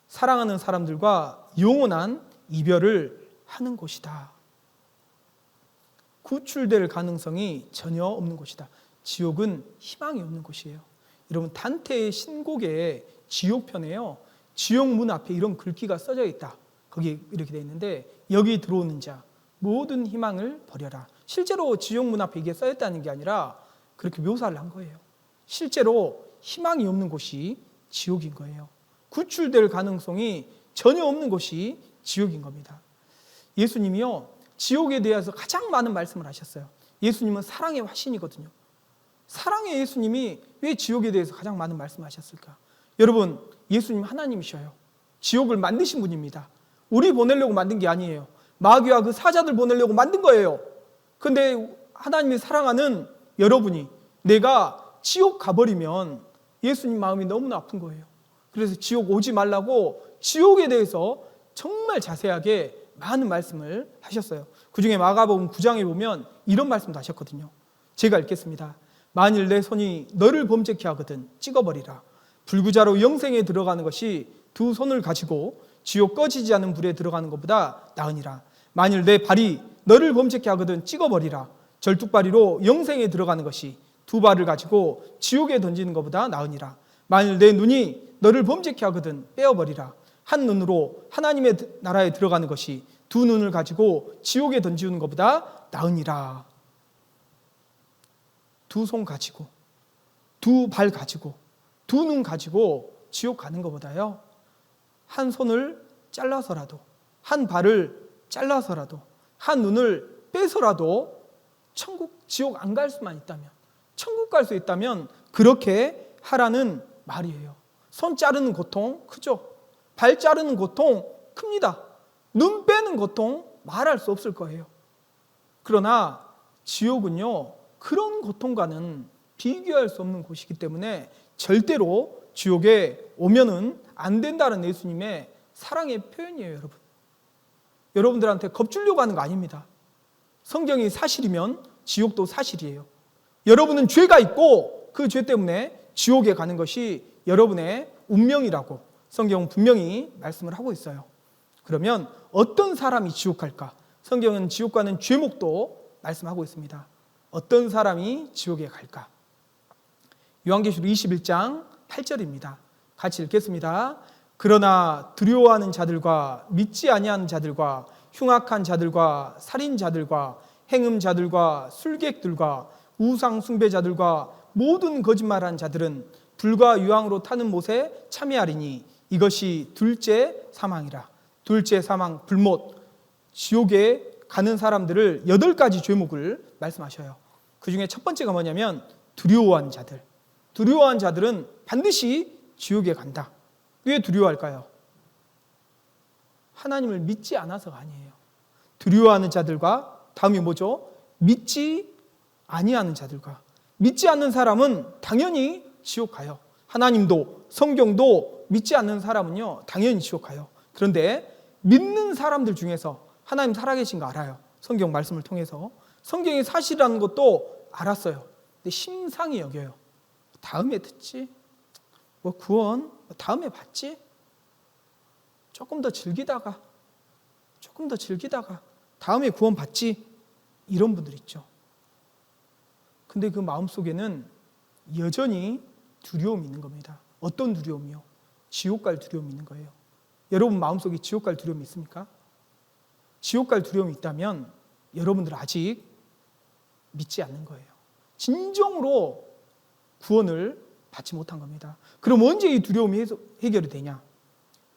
사랑하는 사람들과 영원한 이별을 하는 곳이다. 구출될 가능성이 전혀 없는 곳이다. 지옥은 희망이 없는 곳이에요. 여러분, 단테의 신곡의 지옥편에요, 지옥 문 앞에 이런 글귀가 써져 있다. 거기 이렇게 되어 있는데, 여기 들어오는 자 모든 희망을 버려라. 실제로 지옥 문 앞에 이게 써 있다는 게 아니라 그렇게 묘사를 한 거예요. 실제로 희망이 없는 곳이 지옥인 거예요. 구출될 가능성이 전혀 없는 곳이 지옥인 겁니다. 예수님이요, 지옥에 대해서 가장 많은 말씀을 하셨어요. 예수님은 사랑의 화신이거든요. 사랑의 예수님이 왜 지옥에 대해서 가장 많은 말씀을 하셨을까? 여러분, 예수님 하나님이셔요. 지옥을 만드신 분입니다. 우리 보내려고 만든 게 아니에요. 마귀와 그 사자들 보내려고 만든 거예요. 그런데 하나님이 사랑하는 여러분이 내가 지옥 가버리면 예수님 마음이 너무나 아픈 거예요. 그래서 지옥 오지 말라고 지옥에 대해서 정말 자세하게 많은 말씀을 하셨어요. 그중에 마가복음 9장에 보면 이런 말씀도 하셨거든요. 제가 읽겠습니다. 만일 내 손이 너를 범죄케 하거든 찍어버리라. 불구자로 영생에 들어가는 것이 두 손을 가지고 지옥 꺼지지 않은 불에 들어가는 것보다 나으니라. 만일 내 발이 너를 범죄케 하거든 찍어버리라. 절뚝발이로 영생에 들어가는 것이 두 발을 가지고 지옥에 던지는 것보다 나으니라. 만일 내 눈이 너를 범죄케 하거든 빼어버리라. 한 눈으로 하나님의 나라에 들어가는 것이 두 눈을 가지고 지옥에 던지는 것보다 나으니라. 두 손 가지고, 두 발 가지고, 두 눈 가지고 지옥 가는 것보다요, 한 손을 잘라서라도, 한 발을 잘라서라도, 한 눈을 빼서라도 천국, 지옥 안 갈 수만 있다면, 천국 갈 수 있다면 그렇게 하라는 말이에요. 손 자르는 고통 크죠? 발 자르는 고통 큽니다. 눈 빼는 고통 말할 수 없을 거예요. 그러나 지옥은요, 그런 고통과는 비교할 수 없는 곳이기 때문에 절대로 지옥에 오면은 안 된다는 예수님의 사랑의 표현이에요, 여러분. 여러분들한테 겁주려고 하는 거 아닙니다. 성경이 사실이면 지옥도 사실이에요. 여러분은 죄가 있고 그 죄 때문에 지옥에 가는 것이 여러분의 운명이라고 성경은 분명히 말씀을 하고 있어요. 그러면 어떤 사람이 지옥 갈까? 성경은 지옥 가는 죄목도 말씀하고 있습니다. 어떤 사람이 지옥에 갈까? 요한계시록 21장 8절입니다. 같이 읽겠습니다. 그러나 두려워하는 자들과 믿지 아니하는 자들과 흉악한 자들과 살인자들과 행음자들과 술객들과 우상 숭배자들과 모든 거짓말한 자들은 불과 유황으로 타는 못에 참여하리니 이것이 둘째 사망이라. 둘째 사망, 불못, 지옥에 가는 사람들을 8가지 죄목을 말씀하셔요. 그 중에 첫 번째가 뭐냐면 두려워한 자들. 두려워한 자들은 반드시 지옥에 간다. 왜 두려워할까요? 하나님을 믿지 않아서가 아니에요. 두려워하는 자들과 다음이 뭐죠? 믿지 아니하는 자들과. 믿지 않는 사람은 당연히 지옥 가요. 하나님도 성경도 믿지 않는 사람은요 당연히 지옥 가요. 그런데 믿는 사람들 중에서 하나님 살아계신 거 알아요. 성경 말씀을 통해서 성경이 사실이라는 것도 알았어요. 근데 심상히 여겨요. 다음에 듣지? 뭐 구원 다음에 받지? 조금 더 즐기다가 다음에 구원 받지? 이런 분들 있죠. 근데 그 마음속에는 여전히 두려움이 있는 겁니다. 어떤 두려움이요? 지옥 갈 두려움이 있는 거예요. 여러분 마음속에 지옥 갈 두려움이 있습니까? 지옥 갈 두려움이 있다면 여러분들 아직 믿지 않는 거예요. 진정으로 구원을 받지 못한 겁니다. 그럼 언제 이 두려움이 해결이 되냐?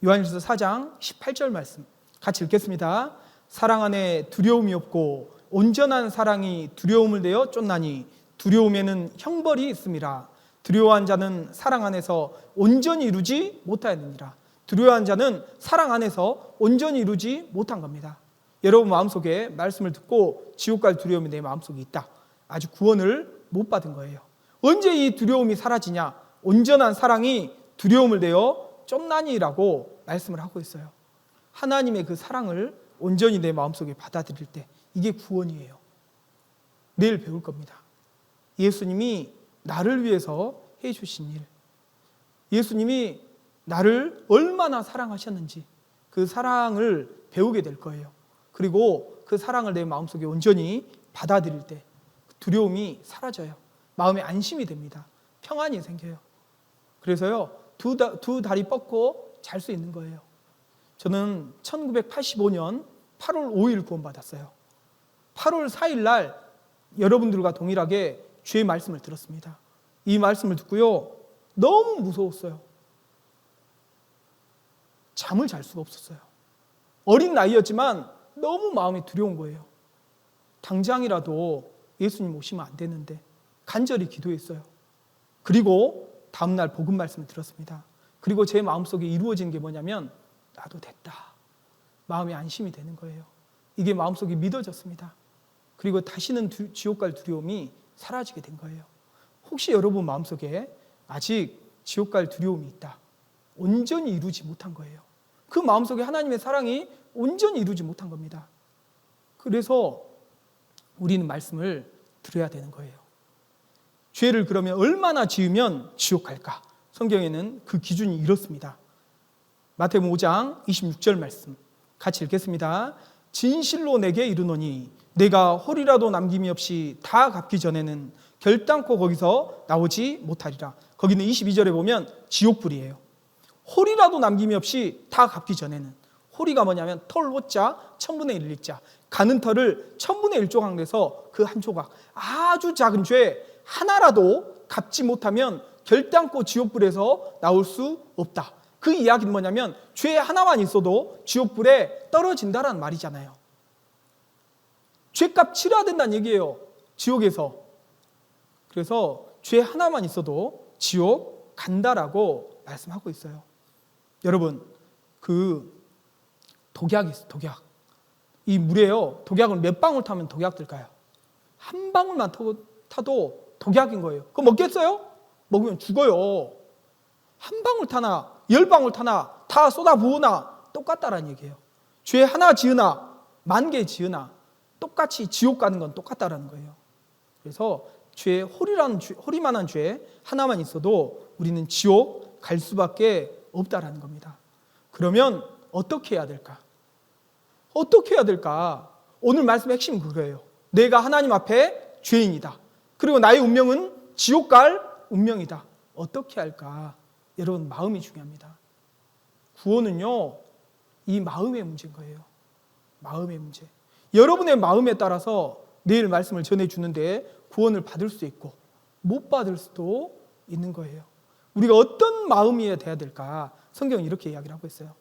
요한일서 4장 18절 말씀 같이 읽겠습니다. 사랑 안에 두려움이 없고 온전한 사랑이 두려움을 내어 쫓나니 두려움에는 형벌이 있음이라. 두려워한 자는 사랑 안에서 온전히 이루지 못하였느니라. 두려워한 자는 사랑 안에서 온전히 이루지 못한 겁니다. 여러분 마음속에 말씀을 듣고 지옥 갈 두려움이 내 마음속에 있다. 아직 구원을 못 받은 거예요. 언제 이 두려움이 사라지냐? 온전한 사랑이 두려움을 내어 쫓나니라고 말씀을 하고 있어요. 하나님의 그 사랑을 온전히 내 마음속에 받아들일 때 이게 구원이에요. 내일 배울 겁니다. 예수님이 나를 위해서 해주신 일, 예수님이 나를 얼마나 사랑하셨는지 그 사랑을 배우게 될 거예요. 그리고 그 사랑을 내 마음속에 온전히 받아들일 때 두려움이 사라져요. 마음에 안심이 됩니다. 평안이 생겨요. 그래서요 두 다리 뻗고 잘 수 있는 거예요. 저는 1985년 8월 5일 구원받았어요. 8월 4일 날 여러분들과 동일하게 주의 말씀을 들었습니다. 이 말씀을 듣고요 너무 무서웠어요. 잠을 잘 수가 없었어요. 어린 나이였지만 너무 마음이 두려운 거예요. 당장이라도 예수님 오시면 안 되는데 간절히 기도했어요. 그리고 다음날 복음 말씀을 들었습니다. 그리고 제 마음속에 이루어진 게 뭐냐면 나도 됐다. 마음이 안심이 되는 거예요. 이게 마음속에 믿어졌습니다. 그리고 다시는 지옥 갈 두려움이 사라지게 된 거예요. 혹시 여러분 마음속에 아직 지옥 갈 두려움이 있다. 온전히 이루지 못한 거예요. 그 마음속에 하나님의 사랑이 온전히 이루지 못한 겁니다. 그래서 우리는 말씀을 들어야 되는 거예요. 죄를 그러면 얼마나 지으면 지옥 갈까? 성경에는 그 기준이 이렇습니다. 마태복음 5장 26절 말씀 같이 읽겠습니다. 진실로 내게 이르노니 내가 홀이라도 남김이 없이 다 갚기 전에는 결단코 거기서 나오지 못하리라. 거기는 22절에 보면 지옥불이에요. 홀이라도 남김이 없이 다 갚기 전에는. 홀이가 뭐냐면 털 호자 1000분의 1 일자. 가는 털을 1000분의 1조각 내서 그 한 조각 아주 작은 죄 하나라도 갚지 못하면 결단코 지옥불에서 나올 수 없다. 그 이야기는 뭐냐면 죄 하나만 있어도 지옥불에 떨어진다라는 말이잖아요. 죄값 치러야 된다는 얘기예요. 지옥에서. 그래서 죄 하나만 있어도 지옥 간다라고 말씀하고 있어요. 여러분 그 독약이 있어요. 독약. 이 물에요. 독약을 몇 방울 타면 독약 들까요? 한 방울만 타도 독약인 거예요. 그거 먹겠어요? 먹으면 죽어요. 한 방울 타나 10방울 타나 다 쏟아부으나 똑같다라는 얘기예요. 죄 하나 지으나 10,000개 지으나 똑같이 지옥 가는 건 똑같다라는 거예요. 그래서 홀이만한 죄 하나만 있어도 우리는 지옥 갈 수밖에 없다라는 겁니다. 그러면 어떻게 해야 될까? 어떻게 해야 될까? 오늘 말씀의 핵심은 그거예요. 내가 하나님 앞에 죄인이다. 그리고 나의 운명은 지옥 갈 운명이다. 어떻게 할까? 여러분 마음이 중요합니다. 구원은요 이 마음의 문제인 거예요. 마음의 문제. 여러분의 마음에 따라서 내일 말씀을 전해주는데 구원을 받을 수 있고 못 받을 수도 있는 거예요. 우리가 어떤 마음이어야 돼야 될까? 성경은 이렇게 이야기를 하고 있어요.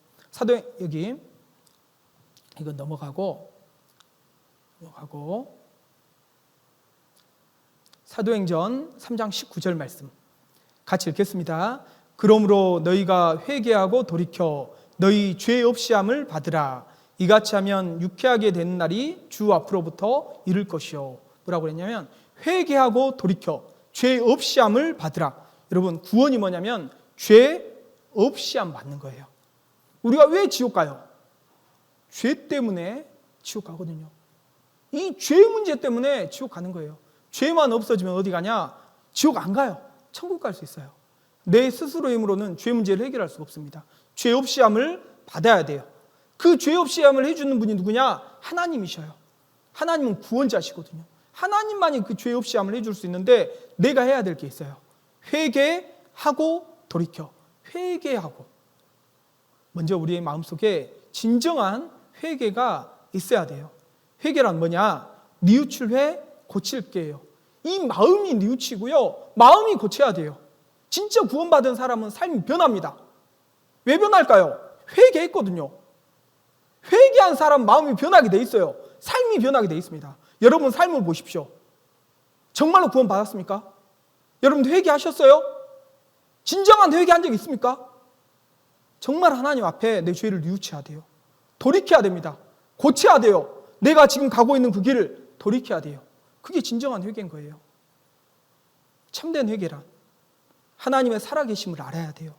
여기 이건 넘어가고 사도행전 3장 19절 말씀 같이 읽겠습니다. 그러므로 너희가 회개하고 돌이켜 너희 죄 없이함을 받으라. 이같이 하면 유쾌하게 되는 날이 주 앞으로부터 이를 것이요. 뭐라고 그랬냐면 회개하고 돌이켜 죄 없이함을 받으라. 여러분, 구원이 뭐냐면 죄 없이함 받는 거예요. 우리가 왜 지옥 가요? 죄 때문에 지옥 가거든요. 이 죄 문제 때문에 지옥 가는 거예요. 죄만 없어지면 어디 가냐? 지옥 안 가요. 천국 갈 수 있어요. 내 스스로의 힘으로는 죄 문제를 해결할 수가 없습니다. 죄 없이함을 받아야 돼요. 그 죄 없이함을 해주는 분이 누구냐? 하나님이셔요. 하나님은 구원자시거든요. 하나님만이 그 죄 없이함을 해줄 수 있는데 내가 해야 될 게 있어요. 회개하고 돌이켜. 회개하고. 먼저 우리의 마음속에 진정한 회개가 있어야 돼요. 회개란 뭐냐? 뉘우칠 고칠게요. 이 마음이 뉘우치고요. 마음이 고쳐야 돼요. 진짜 구원받은 사람은 삶이 변합니다. 왜 변할까요? 회개했거든요. 회개한 사람 마음이 변하게 돼 있어요. 삶이 변하게 돼 있습니다. 여러분 삶을 보십시오. 정말로 구원받았습니까? 여러분도 회개하셨어요? 진정한 회개한 적 있습니까? 정말 하나님 앞에 내 죄를 뉘우쳐야 돼요. 돌이켜야 됩니다. 고쳐야 돼요. 내가 지금 가고 있는 그 길을 돌이켜야 돼요. 그게 진정한 회개인 거예요. 참된 회개란 하나님의 살아계심을 알아야 돼요.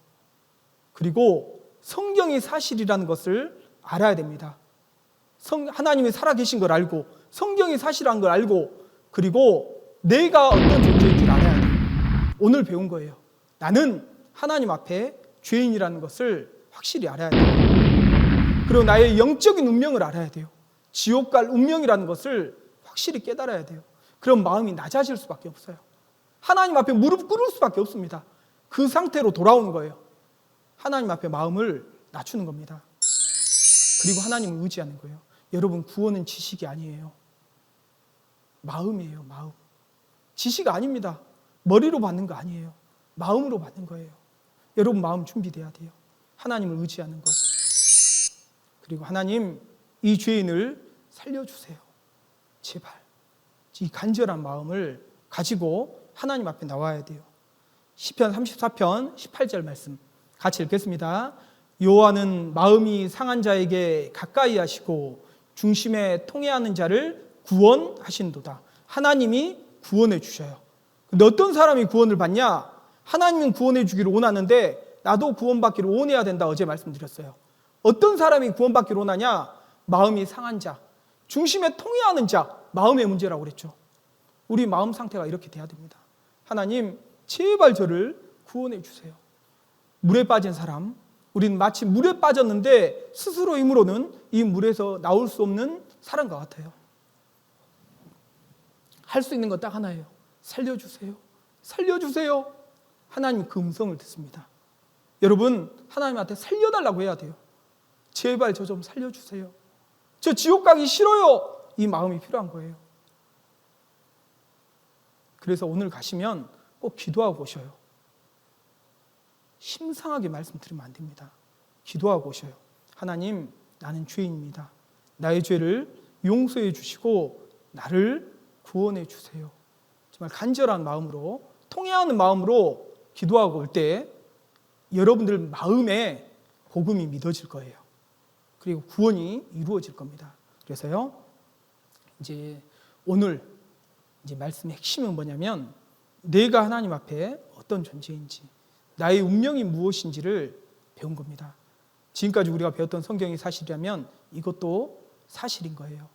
그리고 성경이 사실이라는 것을 알아야 됩니다. 하나님이 살아계신 걸 알고 성경이 사실한 걸 알고 그리고 내가 어떤 존재인지를 알아야 돼요. 오늘 배운 거예요. 나는 하나님 앞에 죄인이라는 것을 확실히 알아야 돼요. 그리고 나의 영적인 운명을 알아야 돼요. 지옥 갈 운명이라는 것을 확실히 깨달아야 돼요. 그럼 마음이 낮아질 수밖에 없어요. 하나님 앞에 무릎 꿇을 수밖에 없습니다. 그 상태로 돌아오는 거예요. 하나님 앞에 마음을 낮추는 겁니다. 그리고 하나님을 의지하는 거예요. 여러분, 구원은 지식이 아니에요. 마음이에요, 마음. 지식 아닙니다. 머리로 받는 거 아니에요. 마음으로 받는 거예요. 여러분 마음 준비돼야 돼요. 하나님을 의지하는 것. 그리고 하나님, 이 죄인을 살려주세요. 제발. 이 간절한 마음을 가지고 하나님 앞에 나와야 돼요. 시편 34편 18절 말씀 같이 읽겠습니다. 여호와는 마음이 상한 자에게 가까이 하시고 중심에 통해하는 자를 구원하신도다. 하나님이 구원해 주셔요. 근데 어떤 사람이 구원을 받냐? 하나님은 구원해 주기를 원하는데 나도 구원받기를 원해야 된다. 어제 말씀드렸어요. 어떤 사람이 구원받기를 원하냐? 마음이 상한 자, 중심에 통해하는 자, 마음의 문제라고 그랬죠. 우리 마음 상태가 이렇게 돼야 됩니다. 하나님, 제발 저를 구원해 주세요. 물에 빠진 사람, 우리는 마치 물에 빠졌는데 스스로 힘으로는 이 물에서 나올 수 없는 사람과 같아요. 할 수 있는 건 딱 하나예요. 살려주세요. 살려주세요. 하나님 그 음성을 듣습니다. 여러분, 하나님한테 살려달라고 해야 돼요. 제발 저 좀 살려주세요. 저 지옥 가기 싫어요. 이 마음이 필요한 거예요. 그래서 오늘 가시면 꼭 기도하고 오셔요. 심상하게 말씀드리면 안 됩니다. 기도하고 오셔요. 하나님, 나는 죄인입니다. 나의 죄를 용서해 주시고 나를 구원해 주세요. 정말 간절한 마음으로, 통회하는 마음으로 기도하고 올 때 여러분들 마음에 복음이 믿어질 거예요. 그리고 구원이 이루어질 겁니다. 그래서요, 이제 오늘 이제 말씀의 핵심은 뭐냐면 내가 하나님 앞에 어떤 존재인지, 나의 운명이 무엇인지를 배운 겁니다. 지금까지 우리가 배웠던 성경이 사실이라면 이것도 사실인 거예요.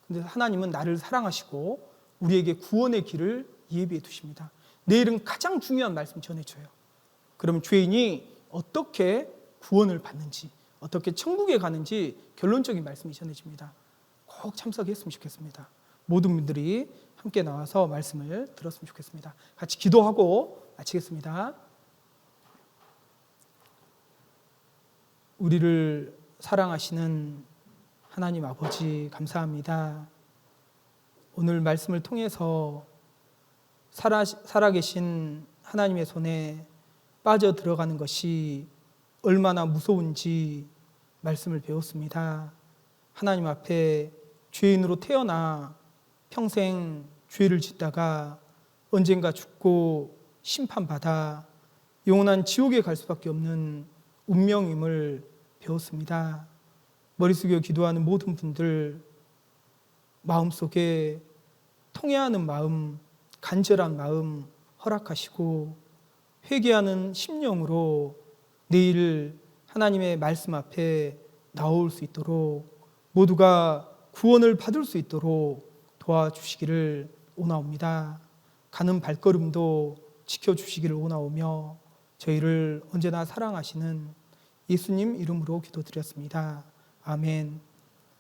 근데 하나님은 나를 사랑하시고 우리에게 구원의 길을 예비해 두십니다. 내일은 가장 중요한 말씀 전해줘요. 그러면 죄인이 어떻게 구원을 받는지, 어떻게 천국에 가는지 결론적인 말씀이 전해집니다. 꼭 참석했으면 좋겠습니다. 모든 분들이 함께 나와서 말씀을 들었으면 좋겠습니다. 같이 기도하고 마치겠습니다. 우리를 사랑하시는 하나님 아버지, 감사합니다. 오늘 말씀을 통해서 살아계신 하나님의 손에 빠져 들어가는 것이 얼마나 무서운지 말씀을 배웠습니다. 하나님 앞에 죄인으로 태어나 평생 죄를 짓다가 언젠가 죽고 심판받아 영원한 지옥에 갈 수밖에 없는 운명임을 배웠습니다. 머리 숙여 기도하는 모든 분들 마음속에 통회하는 마음, 간절한 마음 허락하시고 회개하는 심령으로 내일 하나님의 말씀 앞에 나올 수 있도록 모두가 구원을 받을 수 있도록 도와주시기를 원하옵니다. 가는 발걸음도 지켜주시기를 원하오며 저희를 언제나 사랑하시는 예수님 이름으로 기도드렸습니다. 아멘.